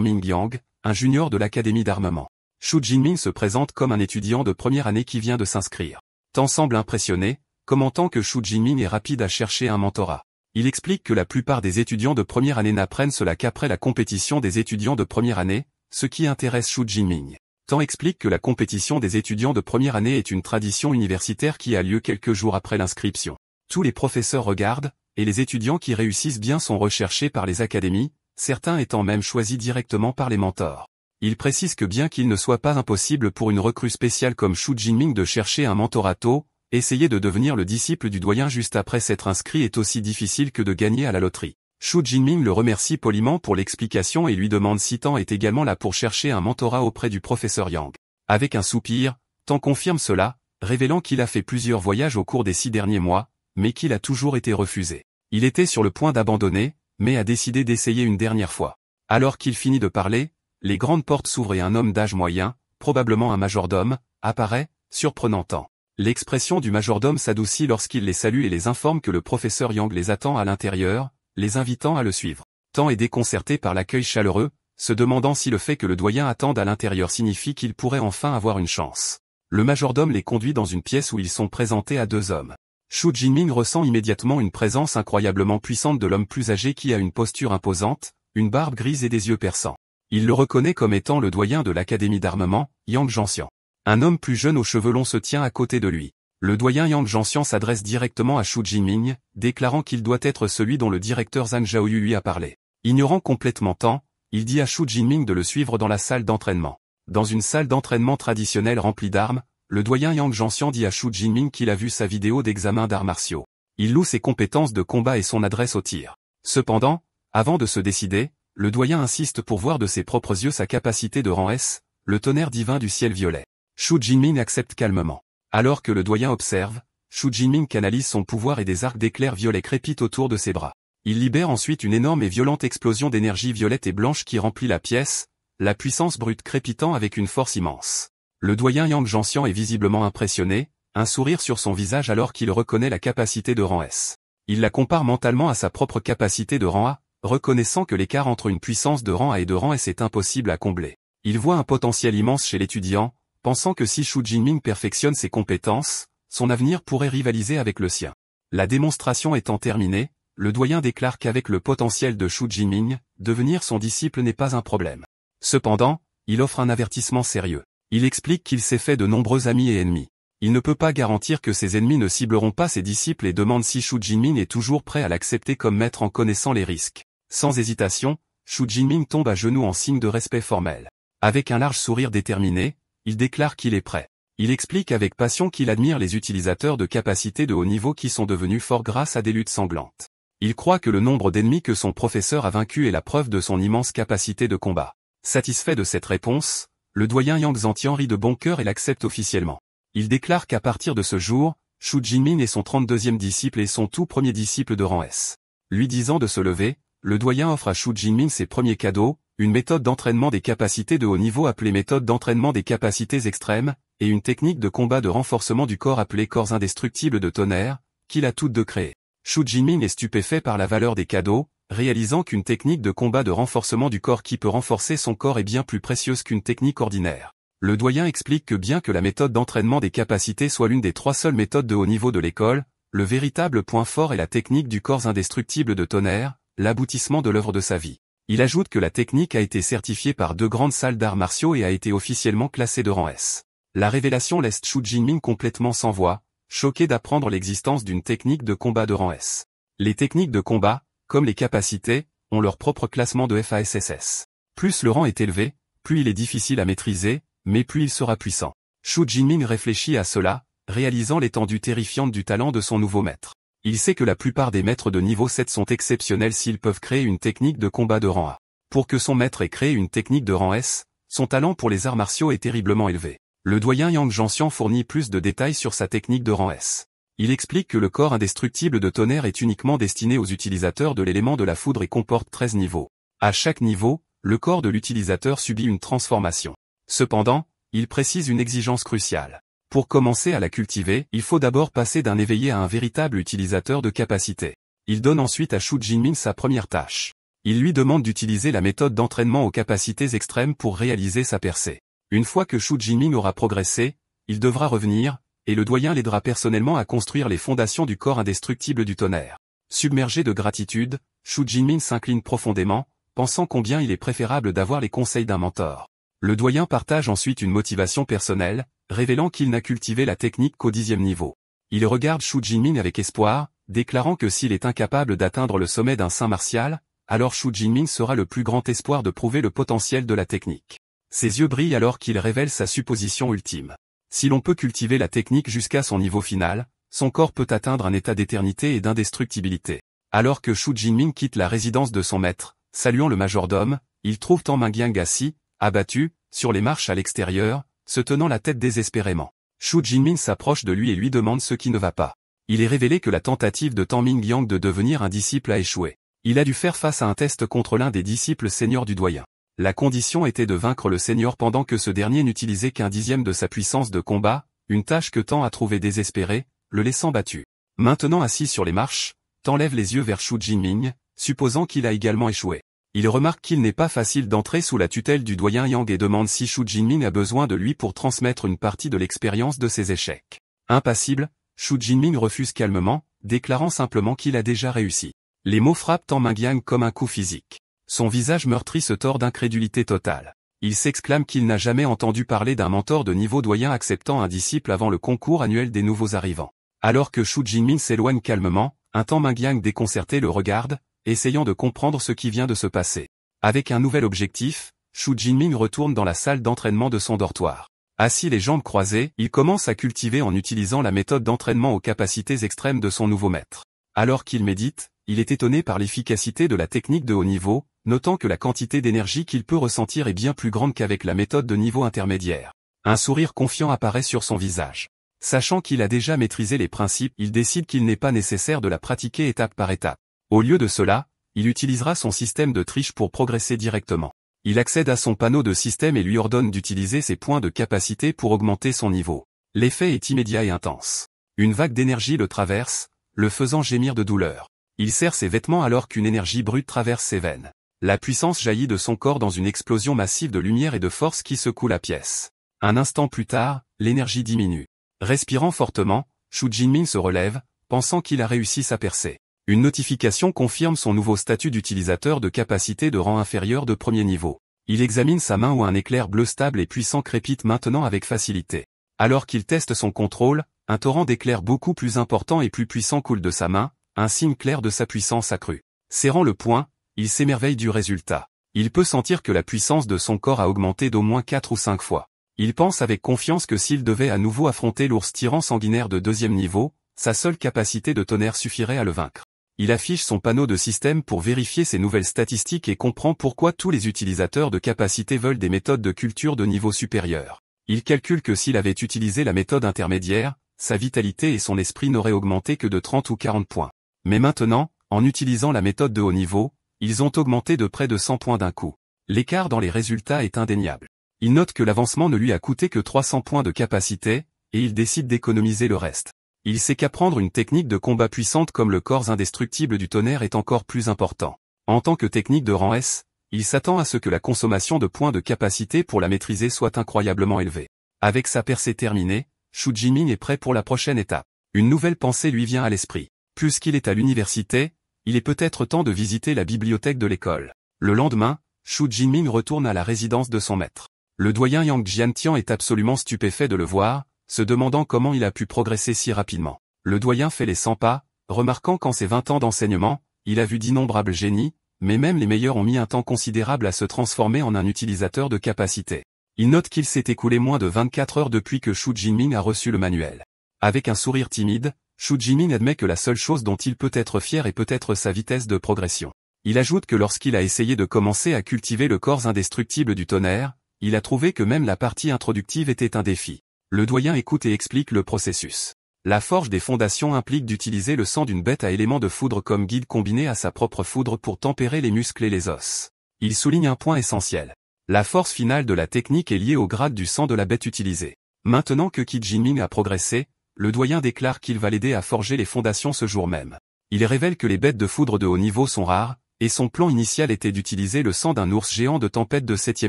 Mingyang, un junior de l'académie d'armement. Xu Jinming se présente comme un étudiant de première année qui vient de s'inscrire. Tan semble impressionné, commentant que Xu Jinming est rapide à chercher un mentorat. Il explique que la plupart des étudiants de première année n'apprennent cela qu'après la compétition des étudiants de première année, ce qui intéresse Xu Jinming. Tan explique que la compétition des étudiants de première année est une tradition universitaire qui a lieu quelques jours après l'inscription. Tous les professeurs regardent, et les étudiants qui réussissent bien sont recherchés par les académies, certains étant même choisis directement par les mentors. Il précise que bien qu'il ne soit pas impossible pour une recrue spéciale comme Xu Jinming de chercher un mentorat tôt, essayer de devenir le disciple du doyen juste après s'être inscrit est aussi difficile que de gagner à la loterie. Xu Jinming le remercie poliment pour l'explication et lui demande si Tan est également là pour chercher un mentorat auprès du professeur Yang. Avec un soupir, Tan confirme cela, révélant qu'il a fait plusieurs voyages au cours des 6 derniers mois, mais qu'il a toujours été refusé. Il était sur le point d'abandonner, mais a décidé d'essayer une dernière fois. Alors qu'il finit de parler, les grandes portes s'ouvrent et un homme d'âge moyen, probablement un majordome, apparaît, surprenant Tan. L'expression du majordome s'adoucit lorsqu'il les salue et les informe que le professeur Yang les attend à l'intérieur, les invitant à le suivre. Tan est déconcerté par l'accueil chaleureux, se demandant si le fait que le doyen attende à l'intérieur signifie qu'il pourrait enfin avoir une chance. Le majordome les conduit dans une pièce où ils sont présentés à 2 hommes. Xu Jinming ressent immédiatement une présence incroyablement puissante de l'homme plus âgé qui a une posture imposante, une barbe grise et des yeux perçants. Il le reconnaît comme étant le doyen de l'académie d'armement, Yang Zhanxian. Un homme plus jeune aux cheveux longs se tient à côté de lui. Le doyen Yang Zhanxian s'adresse directement à Xu Jinming, déclarant qu'il doit être celui dont le directeur Zhang Zhaoyu lui a parlé. Ignorant complètement Tan, il dit à Xu Jinming de le suivre dans la salle d'entraînement. Dans une salle d'entraînement traditionnelle remplie d'armes, le doyen Yang Zhanxian dit à Xu Jinming qu'il a vu sa vidéo d'examen d'arts martiaux. Il loue ses compétences de combat et son adresse au tir. Cependant, avant de se décider, le doyen insiste pour voir de ses propres yeux sa capacité de rang S, le tonnerre divin du ciel violet. Xu Jinming accepte calmement. Alors que le doyen observe, Xu Jinming canalise son pouvoir et des arcs d'éclairs violets crépitent autour de ses bras. Il libère ensuite une énorme et violente explosion d'énergie violette et blanche qui remplit la pièce, la puissance brute crépitant avec une force immense. Le doyen Yang Zhanxian est visiblement impressionné, un sourire sur son visage alors qu'il reconnaît la capacité de rang S. Il la compare mentalement à sa propre capacité de rang A, reconnaissant que l'écart entre une puissance de rang A et de rang S est impossible à combler. Il voit un potentiel immense chez l'étudiant, pensant que si Xu Jinming perfectionne ses compétences, son avenir pourrait rivaliser avec le sien. La démonstration étant terminée, le doyen déclare qu'avec le potentiel de Xu Jinming, devenir son disciple n'est pas un problème. Cependant, il offre un avertissement sérieux. Il explique qu'il s'est fait de nombreux amis et ennemis. Il ne peut pas garantir que ses ennemis ne cibleront pas ses disciples et demande si Xu Jinming est toujours prêt à l'accepter comme maître en connaissant les risques. Sans hésitation, Xu Jinming tombe à genoux en signe de respect formel. Avec un large sourire déterminé, il déclare qu'il est prêt. Il explique avec passion qu'il admire les utilisateurs de capacités de haut niveau qui sont devenus forts grâce à des luttes sanglantes. Il croit que le nombre d'ennemis que son professeur a vaincus est la preuve de son immense capacité de combat. Satisfait de cette réponse, le doyen Yang Zhanxian rit de bon cœur et l'accepte officiellement. Il déclare qu'à partir de ce jour, Xu Jinming est son 32e disciple et son tout premier disciple de rang S. Lui disant de se lever, le doyen offre à Xu Jinming ses premiers cadeaux, une méthode d'entraînement des capacités de haut niveau appelée méthode d'entraînement des capacités extrêmes, et une technique de combat de renforcement du corps appelée corps indestructible de tonnerre, qu'il a toutes deux créées. Xu Jinming est stupéfait par la valeur des cadeaux, réalisant qu'une technique de combat de renforcement du corps qui peut renforcer son corps est bien plus précieuse qu'une technique ordinaire. Le doyen explique que bien que la méthode d'entraînement des capacités soit l'une des 3 seules méthodes de haut niveau de l'école, le véritable point fort est la technique du corps indestructible de tonnerre, l'aboutissement de l'œuvre de sa vie. Il ajoute que la technique a été certifiée par 2 grandes salles d'arts martiaux et a été officiellement classée de rang S. La révélation laisse Xu Jinming complètement sans voix, choqué d'apprendre l'existence d'une technique de combat de rang S. Les techniques de combat, comme les capacités, ont leur propre classement de FASSS. Plus le rang est élevé, plus il est difficile à maîtriser, mais plus il sera puissant. Xu Jinming réfléchit à cela, réalisant l'étendue terrifiante du talent de son nouveau maître. Il sait que la plupart des maîtres de niveau 7 sont exceptionnels s'ils peuvent créer une technique de combat de rang A. Pour que son maître ait créé une technique de rang S, son talent pour les arts martiaux est terriblement élevé. Le doyen Yang Zhangxian fournit plus de détails sur sa technique de rang S. Il explique que le corps indestructible de tonnerre est uniquement destiné aux utilisateurs de l'élément de la foudre et comporte 13 niveaux. À chaque niveau, le corps de l'utilisateur subit une transformation. Cependant, il précise une exigence cruciale. Pour commencer à la cultiver, il faut d'abord passer d'un éveillé à un véritable utilisateur de capacité. Il donne ensuite à Xu Jinming sa première tâche. Il lui demande d'utiliser la méthode d'entraînement aux capacités extrêmes pour réaliser sa percée. Une fois que Xu Jinming aura progressé, il devra revenir, et le doyen l'aidera personnellement à construire les fondations du corps indestructible du tonnerre. Submergé de gratitude, Xu Jinming s'incline profondément, pensant combien il est préférable d'avoir les conseils d'un mentor. Le doyen partage ensuite une motivation personnelle, révélant qu'il n'a cultivé la technique qu'au 10e niveau. Il regarde Xu Jinming avec espoir, déclarant que s'il est incapable d'atteindre le sommet d'un saint martial, alors Xu Jinming sera le plus grand espoir de prouver le potentiel de la technique. Ses yeux brillent alors qu'il révèle sa supposition ultime. Si l'on peut cultiver la technique jusqu'à son niveau final, son corps peut atteindre un état d'éternité et d'indestructibilité. Alors que Xu Jinming quitte la résidence de son maître, saluant le majordome, il trouve Tang Mangyang assis, abattu, sur les marches à l'extérieur, se tenant la tête désespérément. Xu Jinming s'approche de lui et lui demande ce qui ne va pas. Il est révélé que la tentative de Tang Mangyang de devenir un disciple a échoué. Il a dû faire face à un test contre l'un des disciples seniors du doyen. La condition était de vaincre le senior pendant que ce dernier n'utilisait qu'un 10e de sa puissance de combat, une tâche que Tang a trouvée désespérée, le laissant battu. Maintenant assis sur les marches, Tang lève les yeux vers Xu Jinming, supposant qu'il a également échoué. Il remarque qu'il n'est pas facile d'entrer sous la tutelle du doyen Yang et demande si Xu Jinming a besoin de lui pour transmettre une partie de l'expérience de ses échecs. Impassible, Xu Jinming refuse calmement, déclarant simplement qu'il a déjà réussi. Les mots frappent Tang Mangyang comme un coup physique. Son visage meurtri se tord d'incrédulité totale. Il s'exclame qu'il n'a jamais entendu parler d'un mentor de niveau doyen acceptant un disciple avant le concours annuel des nouveaux arrivants. Alors que Xu Jinming s'éloigne calmement, un Tang Mangyang déconcerté le regarde, essayant de comprendre ce qui vient de se passer. Avec un nouvel objectif, Xu Jinming retourne dans la salle d'entraînement de son dortoir. Assis les jambes croisées, il commence à cultiver en utilisant la méthode d'entraînement aux capacités extrêmes de son nouveau maître. Alors qu'il médite, il est étonné par l'efficacité de la technique de haut niveau, notant que la quantité d'énergie qu'il peut ressentir est bien plus grande qu'avec la méthode de niveau intermédiaire. Un sourire confiant apparaît sur son visage. Sachant qu'il a déjà maîtrisé les principes, il décide qu'il n'est pas nécessaire de la pratiquer étape par étape. Au lieu de cela, il utilisera son système de triche pour progresser directement. Il accède à son panneau de système et lui ordonne d'utiliser ses points de capacité pour augmenter son niveau. L'effet est immédiat et intense. Une vague d'énergie le traverse, le faisant gémir de douleur. Il serre ses vêtements alors qu'une énergie brute traverse ses veines. La puissance jaillit de son corps dans une explosion massive de lumière et de force qui secoue la pièce. Un instant plus tard, l'énergie diminue. Respirant fortement, Xu Jinming se relève, pensant qu'il a réussi sa percée. Une notification confirme son nouveau statut d'utilisateur de capacité de rang inférieur de premier niveau. Il examine sa main où un éclair bleu stable et puissant crépite maintenant avec facilité. Alors qu'il teste son contrôle, un torrent d'éclairs beaucoup plus important et plus puissant coule de sa main, un signe clair de sa puissance accrue. Serrant le poing, il s'émerveille du résultat. Il peut sentir que la puissance de son corps a augmenté d'au moins 4 ou 5 fois. Il pense avec confiance que s'il devait à nouveau affronter l'ours tyran sanguinaire de 2e niveau, sa seule capacité de tonnerre suffirait à le vaincre. Il affiche son panneau de système pour vérifier ses nouvelles statistiques et comprend pourquoi tous les utilisateurs de capacité veulent des méthodes de culture de niveau supérieur. Il calcule que s'il avait utilisé la méthode intermédiaire, sa vitalité et son esprit n'auraient augmenté que de 30 ou 40 points. Mais maintenant, en utilisant la méthode de haut niveau, ils ont augmenté de près de 100 points d'un coup. L'écart dans les résultats est indéniable. Il note que l'avancement ne lui a coûté que 300 points de capacité, et il décide d'économiser le reste. Il sait qu'apprendre une technique de combat puissante comme le corps indestructible du tonnerre est encore plus important. En tant que technique de rang S, il s'attend à ce que la consommation de points de capacité pour la maîtriser soit incroyablement élevée. Avec sa percée terminée, Xu Jinming est prêt pour la prochaine étape. Une nouvelle pensée lui vient à l'esprit. Puisqu'il est à l'université, il est peut-être temps de visiter la bibliothèque de l'école. Le lendemain, Shu Jinming retourne à la résidence de son maître. Le doyen Yang Jiantian est absolument stupéfait de le voir, se demandant comment il a pu progresser si rapidement. Le doyen fait les 100 pas, remarquant qu'en ses 20 ans d'enseignement, il a vu d'innombrables génies, mais même les meilleurs ont mis un temps considérable à se transformer en un utilisateur de capacité. Il note qu'il s'est écoulé moins de 24 heures depuis que Shu Jinming a reçu le manuel. Avec un sourire timide, Shu Jinming admet que la seule chose dont il peut être fier est peut-être sa vitesse de progression. Il ajoute que lorsqu'il a essayé de commencer à cultiver le corps indestructible du tonnerre, il a trouvé que même la partie introductive était un défi. Le doyen écoute et explique le processus. La forge des fondations implique d'utiliser le sang d'une bête à éléments de foudre comme guide combiné à sa propre foudre pour tempérer les muscles et les os. Il souligne un point essentiel. La force finale de la technique est liée au grade du sang de la bête utilisée. Maintenant que Qi Jinming a progressé, le doyen déclare qu'il va l'aider à forger les fondations ce jour même. Il révèle que les bêtes de foudre de haut niveau sont rares, et son plan initial était d'utiliser le sang d'un ours géant de tempête de 7e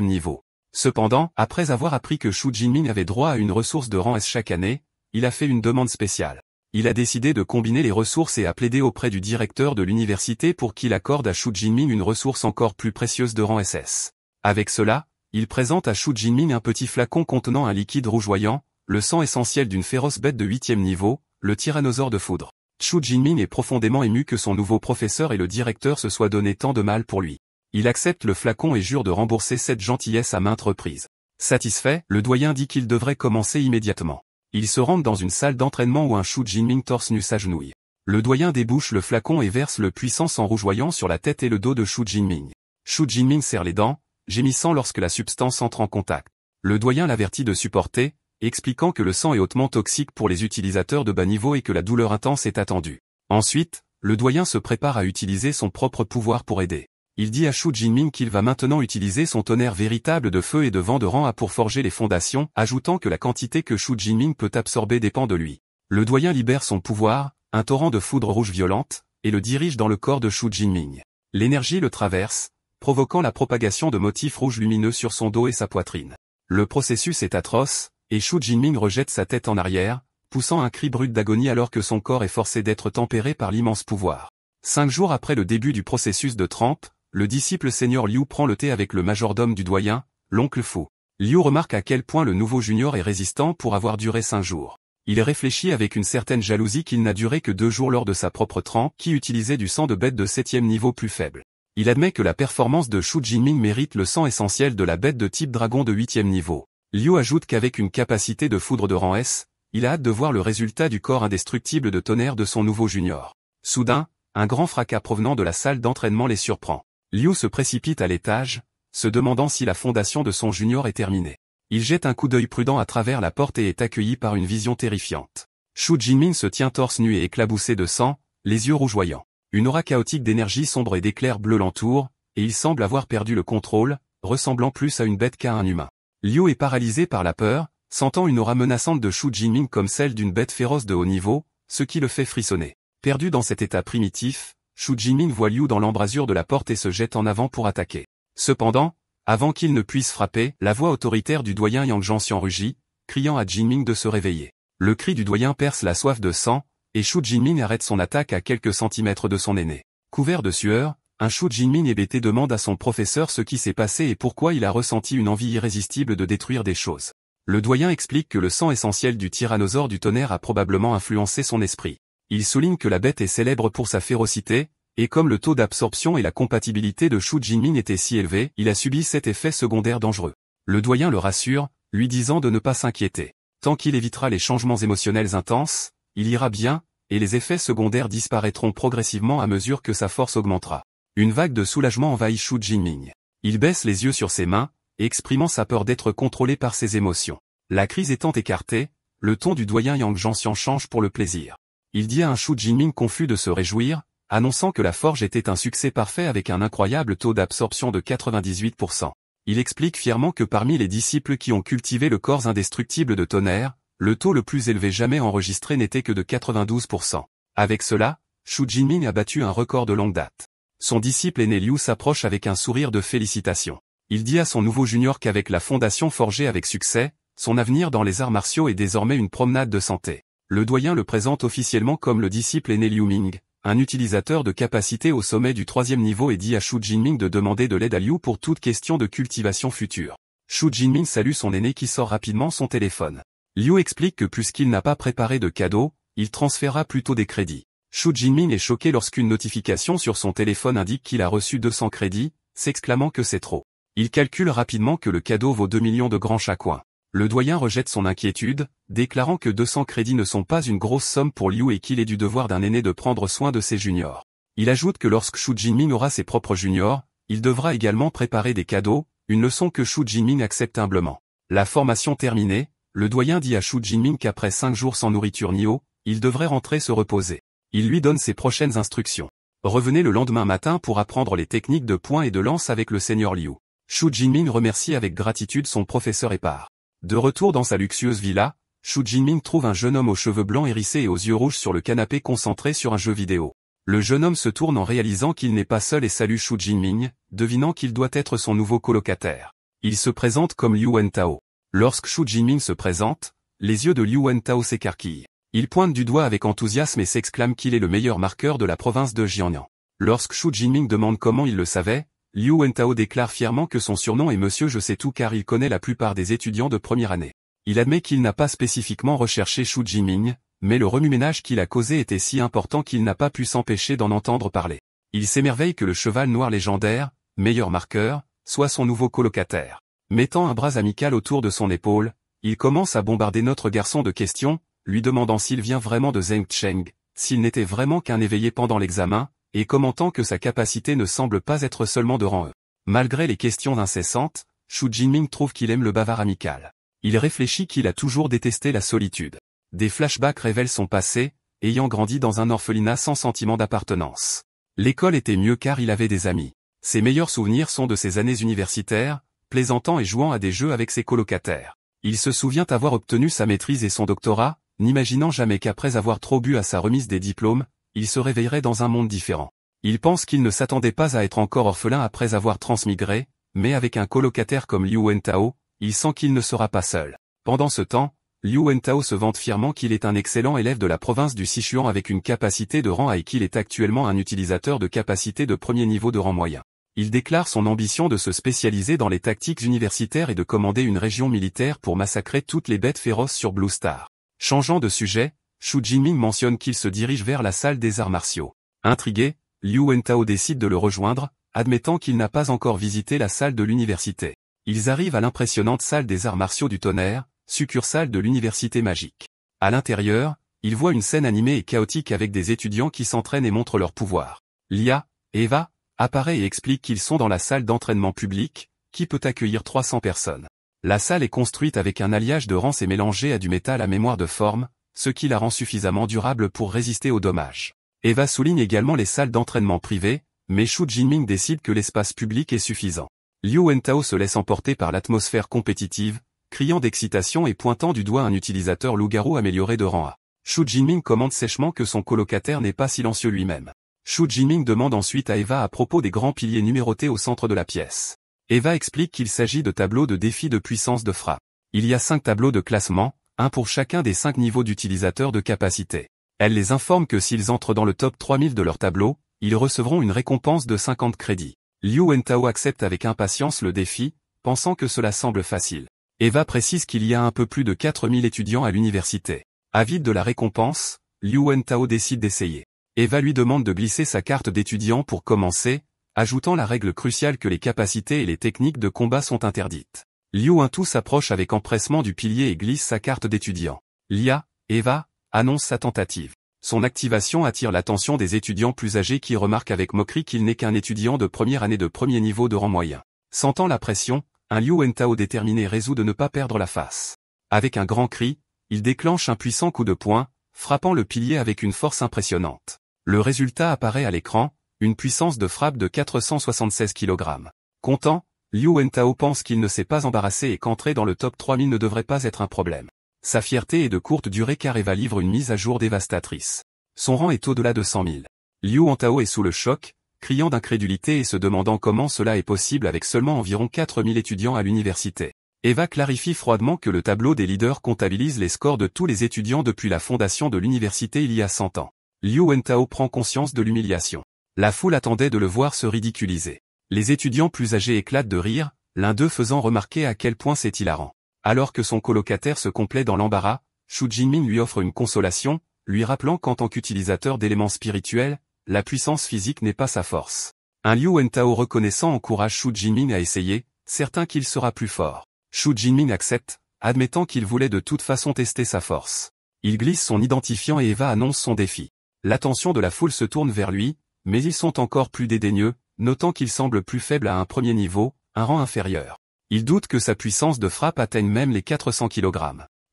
niveau. Cependant, après avoir appris que Shu Jinming avait droit à une ressource de rang S chaque année, il a fait une demande spéciale. Il a décidé de combiner les ressources et a plaidé auprès du directeur de l'université pour qu'il accorde à Shu Jinming une ressource encore plus précieuse de rang SS. Avec cela, il présente à Shu Jinming un petit flacon contenant un liquide rougeoyant, le sang essentiel d'une féroce bête de 8e niveau, le tyrannosaure de foudre. Shu Jinming est profondément ému que son nouveau professeur et le directeur se soient donné tant de mal pour lui. Il accepte le flacon et jure de rembourser cette gentillesse à maintes reprises. Satisfait, le doyen dit qu'il devrait commencer immédiatement. Ils se rendent dans une salle d'entraînement où un Shu Jinming torse nu s'agenouille. Le doyen débouche le flacon et verse le puissant sang rougeoyant sur la tête et le dos de Shu Jinming. Shu Jinming serre les dents, gémissant lorsque la substance entre en contact. Le doyen l'avertit de supporter, expliquant que le sang est hautement toxique pour les utilisateurs de bas niveau et que la douleur intense est attendue. Ensuite, le doyen se prépare à utiliser son propre pouvoir pour aider. Il dit à Shu Jinming qu'il va maintenant utiliser son tonnerre véritable de feu et de vent de rang A pour forger les fondations, ajoutant que la quantité que Shu Jinming peut absorber dépend de lui. Le doyen libère son pouvoir, un torrent de foudre rouge violente, et le dirige dans le corps de Shu Jinming. L'énergie le traverse, provoquant la propagation de motifs rouges lumineux sur son dos et sa poitrine. Le processus est atroce, et Shu Jinming rejette sa tête en arrière, poussant un cri brut d'agonie alors que son corps est forcé d'être tempéré par l'immense pouvoir. 5 jours après le début du processus de trempe, le disciple senior Liu prend le thé avec le majordome du doyen, l'oncle Fu. Liu remarque à quel point le nouveau junior est résistant pour avoir duré 5 jours. Il réfléchit avec une certaine jalousie qu'il n'a duré que 2 jours lors de sa propre trempe qui utilisait du sang de bête de 7e niveau plus faible. Il admet que la performance de Shu Jinming mérite le sang essentiel de la bête de type dragon de 8e niveau. Liu ajoute qu'avec une capacité de foudre de rang S, il a hâte de voir le résultat du corps indestructible de tonnerre de son nouveau junior. Soudain, un grand fracas provenant de la salle d'entraînement les surprend. Liu se précipite à l'étage, se demandant si la fondation de son junior est terminée. Il jette un coup d'œil prudent à travers la porte et est accueilli par une vision terrifiante. Shu Jinming se tient torse nu et éclaboussé de sang, les yeux rougeoyants. Une aura chaotique d'énergie sombre et d'éclairs bleus l'entoure, et il semble avoir perdu le contrôle, ressemblant plus à une bête qu'à un humain. Liu est paralysé par la peur, sentant une aura menaçante de Shu Jinming comme celle d'une bête féroce de haut niveau, ce qui le fait frissonner. Perdu dans cet état primitif, Shu Jinming voit Liu dans l'embrasure de la porte et se jette en avant pour attaquer. Cependant, avant qu'il ne puisse frapper, la voix autoritaire du doyen Yang Jianxian rugit, criant à Jinming de se réveiller. Le cri du doyen perce la soif de sang, et Shu Jinming arrête son attaque à quelques centimètres de son aîné. Couvert de sueur, un Shu Jinming hébété demande à son professeur ce qui s'est passé et pourquoi il a ressenti une envie irrésistible de détruire des choses. Le doyen explique que le sang essentiel du tyrannosaure du tonnerre a probablement influencé son esprit. Il souligne que la bête est célèbre pour sa férocité, et comme le taux d'absorption et la compatibilité de Shu Jinming étaient si élevés, il a subi cet effet secondaire dangereux. Le doyen le rassure, lui disant de ne pas s'inquiéter. Tant qu'il évitera les changements émotionnels intenses, il ira bien, et les effets secondaires disparaîtront progressivement à mesure que sa force augmentera. Une vague de soulagement envahit Shu Jinming. Il baisse les yeux sur ses mains, exprimant sa peur d'être contrôlé par ses émotions. La crise étant écartée, le ton du doyen Yang Jianxian change pour le plaisir. Il dit à un Shu Jinming confus de se réjouir, annonçant que la forge était un succès parfait avec un incroyable taux d'absorption de 98%. Il explique fièrement que parmi les disciples qui ont cultivé le corps indestructible de tonnerre, le taux le plus élevé jamais enregistré n'était que de 92%. Avec cela, Shu Jinming a battu un record de longue date. Son disciple aîné Liu s'approche avec un sourire de félicitations. Il dit à son nouveau junior qu'avec la fondation forgée avec succès, son avenir dans les arts martiaux est désormais une promenade de santé. Le doyen le présente officiellement comme le disciple aîné Liu Ming, un utilisateur de capacité au sommet du 3e niveau et dit à Xu Jinming de demander de l'aide à Liu pour toute question de cultivation future. Xu Jinming salue son aîné qui sort rapidement son téléphone. Liu explique que puisqu'il n'a pas préparé de cadeau, il transférera plutôt des crédits. Xu Jinming est choqué lorsqu'une notification sur son téléphone indique qu'il a reçu 200 crédits, s'exclamant que c'est trop. Il calcule rapidement que le cadeau vaut 2 millions de grands chacun. Le doyen rejette son inquiétude, déclarant que 200 crédits ne sont pas une grosse somme pour Liu et qu'il est du devoir d'un aîné de prendre soin de ses juniors. Il ajoute que lorsque Xu Jinming aura ses propres juniors, il devra également préparer des cadeaux, une leçon que Xu Jinming accepte humblement. La formation terminée, le doyen dit à Xu Jinming qu'après 5 jours sans nourriture ni eau, il devrait rentrer se reposer. Il lui donne ses prochaines instructions. Revenez le lendemain matin pour apprendre les techniques de poing et de lance avec le seigneur Liu. Xu Jinming remercie avec gratitude son professeur et part. De retour dans sa luxueuse villa, Xu Jinming trouve un jeune homme aux cheveux blancs hérissés et aux yeux rouges sur le canapé concentré sur un jeu vidéo. Le jeune homme se tourne en réalisant qu'il n'est pas seul et salue Xu Jinming, devinant qu'il doit être son nouveau colocataire. Il se présente comme Liu Wentao. Lorsque Xu Jinming se présente, les yeux de Liu Wentao s'écarquillent. Il pointe du doigt avec enthousiasme et s'exclame qu'il est le meilleur marqueur de la province de Jiangnan. Lorsque Xu Jinming demande comment il le savait, Liu Wentao déclare fièrement que son surnom est Monsieur Je sais tout car il connaît la plupart des étudiants de première année. Il admet qu'il n'a pas spécifiquement recherché Xu Jinming, mais le remue-ménage qu'il a causé était si important qu'il n'a pas pu s'empêcher d'en entendre parler. Il s'émerveille que le cheval noir légendaire, meilleur marqueur, soit son nouveau colocataire. Mettant un bras amical autour de son épaule, il commence à bombarder notre garçon de questions, lui demandant s'il vient vraiment de Zheng Cheng, s'il n'était vraiment qu'un éveillé pendant l'examen, et commentant que sa capacité ne semble pas être seulement de rang E. Malgré les questions incessantes, Xu Jinming trouve qu'il aime le bavard amical. Il réfléchit qu'il a toujours détesté la solitude. Des flashbacks révèlent son passé, ayant grandi dans un orphelinat sans sentiment d'appartenance. L'école était mieux car il avait des amis. Ses meilleurs souvenirs sont de ses années universitaires, plaisantant et jouant à des jeux avec ses colocataires. Il se souvient avoir obtenu sa maîtrise et son doctorat, n'imaginant jamais qu'après avoir trop bu à sa remise des diplômes, il se réveillerait dans un monde différent. Il pense qu'il ne s'attendait pas à être encore orphelin après avoir transmigré, mais avec un colocataire comme Liu Wentao, il sent qu'il ne sera pas seul. Pendant ce temps, Liu Wentao se vante fièrement qu'il est un excellent élève de la province du Sichuan avec une capacité de rang A et qu'il est actuellement un utilisateur de capacité de premier niveau de rang moyen. Il déclare son ambition de se spécialiser dans les tactiques universitaires et de commander une région militaire pour massacrer toutes les bêtes féroces sur Blue Star. Changeant de sujet, Xu Jinming mentionne qu'il se dirige vers la salle des arts martiaux. Intrigué, Liu Wentao décide de le rejoindre, admettant qu'il n'a pas encore visité la salle de l'université. Ils arrivent à l'impressionnante salle des arts martiaux du tonnerre, succursale de l'université magique. À l'intérieur, ils voient une scène animée et chaotique avec des étudiants qui s'entraînent et montrent leur pouvoir. Lia, Eva, apparaît et explique qu'ils sont dans la salle d'entraînement public, qui peut accueillir 300 personnes. La salle est construite avec un alliage de rance et mélangée à du métal à mémoire de forme, ce qui la rend suffisamment durable pour résister aux dommages. Eva souligne également les salles d'entraînement privées, mais Xu Jinming décide que l'espace public est suffisant. Liu Wentao se laisse emporter par l'atmosphère compétitive, criant d'excitation et pointant du doigt un utilisateur loup-garou amélioré de rang A. Xu Jinming commente sèchement que son colocataire n'est pas silencieux lui-même. Xu Jinming demande ensuite à Eva à propos des grands piliers numérotés au centre de la pièce. Eva explique qu'il s'agit de tableaux de défis de puissance de frappe. Il y a 5 tableaux de classement, un pour chacun des 5 niveaux d'utilisateurs de capacité. Elle les informe que s'ils entrent dans le top 3000 de leur tableau, ils recevront une récompense de 50 crédits. Liu Wentao accepte avec impatience le défi, pensant que cela semble facile. Eva précise qu'il y a un peu plus de 4000 étudiants à l'université. Avide de la récompense, Liu Wentao décide d'essayer. Eva lui demande de glisser sa carte d'étudiant pour commencer, ajoutant la règle cruciale que les capacités et les techniques de combat sont interdites. Liu Wentao s'approche avec empressement du pilier et glisse sa carte d'étudiant. Lia, Eva, annonce sa tentative. Son activation attire l'attention des étudiants plus âgés qui remarquent avec moquerie qu'il n'est qu'un étudiant de première année de premier niveau de rang moyen. Sentant la pression, un Liu Wentao déterminé résout de ne pas perdre la face. Avec un grand cri, il déclenche un puissant coup de poing, frappant le pilier avec une force impressionnante. Le résultat apparaît à l'écran, une puissance de frappe de 476 kg. Content, Liu Wentao pense qu'il ne s'est pas embarrassé et qu'entrer dans le top 3000 ne devrait pas être un problème. Sa fierté est de courte durée car Eva livre une mise à jour dévastatrice. Son rang est au-delà de 100 000. Liu Wentao est sous le choc, criant d'incrédulité et se demandant comment cela est possible avec seulement environ 4000 étudiants à l'université. Eva clarifie froidement que le tableau des leaders comptabilise les scores de tous les étudiants depuis la fondation de l'université il y a 100 ans. Liu Wentao prend conscience de l'humiliation. La foule attendait de le voir se ridiculiser. Les étudiants plus âgés éclatent de rire, l'un d'eux faisant remarquer à quel point c'est hilarant. Alors que son colocataire se complaît dans l'embarras, Xu Jinming lui offre une consolation, lui rappelant qu'en tant qu'utilisateur d'éléments spirituels, la puissance physique n'est pas sa force. Un Liu Wentao reconnaissant encourage Xu Jinming à essayer, certain qu'il sera plus fort. Xu Jinming accepte, admettant qu'il voulait de toute façon tester sa force. Il glisse son identifiant et Eva annonce son défi. L'attention de la foule se tourne vers lui, mais ils sont encore plus dédaigneux, notant qu'il semble plus faible à un premier niveau, un rang inférieur. Ils doutent que sa puissance de frappe atteigne même les 400 kg.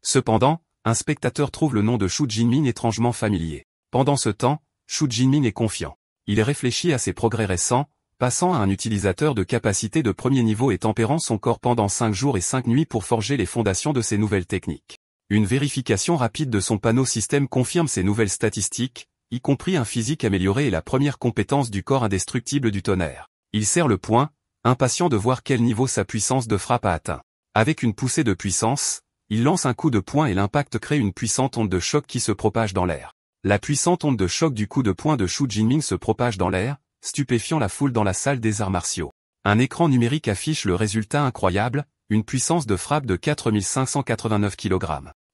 Cependant, un spectateur trouve le nom de Xu Jinming étrangement familier. Pendant ce temps, Xu Jinming est confiant. Il réfléchit à ses progrès récents, passant à un utilisateur de capacité de premier niveau et tempérant son corps pendant 5 jours et 5 nuits pour forger les fondations de ses nouvelles techniques. Une vérification rapide de son panneau système confirme ses nouvelles statistiques, y compris un physique amélioré et la première compétence du corps indestructible du tonnerre. Il serre le poing, impatient de voir quel niveau sa puissance de frappe a atteint. Avec une poussée de puissance, il lance un coup de poing et l'impact crée une puissante onde de choc qui se propage dans l'air. La puissante onde de choc du coup de poing de Xu Jinming se propage dans l'air, stupéfiant la foule dans la salle des arts martiaux. Un écran numérique affiche le résultat incroyable, une puissance de frappe de 4589 kg.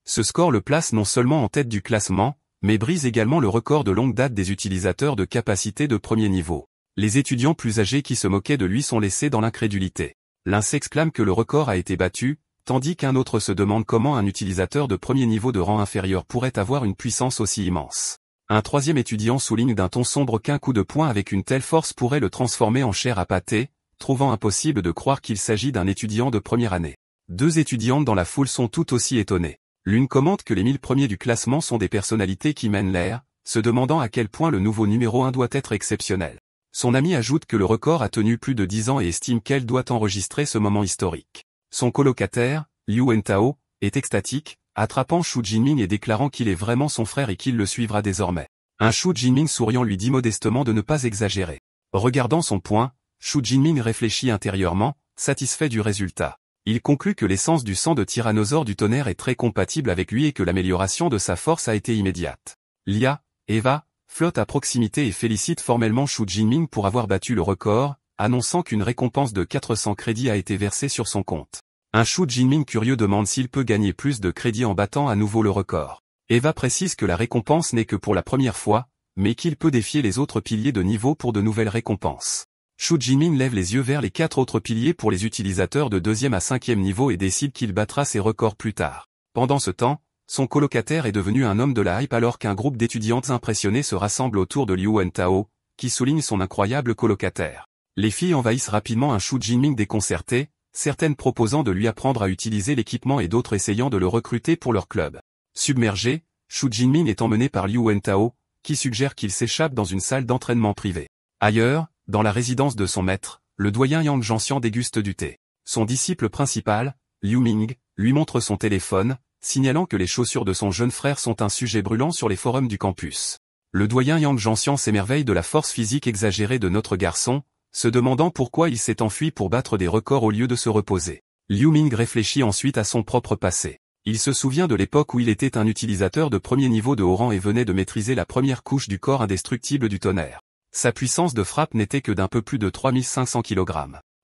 Ce score le place non seulement en tête du classement, mais brise également le record de longue date des utilisateurs de capacité de premier niveau. Les étudiants plus âgés qui se moquaient de lui sont laissés dans l'incrédulité. L'un s'exclame que le record a été battu, tandis qu'un autre se demande comment un utilisateur de premier niveau de rang inférieur pourrait avoir une puissance aussi immense. Un troisième étudiant souligne d'un ton sombre qu'un coup de poing avec une telle force pourrait le transformer en chair à pâté, trouvant impossible de croire qu'il s'agit d'un étudiant de première année. 2 étudiantes dans la foule sont tout aussi étonnées. L'une commente que les 1000 premiers du classement sont des personnalités qui mènent l'air, se demandant à quel point le nouveau numéro 1 doit être exceptionnel. Son amie ajoute que le record a tenu plus de 10 ans et estime qu'elle doit enregistrer ce moment historique. Son colocataire, Liu Wentao, est extatique, attrapant Xu Jinming et déclarant qu'il est vraiment son frère et qu'il le suivra désormais. Un Xu Jinming souriant lui dit modestement de ne pas exagérer. Regardant son poing, Xu Jinming réfléchit intérieurement, satisfait du résultat. Il conclut que l'essence du sang de tyrannosaure du tonnerre est très compatible avec lui et que l'amélioration de sa force a été immédiate. Lia, Eva, flotte à proximité et félicite formellement Xu Jinming pour avoir battu le record, annonçant qu'une récompense de 400 crédits a été versée sur son compte. Un Xu Jinming curieux demande s'il peut gagner plus de crédits en battant à nouveau le record. Eva précise que la récompense n'est que pour la première fois, mais qu'il peut défier les autres piliers de niveau pour de nouvelles récompenses. Xu Jinming lève les yeux vers les 4 autres piliers pour les utilisateurs de 2e à 5e niveau et décide qu'il battra ses records plus tard. Pendant ce temps, son colocataire est devenu un homme de la hype alors qu'un groupe d'étudiantes impressionnées se rassemble autour de Liu Wentao, qui souligne son incroyable colocataire. Les filles envahissent rapidement un Xu Jinming déconcerté, certaines proposant de lui apprendre à utiliser l'équipement et d'autres essayant de le recruter pour leur club. Submergé, Xu Jinming est emmené par Liu Wentao, qui suggère qu'il s'échappe dans une salle d'entraînement privée. Ailleurs, dans la résidence de son maître, le doyen Yang Zhanxian déguste du thé. Son disciple principal, Liu Ming, lui montre son téléphone, signalant que les chaussures de son jeune frère sont un sujet brûlant sur les forums du campus. Le doyen Yang Zhanxian s'émerveille de la force physique exagérée de notre garçon, se demandant pourquoi il s'est enfui pour battre des records au lieu de se reposer. Liu Ming réfléchit ensuite à son propre passé. Il se souvient de l'époque où il était un utilisateur de premier niveau de haut rang et venait de maîtriser la première couche du corps indestructible du tonnerre. Sa puissance de frappe n'était que d'un peu plus de 3500 kg.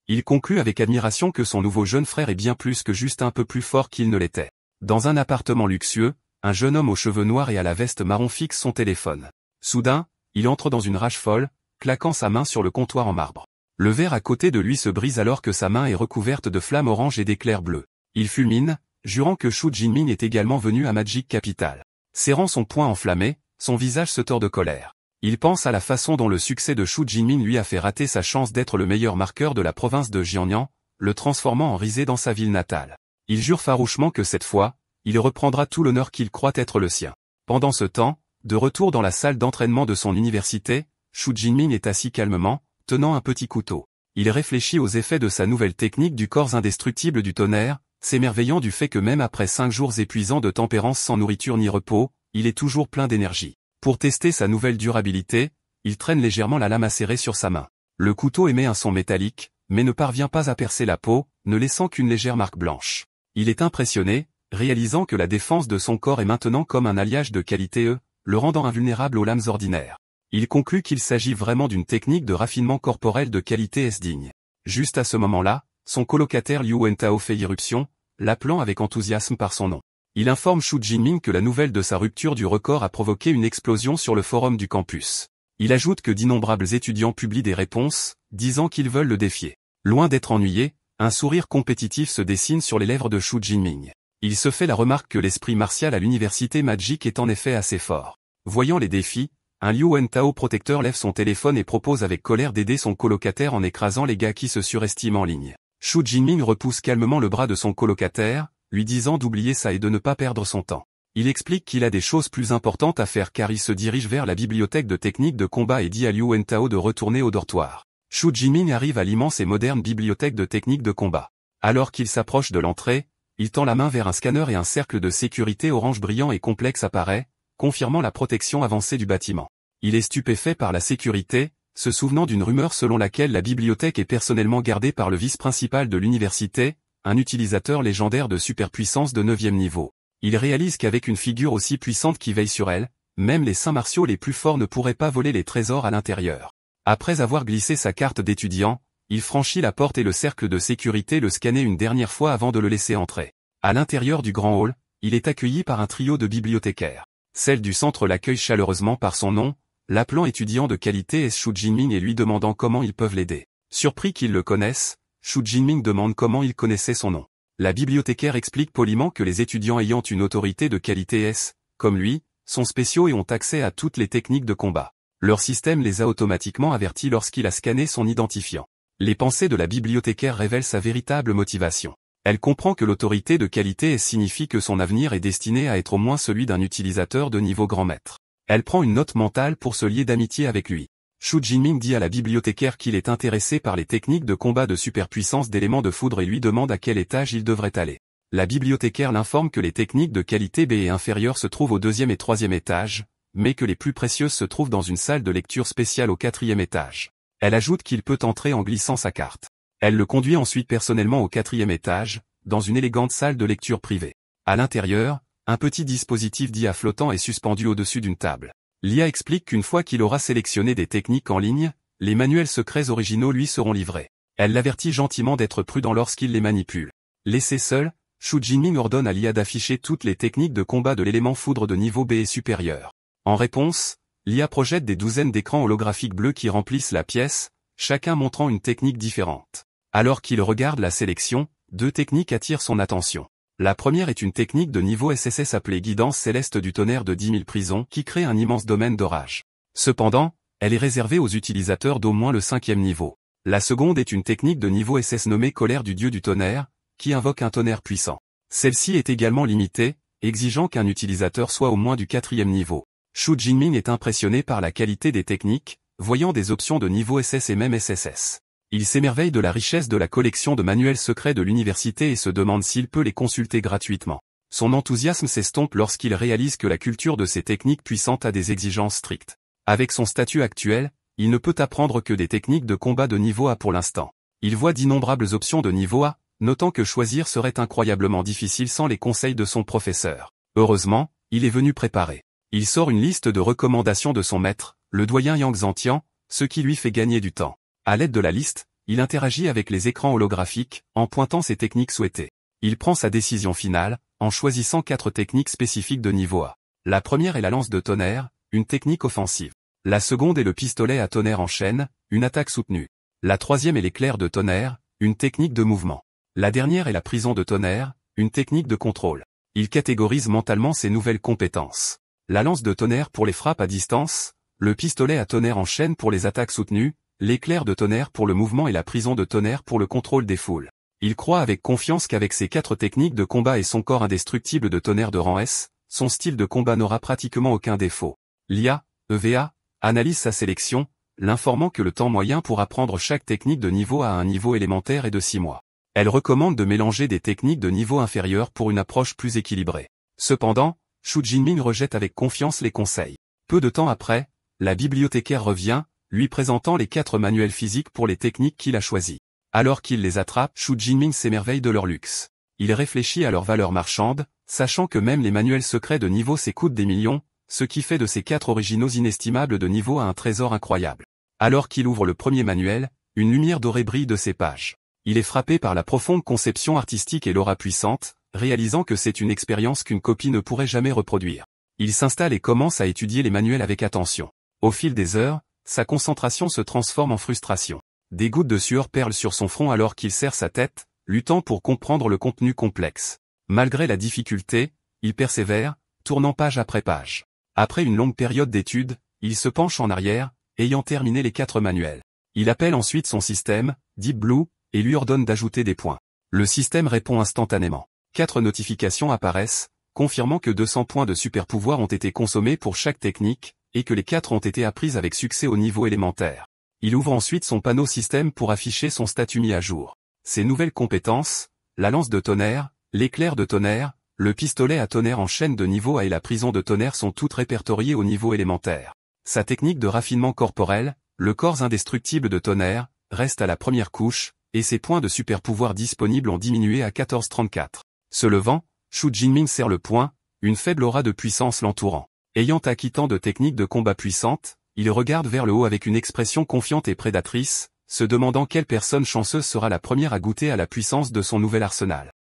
Il conclut avec admiration que son nouveau jeune frère est bien plus que juste un peu plus fort qu'il ne l'était. Dans un appartement luxueux, un jeune homme aux cheveux noirs et à la veste marron fixe son téléphone. Soudain, il entre dans une rage folle, claquant sa main sur le comptoir en marbre. Le verre à côté de lui se brise alors que sa main est recouverte de flammes oranges et d'éclairs bleus. Il fulmine, jurant que Xu Jinming est également venu à Magic Capital. Serrant son poing enflammé, son visage se tord de colère. Il pense à la façon dont le succès de Xu Jinming lui a fait rater sa chance d'être le meilleur marqueur de la province de Jiangnan, le transformant en risée dans sa ville natale. Il jure farouchement que cette fois, il reprendra tout l'honneur qu'il croit être le sien. Pendant ce temps, de retour dans la salle d'entraînement de son université, Xu Jinming est assis calmement, tenant un petit couteau. Il réfléchit aux effets de sa nouvelle technique du corps indestructible du tonnerre, s'émerveillant du fait que même après 5 jours épuisants de tempérance sans nourriture ni repos, il est toujours plein d'énergie. Pour tester sa nouvelle durabilité, il traîne légèrement la lame acérée sur sa main. Le couteau émet un son métallique, mais ne parvient pas à percer la peau, ne laissant qu'une légère marque blanche. Il est impressionné, réalisant que la défense de son corps est maintenant comme un alliage de qualité le rendant invulnérable aux lames ordinaires. Il conclut qu'il s'agit vraiment d'une technique de raffinement corporel de qualité digne. Juste à ce moment-là, son colocataire Liu Wentao fait irruption, l'appelant avec enthousiasme par son nom. Il informe Xu Jinming que la nouvelle de sa rupture du record a provoqué une explosion sur le forum du campus. Il ajoute que d'innombrables étudiants publient des réponses, disant qu'ils veulent le défier. Loin d'être ennuyé, un sourire compétitif se dessine sur les lèvres de Xu Jinming. Il se fait la remarque que l'esprit martial à l'université Magic est en effet assez fort. Voyant les défis, un Liu Wentao protecteur lève son téléphone et propose avec colère d'aider son colocataire en écrasant les gars qui se surestiment en ligne. Xu Jinming repousse calmement le bras de son colocataire, lui disant d'oublier ça et de ne pas perdre son temps. Il explique qu'il a des choses plus importantes à faire car il se dirige vers la bibliothèque de techniques de combat et dit à Liu Wentao de retourner au dortoir. Xu Jinming arrive à l'immense et moderne bibliothèque de techniques de combat. Alors qu'il s'approche de l'entrée, il tend la main vers un scanner et un cercle de sécurité orange brillant et complexe apparaît, confirmant la protection avancée du bâtiment. Il est stupéfait par la sécurité, se souvenant d'une rumeur selon laquelle la bibliothèque est personnellement gardée par le vice-principal de l'université, un utilisateur légendaire de superpuissance de 9e niveau. Il réalise qu'avec une figure aussi puissante qui veille sur elle, même les saints martiaux les plus forts ne pourraient pas voler les trésors à l'intérieur. Après avoir glissé sa carte d'étudiant, il franchit la porte et le cercle de sécurité le scannait une dernière fois avant de le laisser entrer. À l'intérieur du grand hall, il est accueilli par un trio de bibliothécaires. Celle du centre l'accueille chaleureusement par son nom, l'appelant étudiant de qualité Xu Jinming et lui demandant comment ils peuvent l'aider. Surpris qu'ils le connaissent, Xu Jinming demande comment il connaissait son nom. La bibliothécaire explique poliment que les étudiants ayant une autorité de qualité comme lui, sont spéciaux et ont accès à toutes les techniques de combat. Leur système les a automatiquement avertis lorsqu'il a scanné son identifiant. Les pensées de la bibliothécaire révèlent sa véritable motivation. Elle comprend que l'autorité de qualité signifie que son avenir est destiné à être au moins celui d'un utilisateur de niveau grand maître. Elle prend une note mentale pour se lier d'amitié avec lui. Xu Jinming dit à la bibliothécaire qu'il est intéressé par les techniques de combat de superpuissance d'éléments de foudre et lui demande à quel étage il devrait aller. La bibliothécaire l'informe que les techniques de qualité B et inférieure se trouvent au 2e et 3e étage, mais que les plus précieuses se trouvent dans une salle de lecture spéciale au 4e étage. Elle ajoute qu'il peut entrer en glissant sa carte. Elle le conduit ensuite personnellement au 4e étage, dans une élégante salle de lecture privée. À l'intérieur, un petit dispositif d'IA flottant est suspendu au-dessus d'une table. L'IA explique qu'une fois qu'il aura sélectionné des techniques en ligne, les manuels secrets originaux lui seront livrés. Elle l'avertit gentiment d'être prudent lorsqu'il les manipule. Laissé seul, Xu Jinming ordonne à l'IA d'afficher toutes les techniques de combat de l'élément foudre de niveau B et supérieur. En réponse, l'IA projette des douzaines d'écrans holographiques bleus qui remplissent la pièce, chacun montrant une technique différente. Alors qu'il regarde la sélection, 2 techniques attirent son attention. La première est une technique de niveau SSS appelée Guidance Céleste du Tonnerre de 10 000 prisons qui crée un immense domaine d'orage. Cependant, elle est réservée aux utilisateurs d'au moins le 5e niveau. La seconde est une technique de niveau SS nommée Colère du Dieu du Tonnerre, qui invoque un tonnerre puissant. Celle-ci est également limitée, exigeant qu'un utilisateur soit au moins du 4e niveau. Xu Jinming est impressionné par la qualité des techniques, voyant des options de niveau SS et même SSS. Il s'émerveille de la richesse de la collection de manuels secrets de l'université et se demande s'il peut les consulter gratuitement. Son enthousiasme s'estompe lorsqu'il réalise que la culture de ces techniques puissantes a des exigences strictes. Avec son statut actuel, il ne peut apprendre que des techniques de combat de niveau A pour l'instant. Il voit d'innombrables options de niveau A, notant que choisir serait incroyablement difficile sans les conseils de son professeur. Heureusement, il est venu préparé. Il sort une liste de recommandations de son maître, le doyen Yang Zhantian, ce qui lui fait gagner du temps. À l'aide de la liste, il interagit avec les écrans holographiques, en pointant ses techniques souhaitées. Il prend sa décision finale, en choisissant 4 techniques spécifiques de niveau A. La première est la lance de tonnerre, une technique offensive. La seconde est le pistolet à tonnerre en chaîne, une attaque soutenue. La troisième est l'éclair de tonnerre, une technique de mouvement. La dernière est la prison de tonnerre, une technique de contrôle. Il catégorise mentalement ses nouvelles compétences. La lance de tonnerre pour les frappes à distance, le pistolet à tonnerre en chaîne pour les attaques soutenues, l'éclair de tonnerre pour le mouvement et la prison de tonnerre pour le contrôle des foules. Il croit avec confiance qu'avec ces 4 techniques de combat et son corps indestructible de tonnerre de rang S, son style de combat n'aura pratiquement aucun défaut. L'IA, EVA, analyse sa sélection, l'informant que le temps moyen pour apprendre chaque technique de niveau A à un niveau élémentaire est de 6 mois. Elle recommande de mélanger des techniques de niveau inférieur pour une approche plus équilibrée. Cependant, Xu Jinming rejette avec confiance les conseils. Peu de temps après, la bibliothécaire revient, lui présentant les 4 manuels physiques pour les techniques qu'il a choisies. Alors qu'il les attrape, Xu Jinming s'émerveille de leur luxe. Il réfléchit à leur valeur marchande, sachant que même les manuels secrets de niveau C coûtent des millions, ce qui fait de ces 4 originaux inestimables de niveau un trésor incroyable. Alors qu'il ouvre le premier manuel, une lumière dorée brille de ses pages. Il est frappé par la profonde conception artistique et l'aura puissante, réalisant que c'est une expérience qu'une copie ne pourrait jamais reproduire. Il s'installe et commence à étudier les manuels avec attention. Au fil des heures, sa concentration se transforme en frustration. Des gouttes de sueur perlent sur son front alors qu'il serre sa tête, luttant pour comprendre le contenu complexe. Malgré la difficulté, il persévère, tournant page après page. Après une longue période d'étude, il se penche en arrière, ayant terminé les 4 manuels. Il appelle ensuite son système, Deep Blue, et lui ordonne d'ajouter des points. Le système répond instantanément. 4 notifications apparaissent, confirmant que 200 points de super pouvoir ont été consommés pour chaque technique, et que les 4 ont été apprises avec succès au niveau élémentaire. Il ouvre ensuite son panneau système pour afficher son statut mis à jour. Ses nouvelles compétences, la lance de tonnerre, l'éclair de tonnerre, le pistolet à tonnerre en chaîne de niveau A et la prison de tonnerre sont toutes répertoriées au niveau élémentaire. Sa technique de raffinement corporel, le corps indestructible de tonnerre, reste à la première couche, et ses points de super pouvoir disponibles ont diminué à 1434. Se levant, Xu Jinming serre le poing, une faible aura de puissance l'entourant. Ayant acquis tant de techniques de combat puissantes, il regarde vers le haut avec une expression confiante et prédatrice, se demandant quelle personne chanceuse sera la première à goûter à la puissance de son nouvel arsenal.